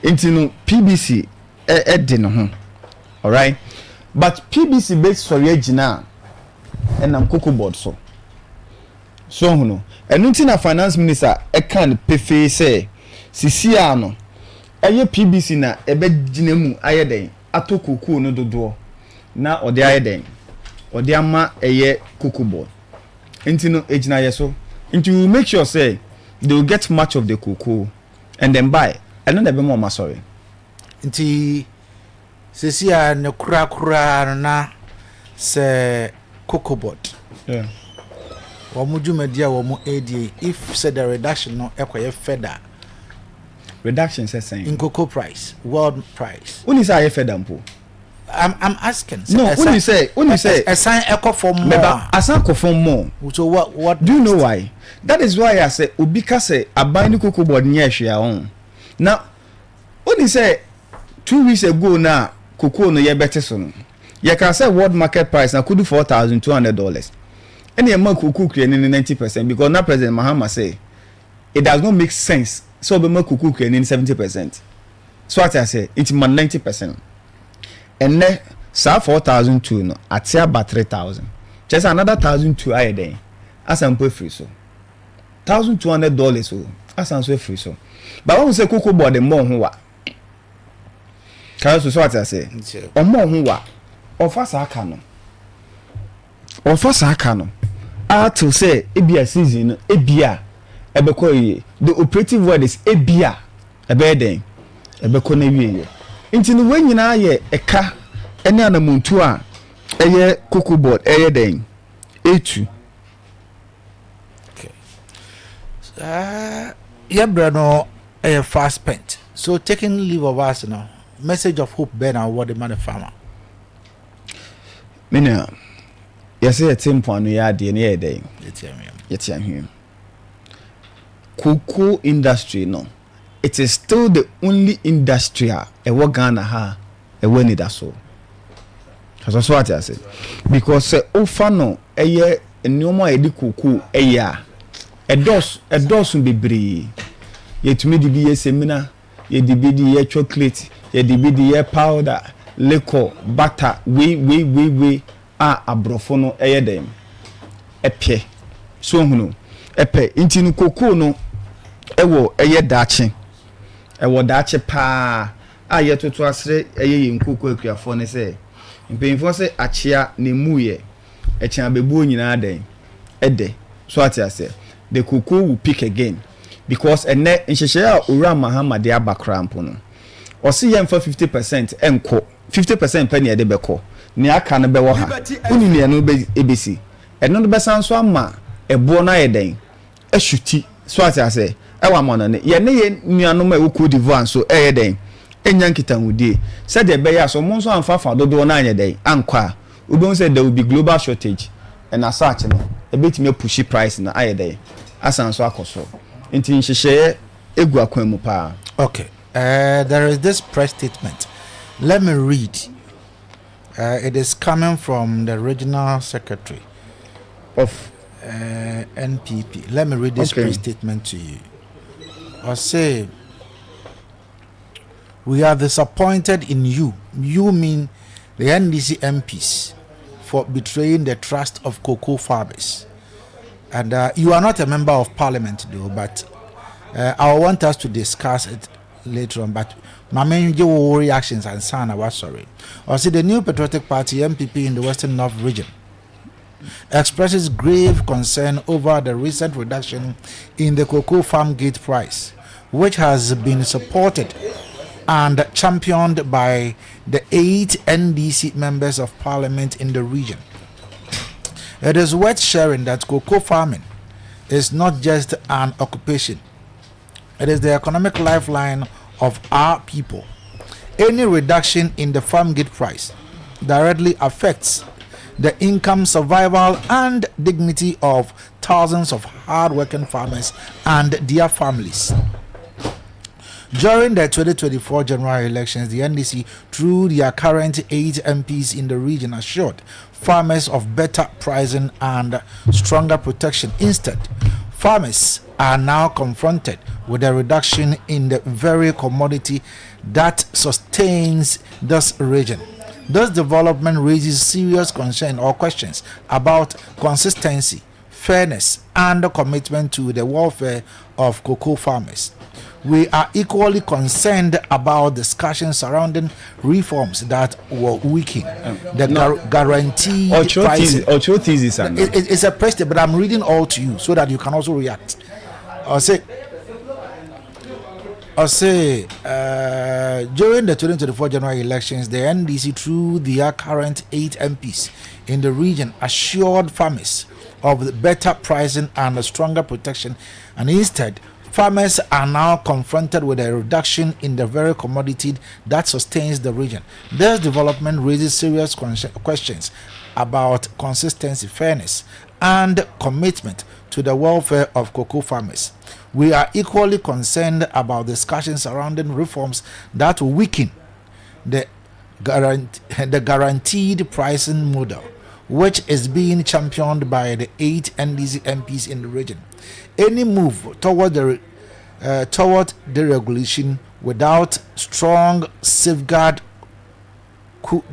intinu PBC edi no ho. All right? But PBC based sorry agina enam kuku board so. So no enu na finance minister e kan pefe say sisia no eye PBC na ebe ginemu ayeden atokuku no dodo na ode ayeden ode ama eye kuku board enti no ejina yeso enti we make sure say they will get much of the cocoa and then buy and then be more sorry enti sisia ne kura na se cocoa board yeah Wamujumedia wamu ADA if said the reduction no ekwaye feda reduction says saying in cocoa price world price when you say feda mpo I'm asking no when you say assign eco for more assign for more so what do you know why that is why I say obika say aban cocoa board nya hwe a now when you say 2 weeks ago na cocoa no ye better so no you can say world market price na could do $4,200 and your man could cook 90% because now President Mahama say it does not make sense. So be man could cook 70%. So what I say, it's man 90%. And then sa 4,002 no at about 3,000. Just another 1,002 I day. As I'm pay free so. $1,200 so. As I'm free so. But when we say cocoa board the more who can so what I say? O more who offer sa kano. Offer sa kano. To say ebia season ebia ebeko ye the operative word is ebia ebeden ebeko na wie nti no we nyina ye eka ene anamuntu a eye cocoa board eye den etu okay yeah no fast spent so taking leave of us now message of hope ben and what the man farmer mina yes a tempo anu ya de ne yeden yetiam him cocoa industry no it is still the only industry e wo Ghana ha e wo ni da so so what I say because ofa no eye nneoma e di cocoa eya edos bebre yetumi di bi yesemina ye di bi di ye chocolate ye di bi di ye powder liquor butter we abrofo no eye dem epie so hunu epe nti no cocoa no ewo eye dache ewo dache pa aye toto asre eye yinkoko akuafo ne se mpemfo se achia ne muye echia bebu nyina den ede so atiase the cocoa will pick again because ene nhehye a owura Mahama de abakrampo no o se yemfa 50% enko 50% pe ne ede beko ni aka no be wo ha unini eno be ebesi eno no be sanso ama ebo na yeden ashuti so atiase ewa mo no ne ye ne ye nuanom a wo divo so eyeden enya nkitahudie said the be ya so mo so amfa dodo na anyeden ankwa ubon said there will be global shortage and as such no e betime push price na ayeden asanso akoso nti nhehye egu akwan mu pa. Okay, there is this press statement, let me read. It is coming from the regional secretary of NPP. Let me read this press statement to you. I say, we are disappointed in you. You mean the NDC MPs for betraying the trust of cocoa farmers. And you are not a member of parliament though, but I want us to discuss it later on. But my main reactions and Sana was sorry. I see the New Patriotic Party MPP in the Western North region expresses grave concern over the recent reduction in the cocoa farm gate price which has been supported and championed by the 8 NDC members of parliament in the region. It is worth sharing that cocoa farming is not just an occupation. It is the economic lifeline of our people. Any reduction in the farm gate price directly affects the income, survival, and dignity of thousands of hard-working farmers and their families. During the 2024 general elections, the NDC, through their current 8 MPs in the region, assured farmers of better pricing and stronger protection. Instead, farmers are now confronted with a reduction in the very commodity that sustains this region. This development raises serious concern or questions about consistency, fairness, and commitment to the welfare of cocoa farmers. We are equally concerned about discussions surrounding reforms that will weaken the guaranteed pricing. It's a question, but I'm reading all to you so that you can also react. I'll say during the 2024 general elections, the NDC, through their current 8 MPs in the region, assured farmers of better pricing and stronger protection, and instead, farmers are now confronted with a reduction in the very commodity that sustains the region. This development raises serious questions about consistency, fairness, and commitment to the welfare of cocoa farmers. We are equally concerned about discussions surrounding reforms that will weaken the guaranteed pricing model, which is being championed by the 8 NDC MPs in the region. Any move toward the regulation without strong safeguard could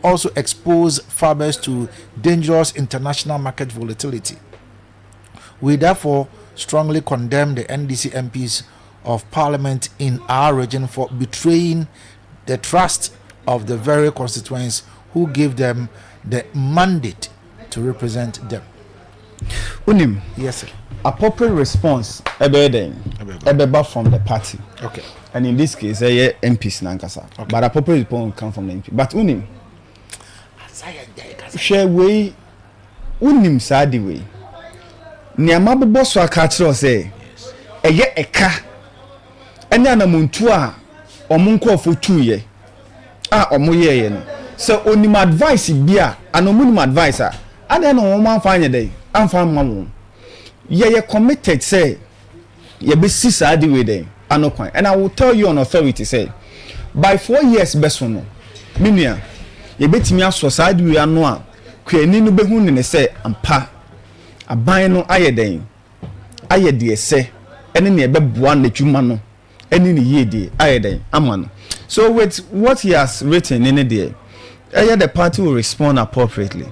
also expose farmers to dangerous international market volatility. We therefore strongly condemn the NDC MPs of Parliament in our region for betraying the trust of the very constituents who gave them the mandate to represent them. Unim. Yes, sir. Appropriate response ebe from the party. Okay. And in this case, MPs nankasa. Okay. But appropriate response come from the MP. But unim. Share way unim sadi way. Niama bobo so akachiro say eye eka enya na muntu a omunko fo 2 ye a omoye ye no so onim advice bia anomunim advice a ade no wo man fa anye dey amfa mamwo ye committed say ye be sisadi we dey anokwan. And I will tell you on authority say by 4 years beso no minia ye betimi aso sadi we ano a kwani no behu ne say ampa aban no ayeden ayede ese ene ne beboa na twuma no ene ne yede ayeden amano. So with what he has written in there, the party will respond appropriately.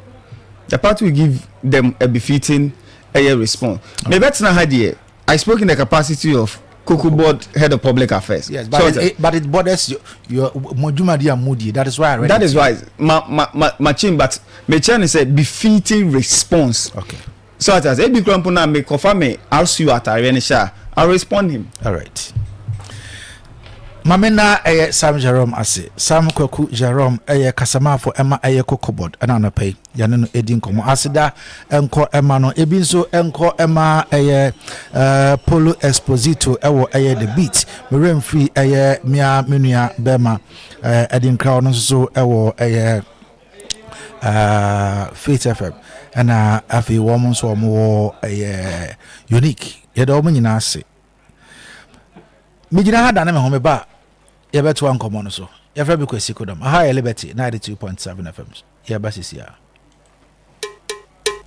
The party will give them a befitting response. Okay. I spoke in the capacity of Cocoa Board Head of Public Affairs. Yes, but so it borders your Mojumadi and Moody. That is why I read that. Is why my chin, but Mechan said befitting response. Okay. So as Ebi Krampuna may confirm me, I'll see you at Arenisha. I'll respond him. All right. Mamena Sam Jerome ase Sam Kwaku Jerome kasama for Emma Cocoa Board and pay Yanino Edin Komo Asida enko Emma no ebinso enko Emma Polo Exposito ewo the beat Mirem free Mia Minia Bema Edin Crown so ewo Faith FM and afi woman so more unique yedo mo nyina ase Mijina hada na me home ba ye beto ankomo no so ye fra bi kwesi kodom aha liberty 92.7 FM ye ba sisia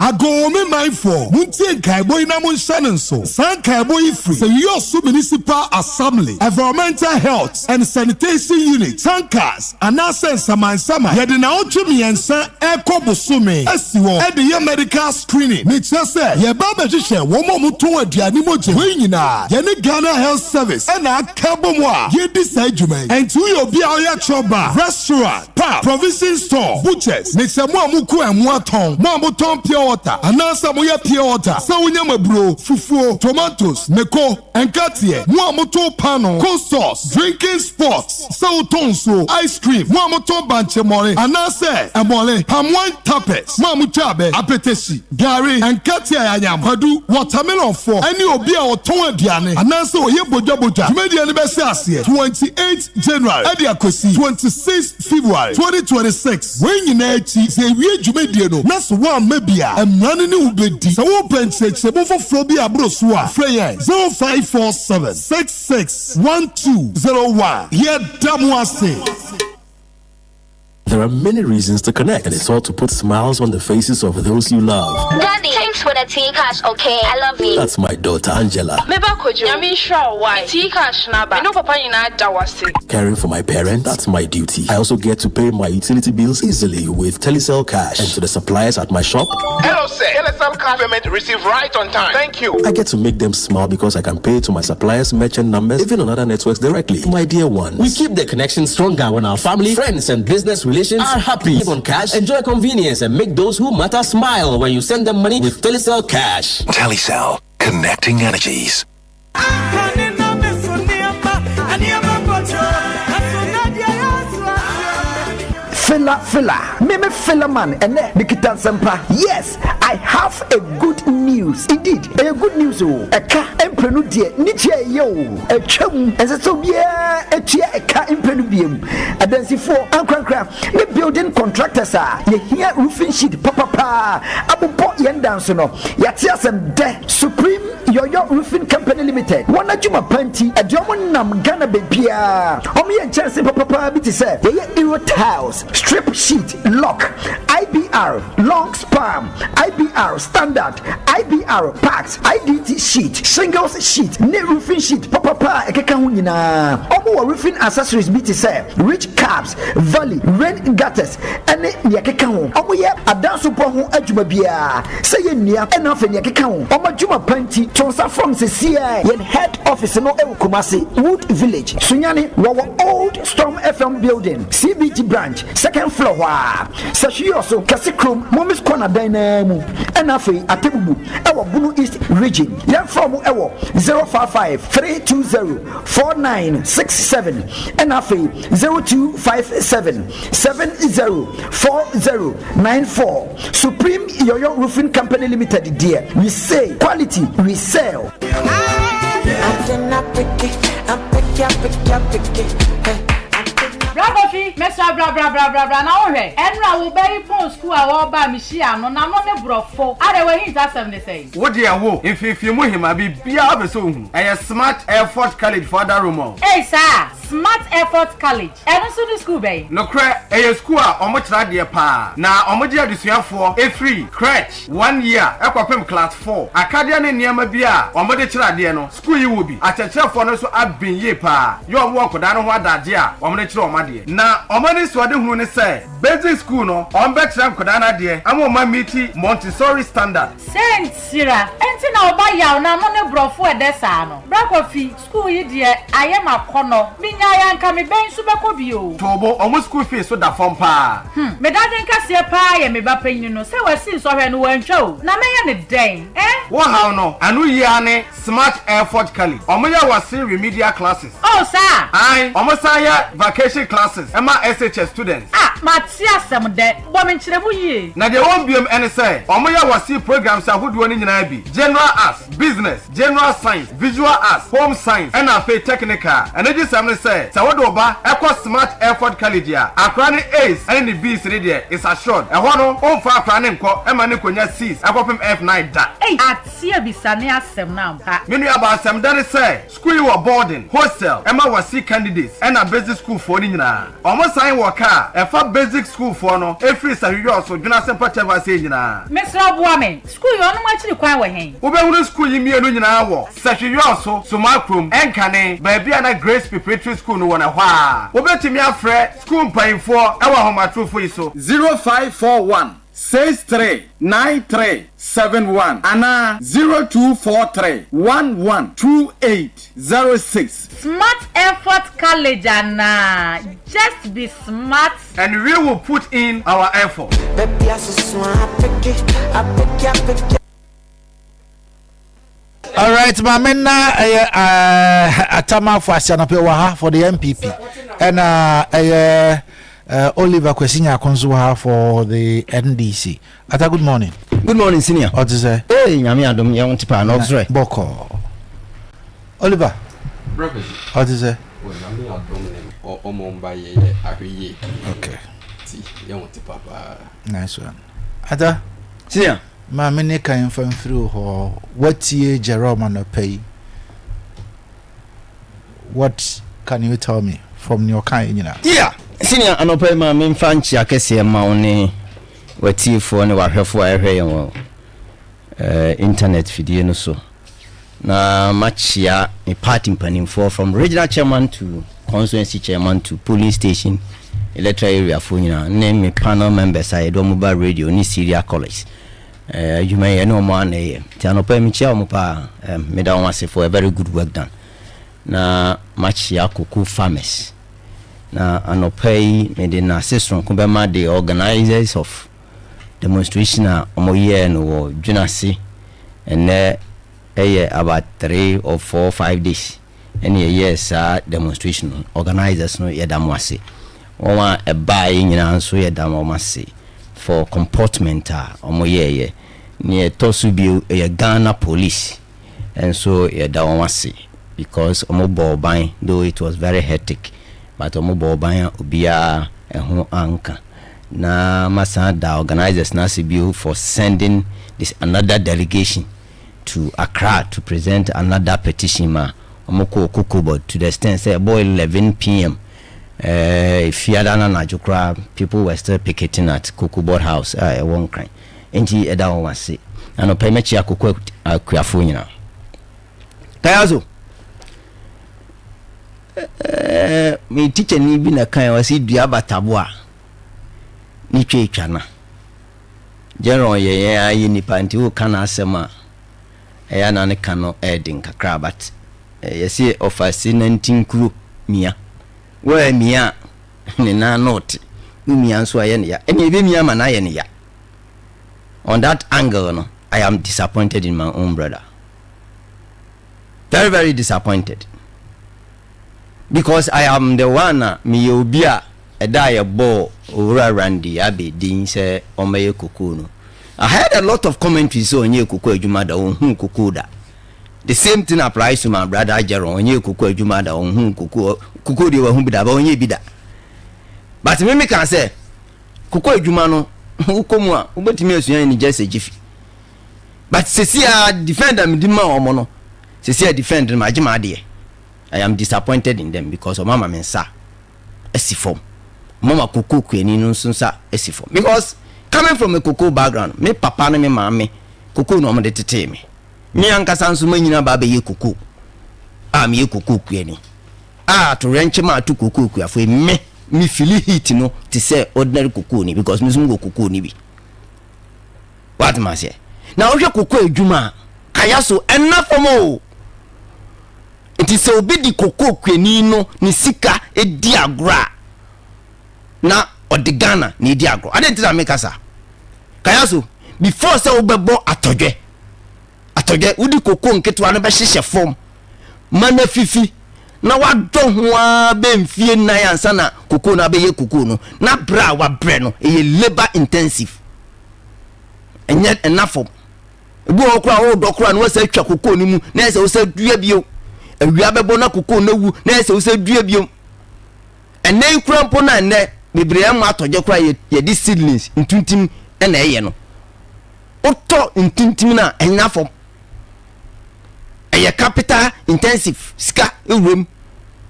Ago me mindful. Muntie Kaiboy na Munshanon so. San Kaiboy free. The Yosu Municipal Assembly, Environmental Health and Sanitation Unit, Sankas, Anasen Samansama, Yedina Ochumi and San Eko Busume, Esiwo, Edi medical screening. Nature say, Ye Baba Jisha, Womo Mutua Dianimoje, Winina, Yeni Ghana Health Service, and Akabomwa, Yedi Sejume, and to your Biaya Choba, Restaurant, Pub, Provision Store, Butchers, Nature Muamuku and Muaton, Mamuton Pure water anasa moya pure water sa wonya mabro fufuo tomatoes meko enkatie mo amoto pano cold sauce drinking sports sa utonso ice cream mo amoto banche more anasa emole palm wine tappets mo amoto abe apetesi gari enkatie ayam kwadu watermelon for any obi a oton aduane anasa oye boja media ni bese ase 28 January ade akosi 26 February 2026 when you na echi se wie dwumedie no na so wa mabia emrane ni ubedi se wo pencheche bo foforo bi abro so a frey 0547661201 here damwase. There are many reasons to connect, and it's all to put smiles on the faces of those you love. Daddy, thanks for the tea cash, okay? I love you. That's my daughter Angela. Caring for my parents, that's my duty. I also get to pay my utility bills easily with Telecel Cash, and to the suppliers at my shop. Hello, sir. Telecel Cash payment received right on time. Thank you. I get to make them smile because I can pay to my suppliers' merchant numbers, even on other networks directly. My dear ones, we keep the connection stronger when our family, friends, and business relations are happy. Live on cash, enjoy convenience, and make those who matter smile when you send them money with Telecel Cash. Telecel, connecting energies. Filler, meme filler man, and Nikitan Sampa. Yes, I have a good news. Indeed, a good news. A car emprenu dear, niche yo, a chum, as a so yeah, a chair, a car emprenubium. A dancing for Uncle the building contractors are here roofing sheet, papa, Abu Port Yandansono, Yatiasam De Supreme Yo Roofing Company Limited. One at Juma Panty, a German Nam Ghana Bepia. Omi and Chance Papa Biti said, Euro tiles. Strip sheet, lock, IBR, long span, IBR standard, IBR packs, IDT sheet, shingles sheet, net roofing sheet, papa, ekekahunina. Omo roofing accessories biti say, rich caps, valley, rain gutters, and yakekahu. Omo ye adanso pohu adwuma bia. Say ye nia enough yakekahu. Omo juma panti tonsa from CCI yen head office no e Kumasi Wood Village. Sunyani our old Storm FM building, CBT branch. Second floor wa sashi also Kasikrum Momis Corner Dynamo Enafe Atebubu Ewo Bunu East region yan from Ewo 055-320-4967 Enafe 0257-704094 Supreme Yoyo Roofing Company Limited dear we say quality we sell. Bragofi, Mesa bra na ohwe. Enra wo be pon school a wo ba mi hia no na no ne brofo. Are we hint asem ne say. Wo de awo, ififi mu hima bi bia obeso hu. Eye Smart Effort College for that room. Hey sir, Smart Effort College. Eno so the school be. No kra eye school a omo kira de pa. Na omo de adusuafo e free crèche 1 year ekwapem class 4. Akadia ne niam bia omo de kira de no. School yi wo bi. Achechefo no so abin ye pa. Yo omo akoda no ho adade a omo de kira omo de. Na omani swade hunu ne say basic school no on betra nkoda na de ama oma miti Montessori standard sentira enti na oba yaw na no ne brofo edesa no Brakofi school yi de ayem akono minya ya nka me ben su beko bio tobo omo school fees so da fom pa me dadde nka se pa ye me ba panyin no se wasi so hwe no wantwa o na me ye ne den wo haw no anu yi ane Smart Effort College omo ya wasi remedial classes oh sir ai omo sa ya vacation classes Emma SHS students. Matia sem de bo me nkyeremu yie. Na de won biem ene say, omo ya wasi programs ahodo ni nyina bi. General arts, business, general science, visual arts, home science, and afa technical. Energy sam ne say, sa wodo ba ekwa Smart Effort College a. Akra ne A's and the B's re there is assured. E ho no on fa akra ne nko ema ne konya C's akopem F9 da. Atia bisane asem na ampa. Menu aba asem da ne say, school you boarding, hostel, ema wasi candidates, and a basic school for ni nyina. Omo sign worker e fa basic school for no e free sahiyo so dwuna sempa cheva say nyina Mr. Obuame school yo no machiri kwan we hen wo be hunu school yi mienu nyina wo sahiyo so Sumakrom enkane ba bia na Grace Preparatory School no wona hwa wo betimi afre school mpainfo e wa homatrofo yi so 0541 639371 ana 0243112806. Smart Effort College ana just be smart and we will put in our effort. All right, Mamena Atama for Asianapewaha for the MPP and Oliver Kwesinya Konzuha for the NDC. Ata, good morning. Good morning, senior. What is it? Hey, Yami Adam, you want to pan off, right? Boko. Oliver. What is it? Okay. Nice one. Ata, senior. Ma many can from through her. What year Jerome and pay? What can you tell me from your kind? You know? Yeah, senior, and pay my main fancy. I can see a money. What you for any work for a internet video no so. Na match ya a party planning for from regional chairman to constituency chairman to polling station, electoral area for name me panel members. I do mobile radio ni Syria College. You may know man Tianopa Michel Mopa made on for a very good work done. Na match ya kuku farmers. Na anopay made an assistant Kumbema the organizers of demonstration omoye no junasi and about 3 or 4 or 5 days. Any yes demonstration organizers no yedamwase. Oma a buying and so yedamwase. For comportment omoye near Tosubu Ghana police and so dawasi because omobo buying though it was very hectic but omobo buying ubia eho anka na masada organizers na CBU for sending this another delegation to Accra to present another petition ma omoko kokobo to the extent say boy 11 p.m. If you had an ajukra, people were still picketing at Kukuboard House. One kind. Enti eda one say. Ano pemechi ya kuku kuyafunyina. Kayazo. Me teacher ni bi na kan wasi dua batabua. Ni twa etwana. General ye ayi nipa nti wo kana asema. Eya na ne kano edin kakra but. Yesi office 19 kru mia. Where mia na not mia so aye ya eni be mia ma na aye ya. On that angle no, I am disappointed in my own brother. Very very disappointed because I am the one me obia eda ye bo owura randi abedin say omeye kuku no. I heard a lot of commentaries on ye kuku adwuma da ohun kuku da. The same thing applies to my brother Jeron onye kuku adwuma da ohun kuku de wa hu bida ba onye bida. But me can say kuku adwuma no ukomu a ubetimi asuan ni jese jifi. But sesia defender me dima omo no. Sesia defender ma agima de. I am disappointed in them because of mama mensa esifom. Mama kuku kwani no nsa esifom because coming from a kuku background me papa na me mama kuku no mo de tete me. Me ankasa nso manyina ba be ye kuku. Me ye kuku kwani. To wrench ma to kuku kwafo me feel heat no to say ordinary kuku ni because me sungo kuku ni bi. What ma say? Na ohwe kuku adwuma kaya so enough for mo. It is obi di kuku kwani no ni sika edi agora. Na odigana ni edi agora. Ade tira make asa. Kaya so before say obebo atodwe. Atodwe udi kuku nketo ano be hyehye form. Mana fifi na wadon ho a be mfie na yansa na kuku na be ye kuku no na bra wa bre no e labor intensive enye enough ebu okura o dokura no wasa twa kuku ni mu na ese wasa dua bio awia bebo na kuku na wu na ese wasa dua bio enen kura mpo na ne bebre am atodje kura ye di seedlings ntuntim na eye no oto ntuntim na enough a capital intensive ska room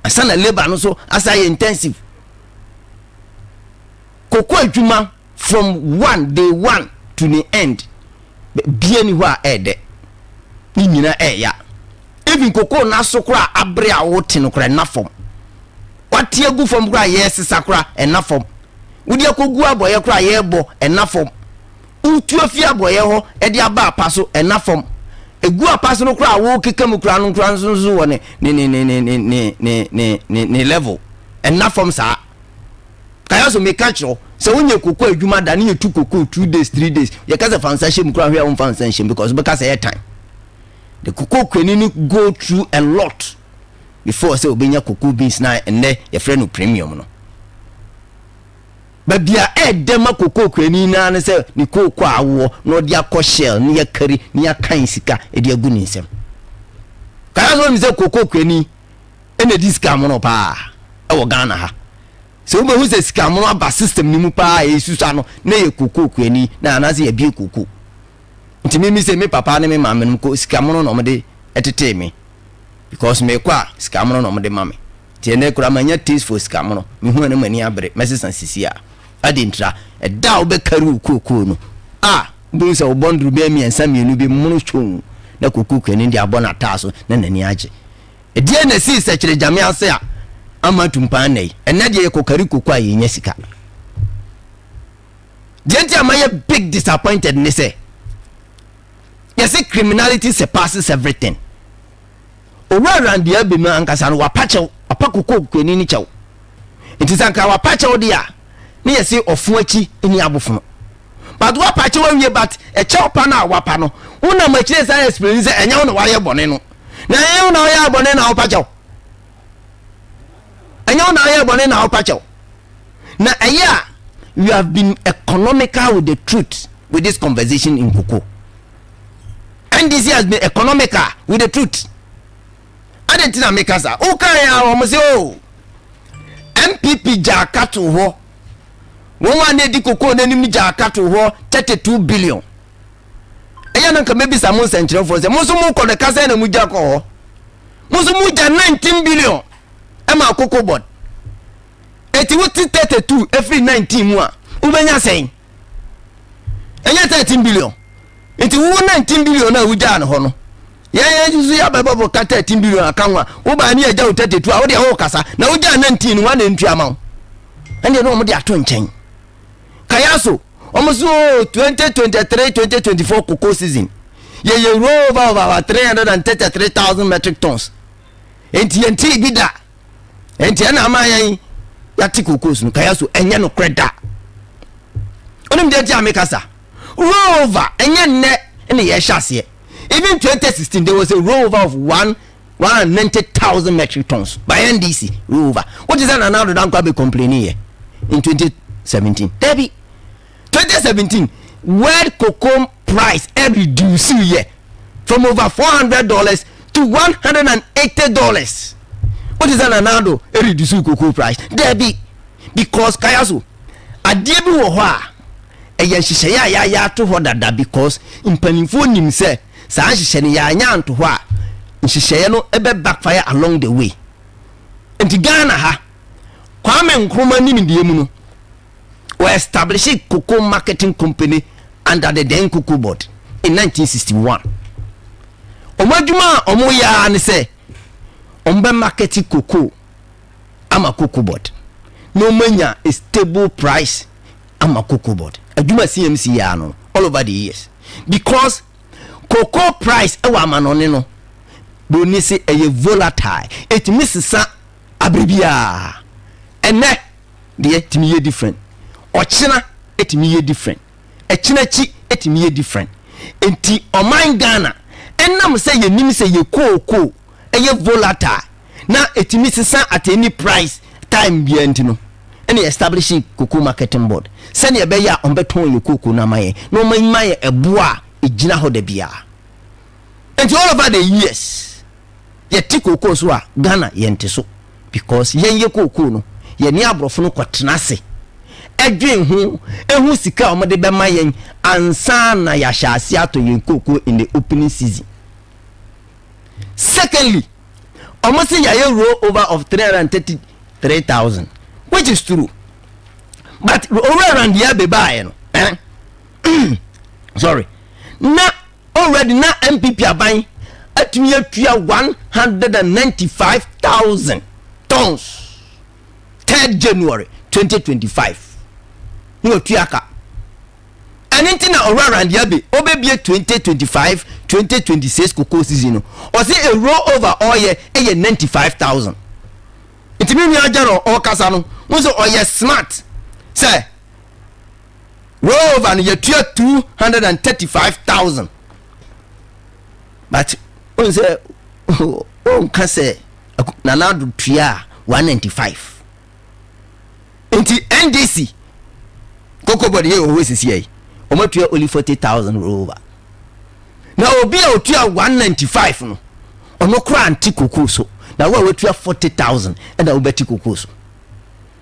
asana labor no so asaya intensive koko adwuma from day one to the end bia ni wa ede ni nyina eya even koko na so kura abre a wote no kura na form watie gu form kura yes sakura na form wudi akogu aboye kura ye bo na form utu afia boye ho e de aba apaso enafom egu apaso no kra wo kekam kra no kra nso wo ne level enafom sa kaya so me catch you se wonye kokko adwuma da ne yetu kokko 2 days 3 days ye kasa fansa shem kra hwe won fansa shem because be kasa time the kokko kwani ni go through a lot before say obenya kokko beans na enne ye frɛ no premium no babia edema kokko kwani na ne say ni kokko awo no de akɔ shell ne ya kari ne ya kan sika e de agu ni nsem kaya so mi say kokko kwani ene discount no pa e wo Ghana ha so we who say scam no aba system ni mu pa esusa no na ye kokko kwani na anase ye bie kokko ntimi mi say me papa ne me mama no ko scam no no de etete me because me kwa scam no no de mama tie ne kura manya taste for scam no me hu ne mani abre message sisi a adintra e da wo be karu kokko no bu say wo bondru be mi ensa mienu bi mu no chon na kokko kwani ndi abona taso na nani age e die na si se kire jame ase a amatumpa nei enne de kokari kokko ayenya sika de amaye big disappointed ne say yes criminality surpasses everything around the abinu ankasa no wapache apakoko kwani ni chew itisanka wapache odia ne yes ofu achi ni abofo but wapache wawie but e chew pa na wapa no una machire say experience enya wo no ware bone no na enya wo na ware bone na wapache enya na aye bone na opacho na aya you have been economical with the truth with this conversation in Koko, and this has been economical with the truth. Adentina mekasa o kan ya o mo se o MPP jakato ho won wa ne di Koko na nim jakato ho 32 billion aya na ka mebi samu senchire for se mo so mo ko de kasa na mu jakọ ho mo so mu ja 19 billion ema Koko board eti wuti 32 every 19 mu a ubenya sen enya 13 billion eti wo 19 billion na wuja na ho no ya juzu ya babo ka 13 billion akanwa wo ba ni eja 32 a wo de ho kasa na wuja 19 wa na ntua ma ene no mo de ato nchen kayaso omuso 2023-2024 Koko season ye roll over 333,000 metric tons enti bida enti na amayan ya tikoko sunu kayaso enye no kreda onim de ti amekasa roll over enye ne ene ye hyase even 2016 there was a roll over of 190,000 metric tons by NDC roll over. What is that now the don't be complaining here in 2017 Debbie 2017 world cocoa price reduced here from over $400 to $180. What is that now do reduce cocoa price Debbie because kayaso adie bi wo ho a eye hihye ya to ho dada because impanimfo nim se sa hihye ne ya anya nto ho a hihye no ebe backfire along the way enti Ghana ha Kwame Nkrumah nimdie mu no we established cocoa marketing company under the then Cocoa Board in 1961 omaduma omo ya ne se ombe marketing cocoa ama Cocoa Board no manya a stable price ama Cocoa Board aduma CMC ya no all over the years because cocoa price e wa manone no do ni se e volatile it misisa abribia ene de etimiye different ochina etimiye different echinachi etimiye different enti oman Ghana enam se ye nim se ye cocoa eye volatile na etimisisa at any price time bi antino any establishing cocoa marketing board send ye be ya on beton ye cocoa na maye no man maye eboa ejina ho da bia and all over the years ye ti cocoa so a Ghana ye nte so because ye cocoa no ye ni abrofo no kwatena se edwen hu ehu sika o de be maye ansa na ya hyase ato ye cocoa in the opening season. Secondly, almost a roll over of 333,000, which is true. But over around the year be sorry. Now already now MPP are buying at near 195,000 tons. 3rd January 2025. No tiaka. anything na around yabe obebie 2025 2026 cocoa season no or say a roll over all year 95,000 it mean ya jaro o kasa no wo so oye smart say roll over no ye 235,000 but o say o kase na na do tua 195 inti NDC cocoa body ye always is here omo tua only 40,000 roll over na obi a otua 195 no ono kra anti cocoa so na we tua 40,000 and na obeti cocoa so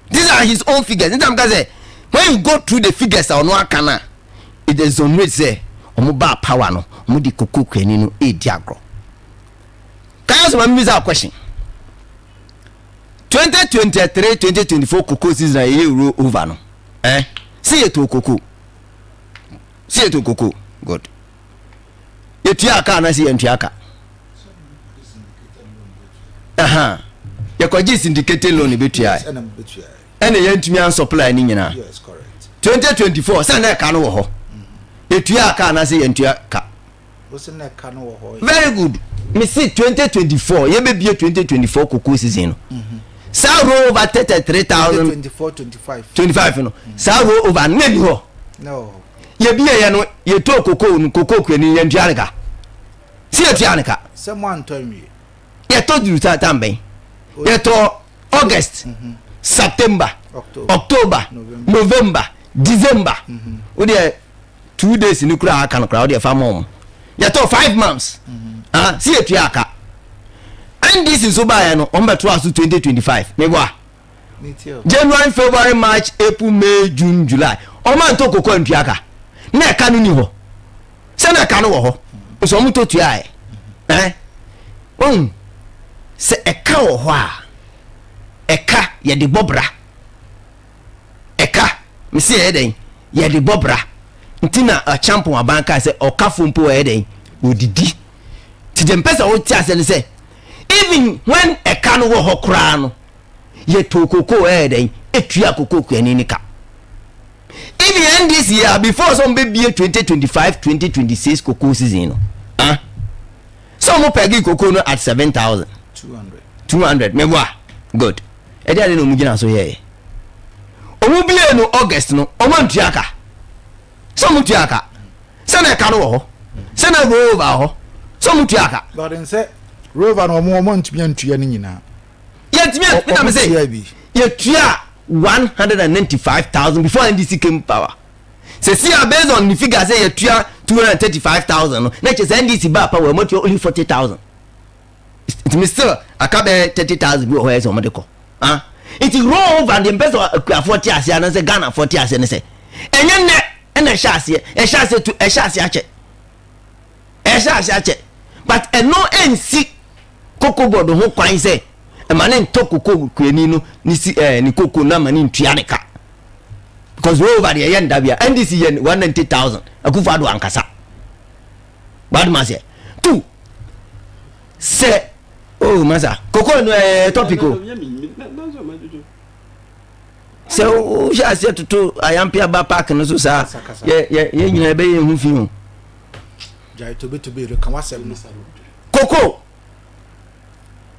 these are his own figures ntam ka say when you go through the figures ono akana it is on rate say omo ba power no omo di cocoa kwani no e di agro kaya so ma miss a question 2023 2024 cocoa season ye roll over no see it to cocoa good yetuaka na see yentuaka ya kwaji syndicated loan betua ene yentumi an supply ni nyina yes correct 2024 sana ka no wo ho yetuaka na see yentuaka wose na ka no wo ho very good me see 2024 ye be bie 2024 cocoa season no sa roll over 33,000 25 no sa roll over nani ho no ye bie ye no ye to cocoa kwani ye ntuaneka si ye tuaneka se mo antonwi ye to duru tamben ye to August September October November December o de 2 days ni kura aka no kura o de fa mom ye to 5 months si ye tuaka and this is so by no on beto aso 2025 me boa January February March April May June July o man to cocoa ntuaka na eka no ni ho se na eka no wo ho so mo to tua se eka wo ho a eka ye de bobra eka me se ye den ye de bobra ntina a champion abanka se okafo mpo ye den odidi ti dem pesa wo tia se ne se even when eka no wo ho kra no ye to cocoa ye den etua cocoa kwani ni ka even this year before some baby 2025 2026 cocoa season no some pegi cocoa no at 7,200 meboa good e dey no mugina so here omu bie no August no omantuaka some tuaka se na ka no ho se na go over ho some tuaka but in say rover no omo ntumi antua ni nyina ye tumi na me say ye tua 195,000 before NDC came power. Say see based on the figure say you 235,000 no na say NDC ba power mo only 40,000. It means still akabe 30,000 bi o ho so mo de ko. It roll over the best of 40 asia na say Ghana 40 asia na say. Enye ne na sha ase to ache. But no NC Cocoa board ho kwan say emane ntokoko kwani no ni koko na mani ntuaneka because over the yen dabia NDC yen 190,000 akufa do ankasa bad man say two say oh masa koko no topico say o sha say to ayampia ba park no so sa ye nyina be ye hu fi hu jai to be kan wasem no koko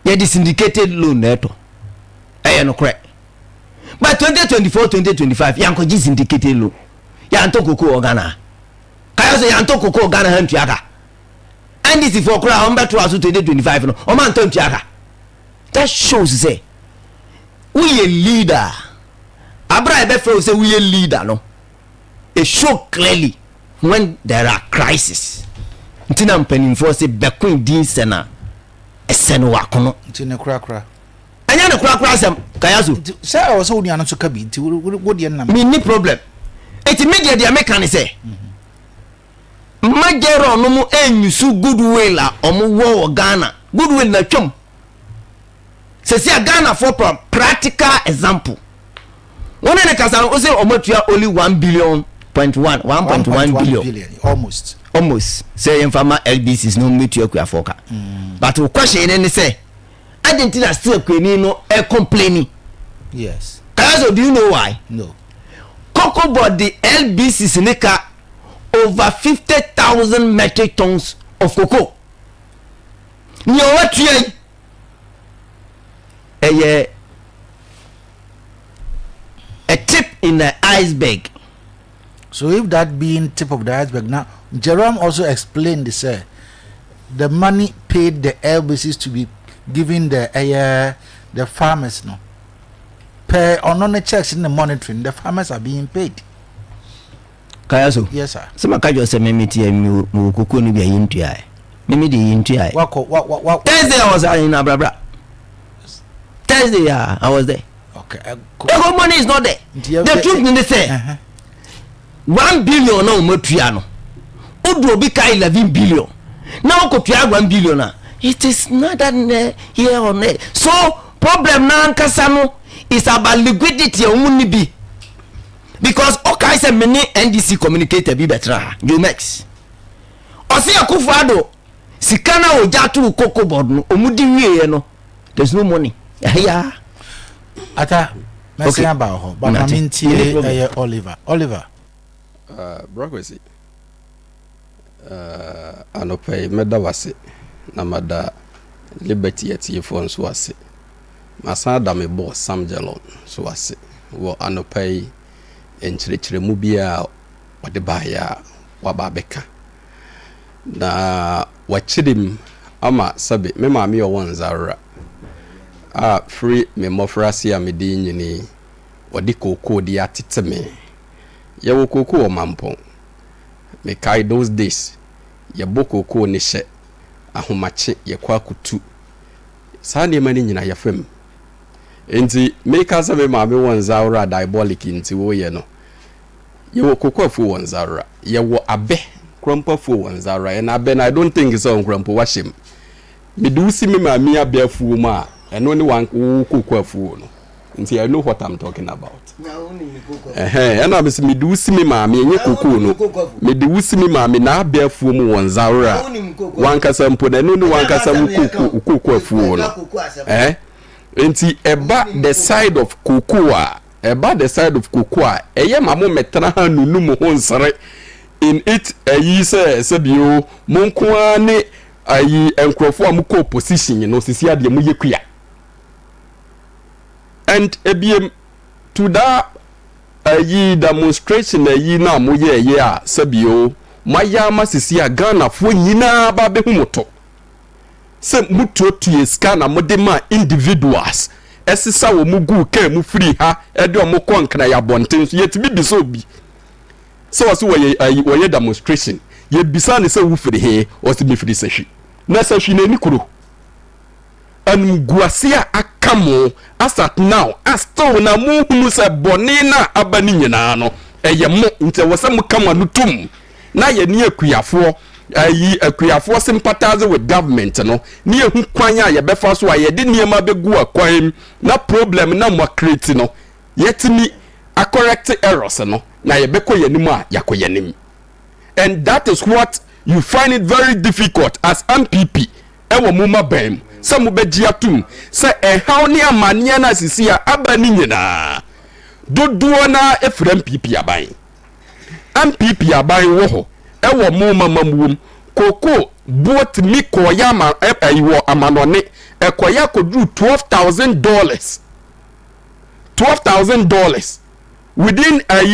ye the syndicated loan neto no correct but 2024 2025 yanko ji syndicated loan yanto cocoa Ghana kayo so yanto cocoa Ghana hantu aka and this for kura on beto aso 2025 no o man tontu aka that shows say we a leader abra be feel say we a leader no it show clearly when there are crisis ntina mpanimfo say bekun din sena eseno wakono ntine kura anya ne kura sem kayazo say o so uni anu so ka bi nti wo de nam me ni problem eti media dia meka say magero no mu enyusu goodwill a omo wo Ghana goodwill na twom se Ghana for practical example one ne kasa o say omo tua only 1 billion 1.1 billion almost say informal LBCs no metu akua foka but the question is say Argentina still kwani no complaining yes so do you know why no cocoa board the LBCs nika over 50,000 metric tons of cocoa. A tip in the iceberg. So if that being tip of the iceberg, now Jerome also explained this, the money paid the LBCs to be giving the farmers, no, per on the checks in the monitoring, the farmers are being paid. Kayaso. Yes, sir. Some akajo se memeti mu kuku ni bia yintu ai. Mimi de yintu ai. What? Thursday I was in Abrabra. Thursday I was there. Okay. The money is not there. The truth in the say. 1 billion no motua no. Odu obi ka 11 billion. Now kotua 1 billion na. It is not that here or there. So problem na nkasa no is about liquidity omuni bi. Because okay say many NDC communicator be better. You max. Osi akufado sikana ojatu cocoa board no omudi wie no. There's no money. Yeah. Ata messing about her. But I mean Oliver. Brokwesi. Anope medawase na mada liberty yeti phone so ase. Masada me boss Sam Jalon so ase. Wo anope enchirechire mu bia wode bahaya wababeka. Na wachidim ama sabe me maami yo wanzara. Free me mofrasi amedi nyini wode koko di atiteme. Ya wo koko o mampo. Me kai those days ya boko ko ne hye ahomache ye kwa kutu saa ne mani nyina ya fam enti me ka se me maame wonzaura diabolic nti wo ye no ye wo koko afu wonzaura ye wo abe krompa fu wonzaura and abe na I don't think so on krompa washim me do see me maame abe afu ma eno ne wan koko afu no nti I know what I'm talking about. And I'm me do see me maame enye koko no me do see me maame na abe afu mu wonzaura wan kasa mpo na no wan kasa mu koko afu no nti eba the side of cocoa eye mamo metra ha nunu mu ho nsere in it ayi se bio monko ani ayi enkrofo amuko opposition no sisi ade mu yekua and ebiem to that ayi demonstration ayi na mo ye a sabio maya masisi a Ghana fo nyina ba be humoto se mutuotu scan amode ma individuals esisa wo mugu ka mu free ha ede o mo konkra ya bonten so yetimi bi so bi so waso wo ye demonstration ye bisa ne se wo free he o se mi free sashi na sashi na ni kuro guasia akamo asat now asto na mu hunu se boni na abani nyina no eye mo nte wo se mu kama no tum na ye ni akuafo akuafo sympathize with government no ni ehu kwanya ye befa so aye de niema begu akwan na problem na mo create no yetimi a correct errors no na ye beko yanim a yakoyanim. And that is what you find it very difficult as MPP ewo muma bem some bejiatum say how ni amania na sisi a abani nyina dodo na efrem MPP aban MPP aban wo ho ewo muma mamwum koko both mi koyama ewo amanone ekoya kodru $12,000 within a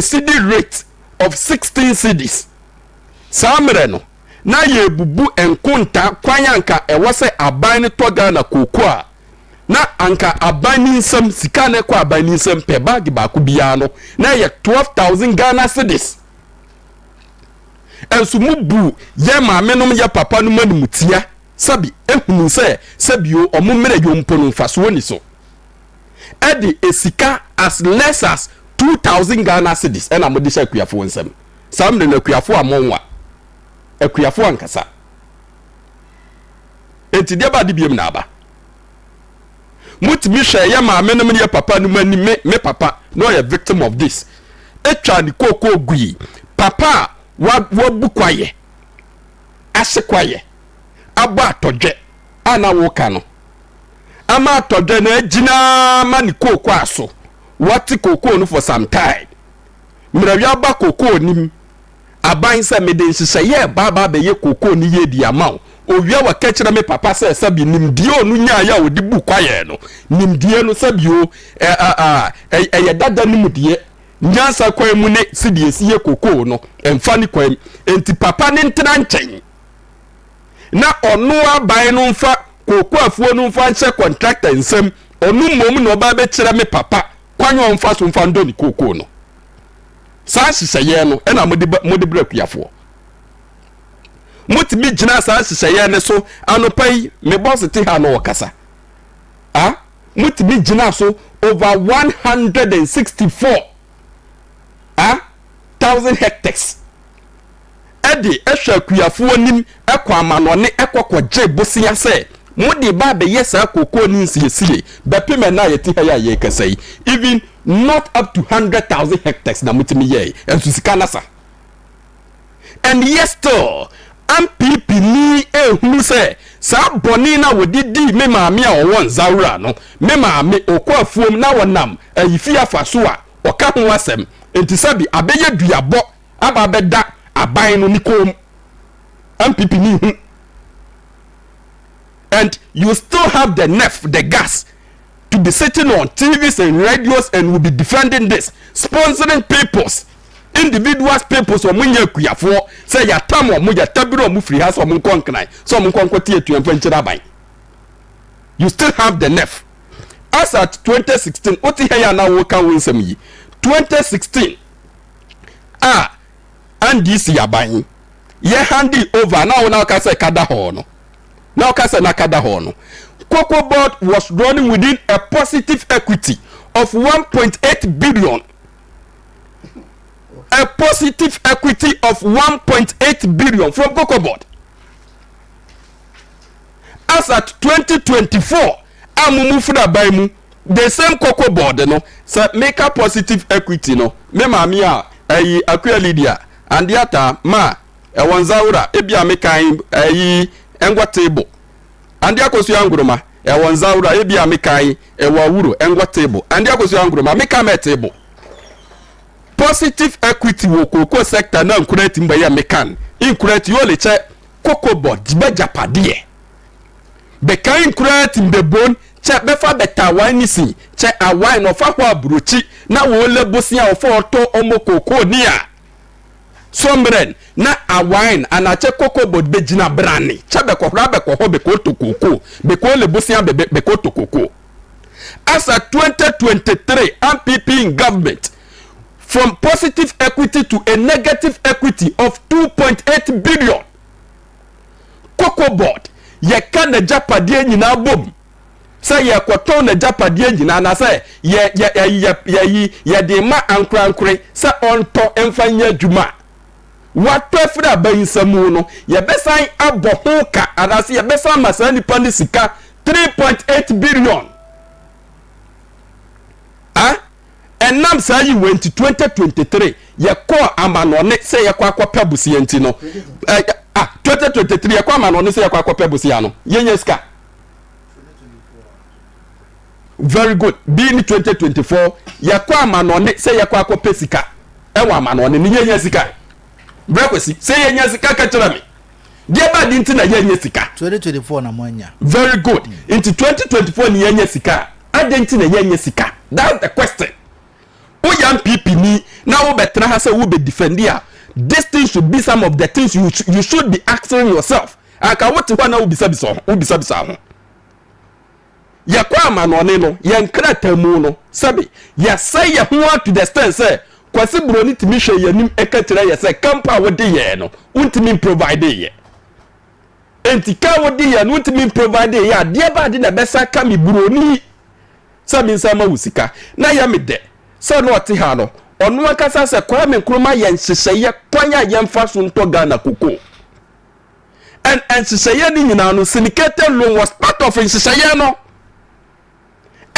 cedi rate of 16 cedis samre no na ye bubu enkonta kwanyanka ewose aban ne toga na kokua na anka aban ni nsam sika na kwa aban ni nsam pe bag ba ku bia no na ye 12,000 Ghana cedis ensu mubu ye maame no ye papa no mani mutia sabi ehunu se sabio omumere yompo no mfaso ni so edi esika as less as 2,000 Ghana cedis ena modisha kuafo nsam samre na kuafo amonwa akuafo ankasa entidia ba de biem na aba mutimi hwe ye maame no ye papa no mani me papa no ye victim of this etwa ni koko gui papa wa bukwaye asekwaye aba atodwe ana wo ka no ama atodwe na agina mani koko aso wati koko no for some time mirawi aba koko nim aban se me de nhyehyɛ baba be ye koko ni ye di ama owia wa kechira me papa se sabi nimdie onu nya ya odi bu kwaye no nimdie no sabi o ye dada nimdie nyansa kwan mu ne sidie siye koko no emfa ni kwan enti papa ne ntena nkyɛn na ɔno aban no mfa koko afuo no mfa nhyɛ contractor nsɛm ɔno mom na ɔba be kyerɛ me papa kwanyo mfa so mfa ndo ni koko no saa hyehyɛ no ɛna mode brakuafo mutimi gyina saa hyehyɛ ne so anopai me boss te ha no wakasa mutimi gyina so over 164 1,000 hectares edi ehwakuafo nim ekwa amanone ekokogye bosia se mudi ba be yesa koko ni nsiesie bepeme na yeti ha ya ye kasai even not up to 100,000 hectares na mutimi ye ensusika nasa and yes still MPP ni ehunu se sa boni na wodidi me maame a owon zawura no me maame okwafuom na wonam ayifi afaso a oka ho asem entisabi abeye duabo aba beda aban no nikom MPP ni hu. And you still have the nerve, the gas to be sitting on TVs and radios and will be defending this, sponsoring peoples, individuals peoples or munye kuyafo say ya tamo mu ya tabiro mu free house or mun konknai so mun konkwati etu enfenchira ban. You still have the nerve. As at 2016 oti heya na wo kan winsem yi 2016 and this yaban ye handi over now na ka say kada ho no. Now kasa nakada hono. Cocoa board was running within a positive equity of 1.8 billion. A positive equity of 1.8 billion from Cocoa board. As at 2024, amumufuna baimu the same Cocoa board no so make a positive equity no. Me mamia ayi akwa Lydia and yata ma e wanzaura ebia mekan ayi engwa table andi akosu anguruma e wonzaura ebi amekai e wawuro engwa table andi akosu anguruma meka me table positive equity wo koko sector na nkurati mba ya mekan inkurati yo leche kokobo diba japade be kan nkurati mbebon che befa beta wine si che awine ofa ho abrochi na wo lebosia ofa oto omokoko ni a sombren na awine anache koko bod bejina brani chabe kohra be koho be KOTOKO be ko lebusia be KOTOKO. As at 2023 MPP in government from positive equity to a negative equity of 2.8 billion. Cocoa board ye kan na japade nyina bom say ye kwato na japade nyina na say ye de ma ankrankre say onto emfanya adwuma what prefera bayinsamu no ye besan aboho ka arase ye besan masani pani sika 3.8 billion and nam say you went to 2023 ye ko amanone say ye kwa akwa busi enti no 2023 ye ko amanone say ye kwa akwa busi ano yenye sika very good being 2024 ye ko amanone say ye kwa akwa sika ewa amanone ni yenye sika brekwesi say yenye sika ka kira me dia ba di nti na yenye sika 2024 na mwanya very good into 2024 ni yenye sika adenti na yenye sika that's the question Oyan PP ni na wo betra ha say wo be defend here this thing should be some of the things you should be asking yourself aka what one na wo bisa ho ya kwa amanone no ya nkrata mu no sabi ya say ya ho to the extent say kwasi broni timi hwe yanim ekatira ya say campa wo de ye no untimi provide ye entika wo de ye no untimi provide ye ade ba de na besa ka mi broni sabi nsama wusika na ya me de so no ati ha no onu akasa se kwa me nkroma ye nhyehyeye kwanya ye mfa so nto Ghana koko and nhyehyeye ni nyina no syndicated loan was part of nhyehyeye no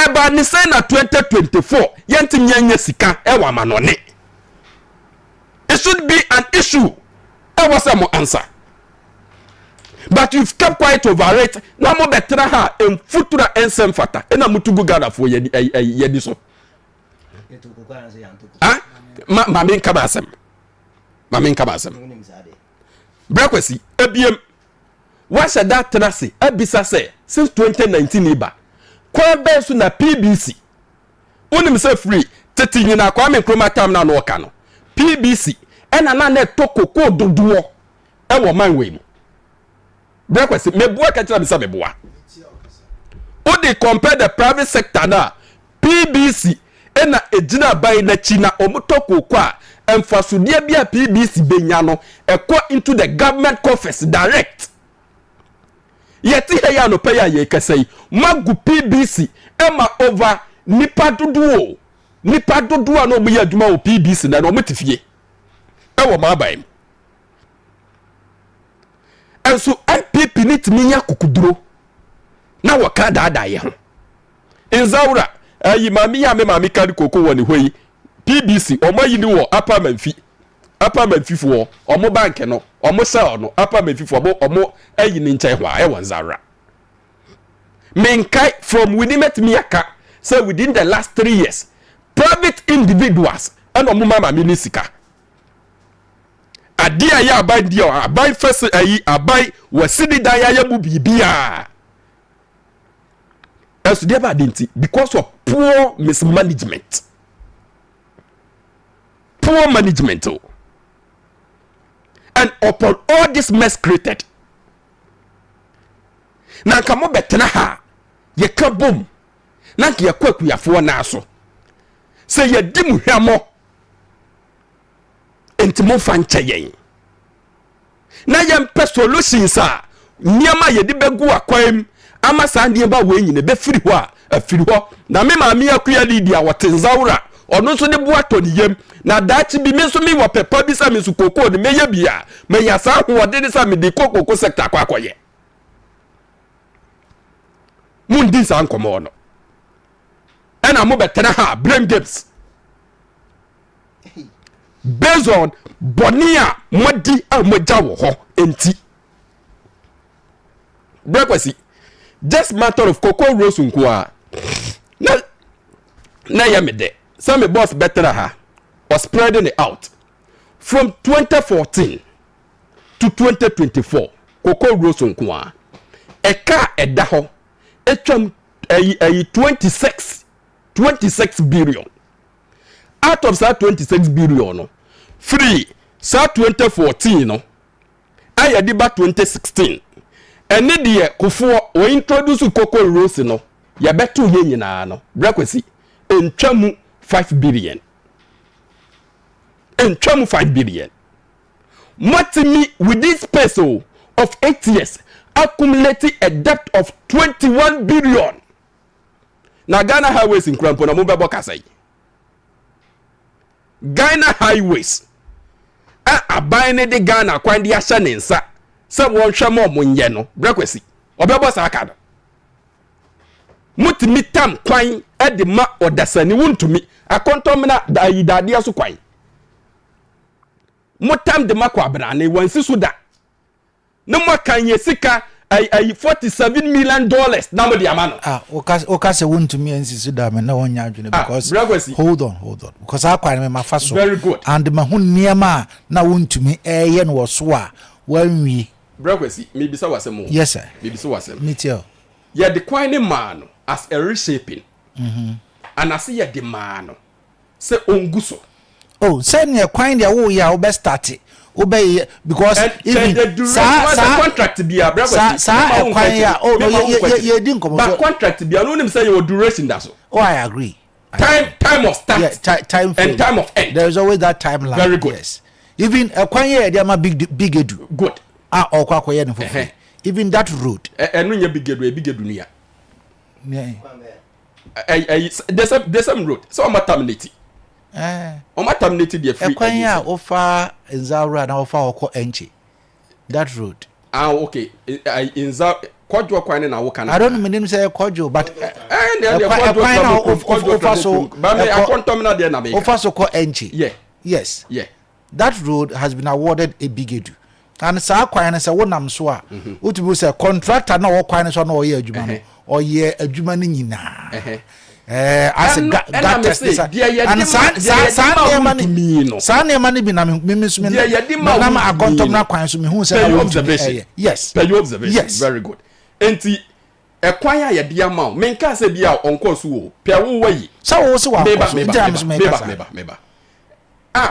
eba ni say na 2024 ye ntinyanya sika e wa manone it should be an issue e was some answer but you've kept quiet over it na mo betra ha emfutura ensem fata e na mutugu Ghana fo ye di so ma min kabasem Mame nka masem. Brakwesi ebiem. What's that tenase? Ebisa say since 2019 iba. Kwa bensu na PBC. Unim say free. Teti nyina kwa me kroma tam na no ka no. PBC ena na net to koko dodowo. E wo man we mu. Brakwesi mebua ka tira bisa mebua. Who they compare the private sector now? PBC ena ejina bai na chi na omutoko kwa emfasudia bia PBC benya no ekọ into the government coffers direct. Yeti heya no pay ye kasai magu PBC ema over nipa dodo no mu ya adwuma o PBC na no mutifie e wo ma bai. Enso MPP ni timinya kukuduro na waka dada ye ho inzaura ayi mami ya me mami kari koko woni hoyi PBC omo yi ni wo upper manfi fo omo bank no omo sell no upper manfi fo omo ayi ni nche hwa e won zara menkai from within metmiaka say within the last 3 years private individuals and omo mama mi ni sika adia ya abai dia abai first ayi abai wasidi dan ya mu bibia. As they have identity because of poor mismanagement. Poor management. And upon all this mess created. Na kamo betena ha. Ye ka boom. Na ki ye kwaku ya fo na so. Se ye dimu hwamo. Enti mo fa nche yen. Na ye mpe solutions a niama ye di begu akwam. Ama sandi ba we nyine be firi ho a firi ho na me ma me akuya lidia wotenzaura ono so de boato ni yem na dachi bi me so me wo pepa bi sa me su koko ni meye bia me ya sa ho de sa me de koko sector kwakoye mundi sa nkomo no ena mo betena ha blame games based on bonia modi amoja wo ho enti brekwasi just matter of Coco Rose nkwa na ya me de some boss better ha was spreading it out from 2014 to 2024 Coco Rose nkwa eka eda ho etwam 26 billion out of that 26 billion no free sa 2014 no ayedi ba 2016 ene de kofo o introduce Coco Rose no ya beto ye nyina no brakwesi entwamu 5 billion entwamu 5 billion matimi with this space of 8 years accumulating a debt of 21 billion na Ghana highways in Krampo na mo bebo kasai Ghana highways abane de Ghana kwan de ahya ne nsa se won hwemo monye no brakwesi obebo sa aka do mutimi tam kwan de ma odasani wuntumi akontom na dayidade aso kwan mutam de makwa brane wansi so da no makanye sika ay $47 million na mo de amano oka se wuntumi ansi so da me na wonya adwene because hold on because akwa me mafaso very good and ma hu niema na wuntumi eye no so a wanwi brakwesi me bisa wasem yes sir me bisa wasem metio ye decline man as a reshaping and as ye demand say onguso send your kwan dia wo ya obe start obe because even the contract be a brakwesi kwan ya ye din komo but contract be no nim say your duration that so I agree time of start time and time of end there is always that timeline very good yes even kwan ya dia ma big edu good okwakoye no for even that road enu nya big edu nia there's some road so I'm terminate I'm terminate the free kwan ya ofa nzaura na ofa oko enchi that road okay inza kodwo kwan na wo kana I don't mean say kodwo but ofa so ba me akontom na de na me ofa so ko enchi yes that road has been awarded a big edu and sa kwan say wonam so a utubu say contractor na wo kwan so na o ye adwuma no o ye adwuma ni nyina as a test and san money be na me so me na akontom na kwan so me hu say yes yes very good enti ekwan ya ye dia ma me nka se bia onko so wo pe wo wayi sa wo so wa meba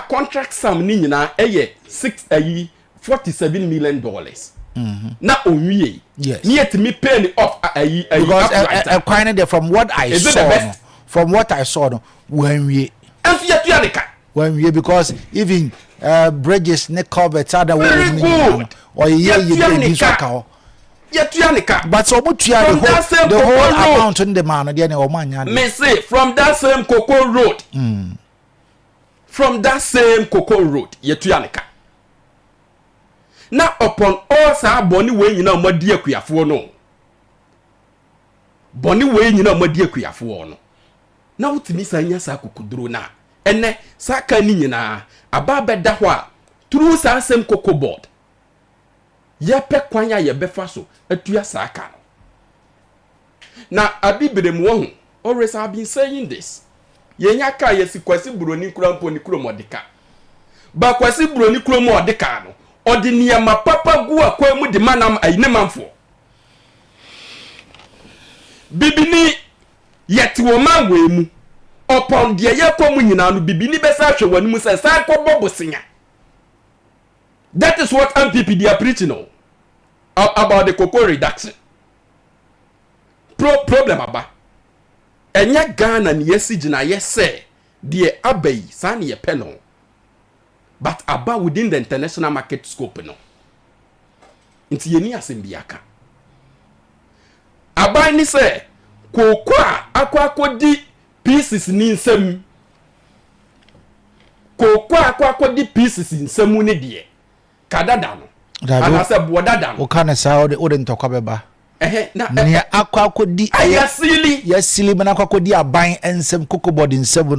contract sum ni nyina eye 47 million dollars na onwie ni etimi pay ni off because ekwan dey from what I saw no when we and you nika when we because even bridges ne covered other way or you so but so much the whole amount in the man there no man me say from that same cocoa road from that same cocoa road yetuanika now upon all sa boni we nyina omadi akuafo no boni we nyina omadi akuafo no na wutimi sa nya sa kokuduro na ene saka ni nyina aba beda ho a through sa same cocoa board ye pe kwanya ye befa so atua saka no na abibere wo hu always have been saying this ye nya ka ye sikwasi buroni kurampo ni kuromodeka ba kwasi buroni kuromodeka no odiniama papa gu akwa mu de manam ayine manfo bibini yeti wo man we mu upon de ye kwa mu nyina no bibini besa hwe wani mu se sa kwa bobosenya. That is what MPP they are preaching now about the cocoa reduction problem aba enya Ghana ni yesi jina yese de abai san ye peno but about within the international market scope no nti yeni asembiaka abai ni se kokwa akwakodi pieces ni nsam kokwa akwakodi pieces nsam ni de kadada no ana se bodada no o kana sa o de ntokwa beba na ni akwakodi ayasili mana akwakodi aban ensem kokobody nsem no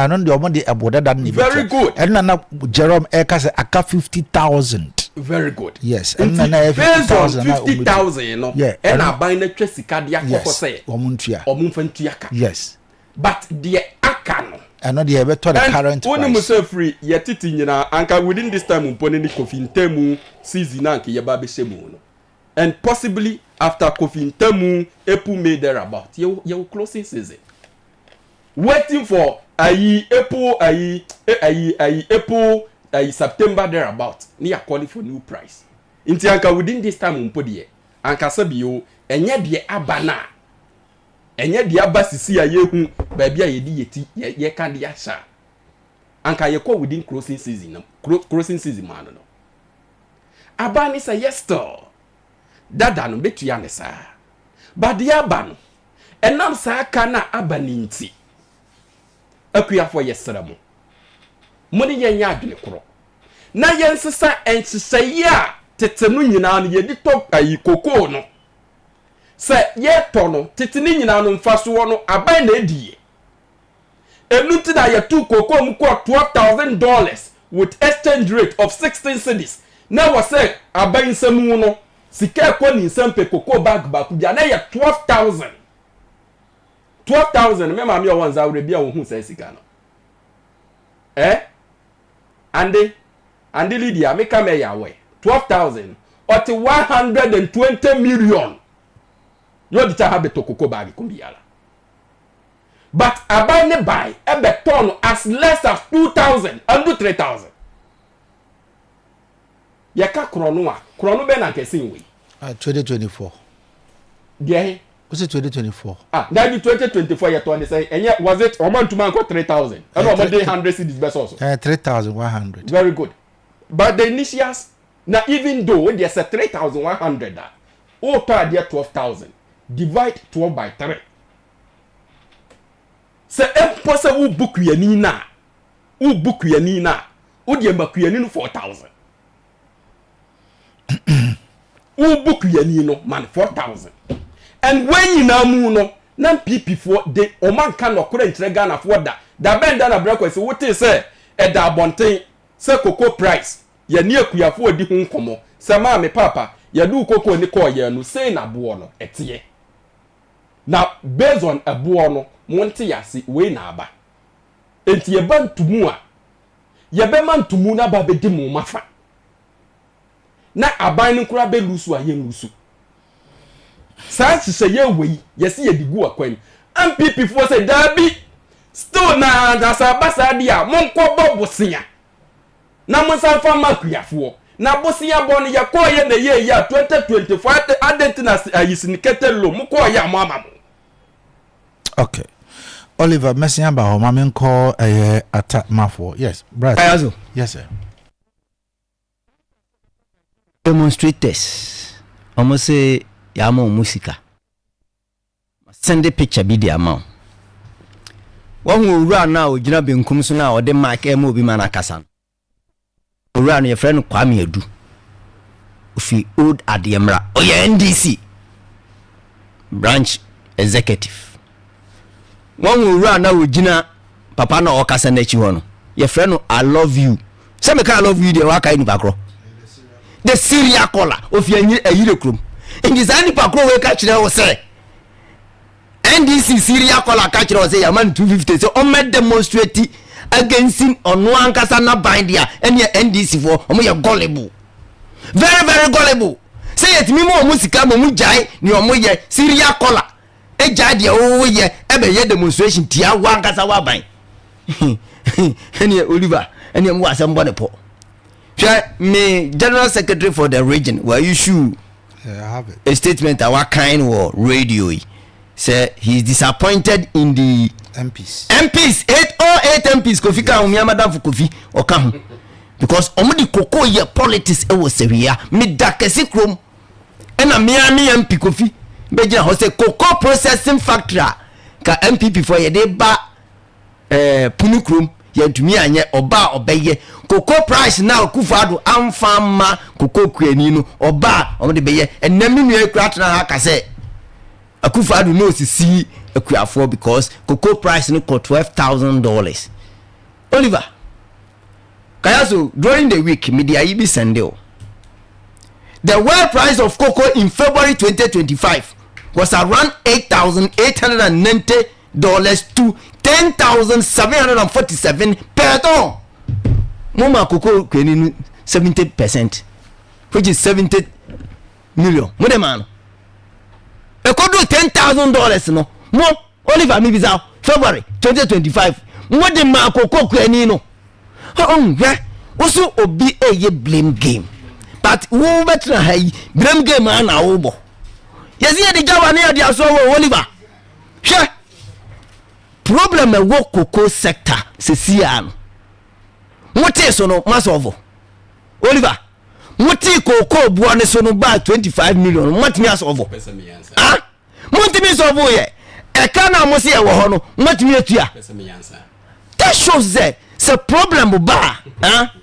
no de omo de abodada ni very good na Jerome ekase aka 50,000 very good yes and na 50,000 no and aban na twa sika de akoko se omuntua ka yes but the akano and the better the current price. Only Musa free yetiti nyina anka within this time mpone ni kofintemu season anke yeba behemu no. And possibly after kofintemu April May thereabout you closing season. Waiting for April September thereabout ni calling for new price. Inti anka within this time mpodi anka sabio enye de abana enye dia basisi ayehu ba bia yedi yeti ye kan dia sha anka ye ko within closing season man no abani say yes to dada no betua ne sa ba dia ba no enam sa aka na abani nti akuafo yesra mo moni ye nya adwene koro na ye nsesa enhyehyɛ a tetenu nyina no yedi to ayi koko no se ye tono titini nyina no mfaso no aban na edie enuti na ye tu koko mu ko $12,000 with exchange rate of 16 cedis na was say aban samu no sika ko ni sampe koko bag back bia na ye 12,000 me ma me wanza wure bia wo hu sai sika no ande Lydia me ka me ya we 12,000 or 120 million. You did have a cocoa bag kumbiala. But I buy ne buy a beton as less as 2,000 and 3,000. Yaka chrono ben and kissing we. 2024. Yeah. Was it 2024? That be 2024 yet to say, and yet was it a month to man got 3,000? And over 100 cities best also. 3,100. Very good. But the initials now even though when they say 3,100 that all per there 12,000. Divide 12 by 3. Se empose u book yani na. U book yani na. U di embaku yani no 4,000. U book yani no man 4,000. And when you na mu no, na PP4 de o man kan no kora nkyere Ghana for da. Da benda na breakfast what say e da abonten se cocoa price. Yani akuyafo di hu nkomo. Se ma me papa, ya du cocoa ni ko ye no say na bo no etie. Now based on a buono monte yasi we na aba enti ye ban tumu a ye be man tumu na ba be di mu mafa na aban no kura be lusu a ye lusu sa se ye we ye se ye digu akwan MPP for say dabi still na dasa basa dia monko bobosia na monsan fa makuyafo na bosia bon ye ko ye na ye ya 2025 adentina ayisinikete lo mo ko ya mama. Okay. Oliver, messing about how I'm call a attack mafo. Yes, Brad. Yes, sir. Demonstrators. Almost say yamo musika. Send a picture be the amount. One who run now, Jina Benkum Suna or the Mike Emo be Manakasan. Run your friend Kwame do. If you old at the Emra or your NDC branch executive. One will run now with Gina Papa no Okasa Nechiwono. Your friend, I love you. Some can love you, the Waka in Bakro. The Syria collar of your Eurocrum. In this any Pakro will catch it, will say. NDC Syria collar catcher was a man 250. So on met demonstrating against him on one Casana bindia and your NDC for your gullible. Very, very gullible. Say it me more musica mujai, your moye Syria collar. E jadi o ye ebe ye demonstration tia wan kasa wa ban ene Oliver ene mo asem bone po me general secretary for the region where you should I have it. A statement our kind or radio say he's disappointed in the MPs 808 MPs kofi ka umia madam kofi oka ho because omudi koko ye politics e wo sewia me dakesi krom ena me MP kofi Beja hose cocoa processing factory ka MPP for ye de ba punukrum ye ntumi anye oba obeye cocoa price now kufado amfama cocoa kuani no oba omde beye enami nu ekura tena ha ka se akufado no sisi akuafo because cocoa price no cost $12,000. Oliver kayaso during the week media ibi sendeo the world price of cocoa in February 2025 was around $8,890 to $10,747 per ton. Mama cocoa kweni 70%, which is 70 million. Mo de man. E ko do $10,000 no. Mo Oliver mi biza February 2025. Mo de man cocoa kweni no. Osu obi eye blame game. But wo betra hay blame game na wo bo. Yes, the Java near the Aso Oliver. Sure. Problem a work cocoa sector, Cecian. What is on Masovo? Oliver. What is cocoa buone sono by 25 million? What me as over? Ah? What me so over? A cana mosi a wohono. What me at ya? That shows that it's a problem ba. Ah?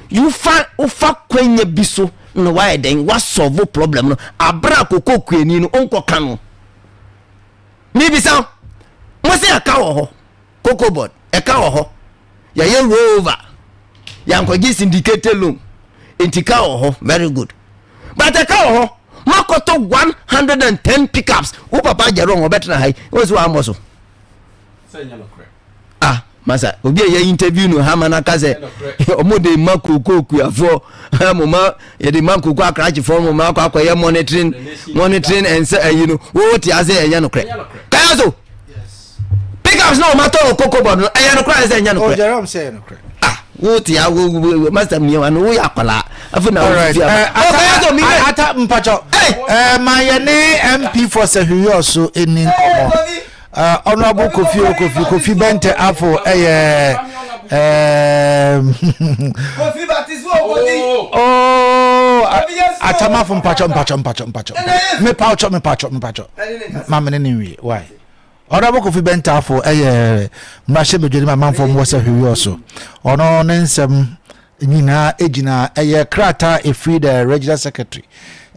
You find ufa kwenye biso. No why then what solve problem no abra koko kwani no onko kanu me bi sa mo se aka wo ho cocoa board eka wo ho ya ye rover ya nkogi syndicated loan entika wo ho very good but eka wo ho makoto 110 pickups wo papa jero ho betra hai wo so amoso ah masa obi ye interview no ha mana kaze omode makoko kuafo mama ye de makoko akrachi for mama akwa monitoring and say you know what you say enya no kre kayazo yes pickups no matter cocoa board no enya no kre say enya no kre Jerome say no kre ah what ya wo master mi wan wo yakola afuna wo fia kayazo mi ata mpacho my ne MP for Sehio so eni nkomo honorable Kofi Bente afo Kofi Batizo atama from pacho me pacho mama ne wi why honorable Kofi Bente afo mrashe bedweli mama from wose hwi so ono ne nsem nyina ejina krata e free the regional secretary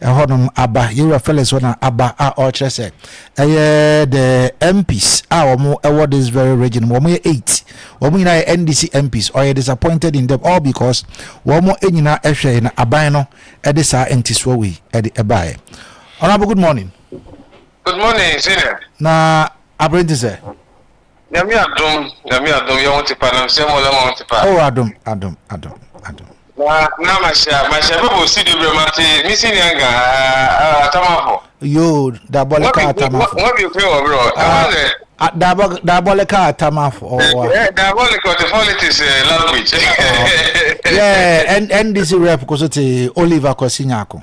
honum aba yura fellas one aba all chese the MPs omo award this very region omo 8 omo nyina NDC MPs are disappointed in them all because omo enyina ehwe na aban no e de sa entiswo we e de ebae. Honorable, good morning. Good morning, senior. Na abrenti sɛ. Nyame adom yɛ wɔn tipa na nsɛm wɔn wɔn tipa. Oh adom. Na masha bɛbɔ si de brɛ mate mi senior nga atamafo. Yo daboleka atamafo. What be pay or bro? Daboleka atamafo. Daboleka the politics language. Yeah, NDC rep ko so te Oliver Kosinyako.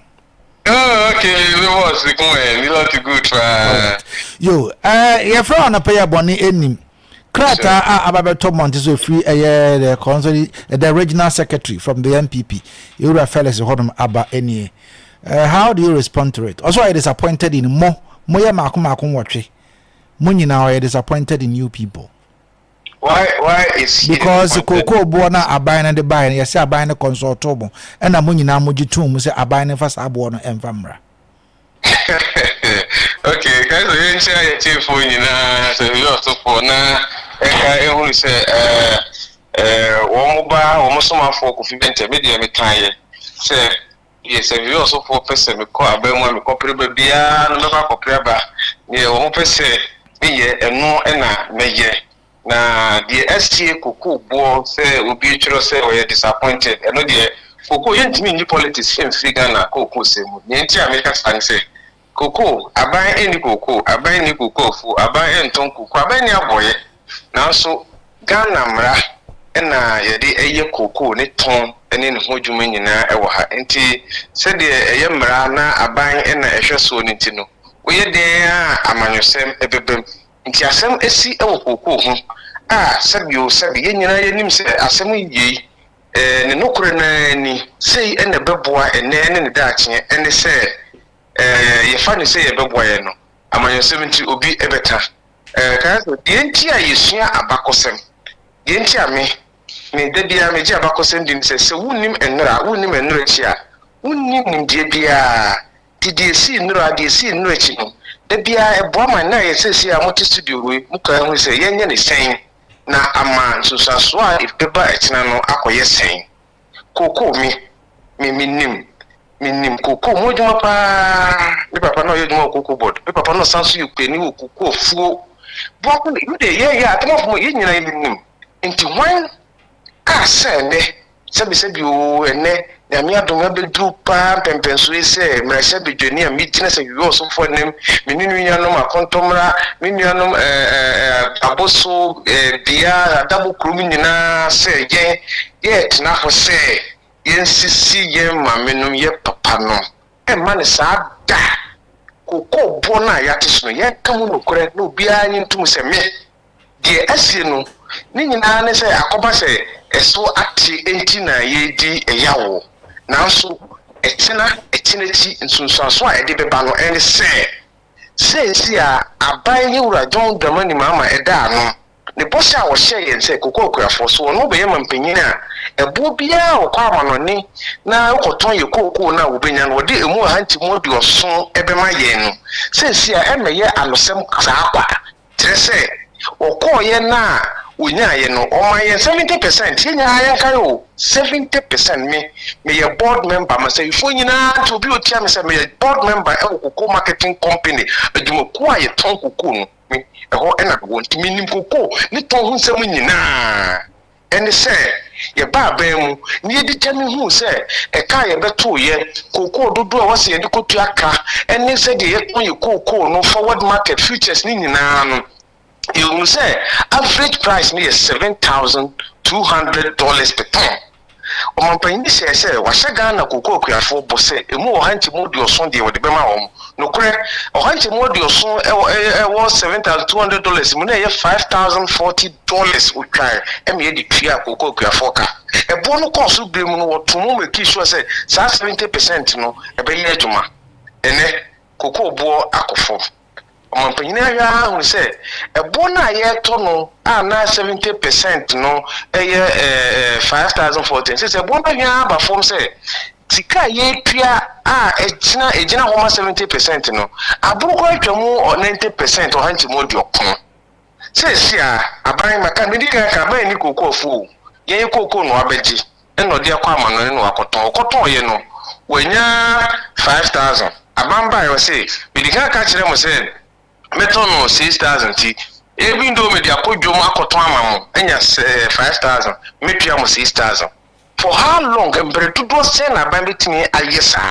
Oh, okay, we was going. You lot good for. Yo, your friend on pay boni enim. Krata ababeto Monteso free the council the regional secretary from the MPP. You were fellas hodum aba any. How do you respond to it? Also, I disappointed in moya makum watche. Muni now are disappointed in you people. Why is because Coco Bona are buying and the buying, yes, are buying a consultable, and a muni now muji tomb say are buying first abono and famra. Okay, guys, we ain't share your chief for you now, so you also for now. I only say, almost some folk of intermediate time. Say, yes, if you also for person, we call a bema, we copy baby, and never copy about near one person, me, and no, and me. Na the SCA Coco board say will be true say we are disappointed. And no the Coco yet mean politics same figure na Coco say Nienti America say Coco abai any Coco abai ni Coco fu abai enton Coco abai ni aboye. Now so Ghana mra na ye de eye Coco ne ton ene ne ho dwuma nyina e wo ha. Enti say de eye mra na abai na ehwe so ne ti no. We ye de amanyosem ebebem nti asem esi ewo Coco ho sabi ye nyina ye nim se asem yi ne nokure na ni sei ene beboa ene ne daache ene se ye fa ne se ye beboa ye no amanyosem nti obi ebeta ka so de nti a yesua abakosem de nti a me de bia me ji abakosem din se wunim enra chi a wunim de bia ti de si nra chi no de bia ebo ma na ye se si a mo studio we muka hu se ye nye ne sen na ama susaso a ifeba etina no akoye sen Coco minim Coco moduma pa mi papa no yeduma Coco board mi papa no sanso yukwe ni Coco fuo bo you de ye atama ye nyina minim nti wan sende sebi o ene na mi adom abedru pa pempenso ese me sebi dwani a mi tina se yo so fo nem me ninu yanom akontomra me nuanom aboso bia double crew nyina se ye tina fo se ye nsisi ye mamenum ye papa no e ma ne sa da Coco bona ya tisno ye kamu no kore no bia nyintum se me de asie no ni nyina ne se akoba se eso ati enti na ye di eyawo nanso etinati nsunsuaso a ede beba no ene se si a aban ye wura John Dramani mama eda no ne bosi a wo hye ye nse Coco Okurafo so no be ye mampanyin a ebo bia wo kwa ama no ni na ukoton ye Coco na wo benya no de emu hanti mu di oso ebema ye no si a emeye anosem saakwa trese okoye na unya ye no o ma ye 70% ye nya ya kai o 70% me ye board member ma say ifo nyina to bi otia me say me board member e Coco marketing company adwuma ku a ye ton Coco no me e ho e na wo ntimi nim Coco ni ton hu nsem nyina ene say ye ba ba mu ni ye ditami hu say e ka ye beto ye Coco dodo a wase ye de kotu aka ene say de ye ton ye Coco no forward market futures ni nyina no you will say average price is $7,200 per ton. Omanpanyi say washa Ghana Coco Okurafo bose emu ohanti mo di oson de wode bema wom no kure ohanti mo di oson was $7,200 mu na ye $5,040 utwa em ye di tua Coco Okurafo ka ebo no cost bre mu no wotomo make sure say 70% no ebe ye adwuma ene Coco obo akofo omanpanyina ya hu se ebo na ye to no na 70% no eye 5,014 se ebo na ya ba form se tika ye tua ejina homa 70% no aburu atwamu 90% o hanti mo di okon se sia aban maka medika ka ba ni Coco ofu ye Coco no abeji eno de akwa amano no akoton ye no wanya 5,000 abamba yo se medika ka kire mo se meto no 6,000 ti even though me dey akodwo mu akoto ama mo enya 5,000 me tua mo 6,000 for how long embre dodo say na ban betimi ayesa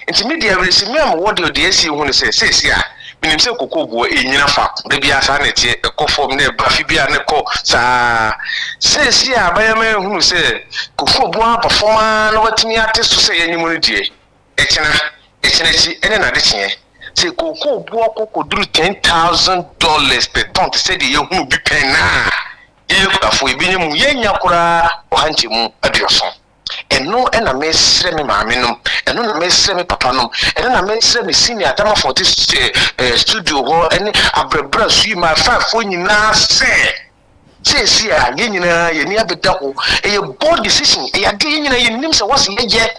nti me dey resi me am what dey esi hu ne say a minim say kokoo bo enyina fa de bia sa na tie ekofom na bafi bia ne ko sa say a ban me hu say kokoo bo performa na watimi ate so say enyim no die echina chi ene na de chie say kokoo bo kokoo duru $10,000 per ton say de ye hu bi pen na ye afo ebi nyemu ye nya kura ohanche mu adioso eno na mesre me maame nom eno na mesre me papa nom eno na mesre me senior atama for this studio ho ene abrebra sui ma fa fo nyina se a ye nyina ye ni abeda ho e board decision e ade nyina ye nim se wose ye je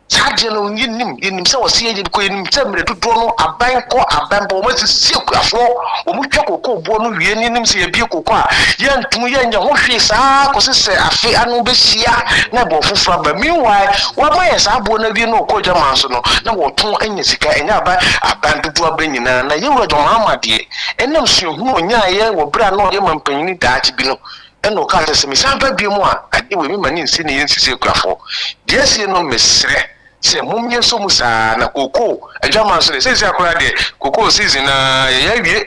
charge no nim se wose ye ko nim se mre dodo no aban bo ma si akuafo o mu twa kokoo bo no wie nim se ye bie kokoo a ye ntum ye nya ho hwe saa ko se afi anu be sia na bo fufura ba meanwhile wa ma ye saa bo na bi no ko jama so no na wo ton anya sika enya aban dodo abanyina na ye wo jama amade enam so hu onya ye wo bra no ye mampanyini daachi bi no eno ka se me san ba bi mu a ade we me mani nsi ne ye nsisi akuafo de sie no mesre se mumye so musa na koko ajama so se akora de koko season na ya wie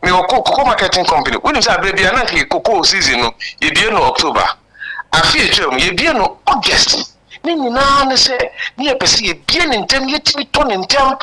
me koko marketing company we say abia na ke koko season no ye bie no October afi etwem ye bie no August ni nyina ne se ni e pese ye bie ne ntem ye timi to ne ntem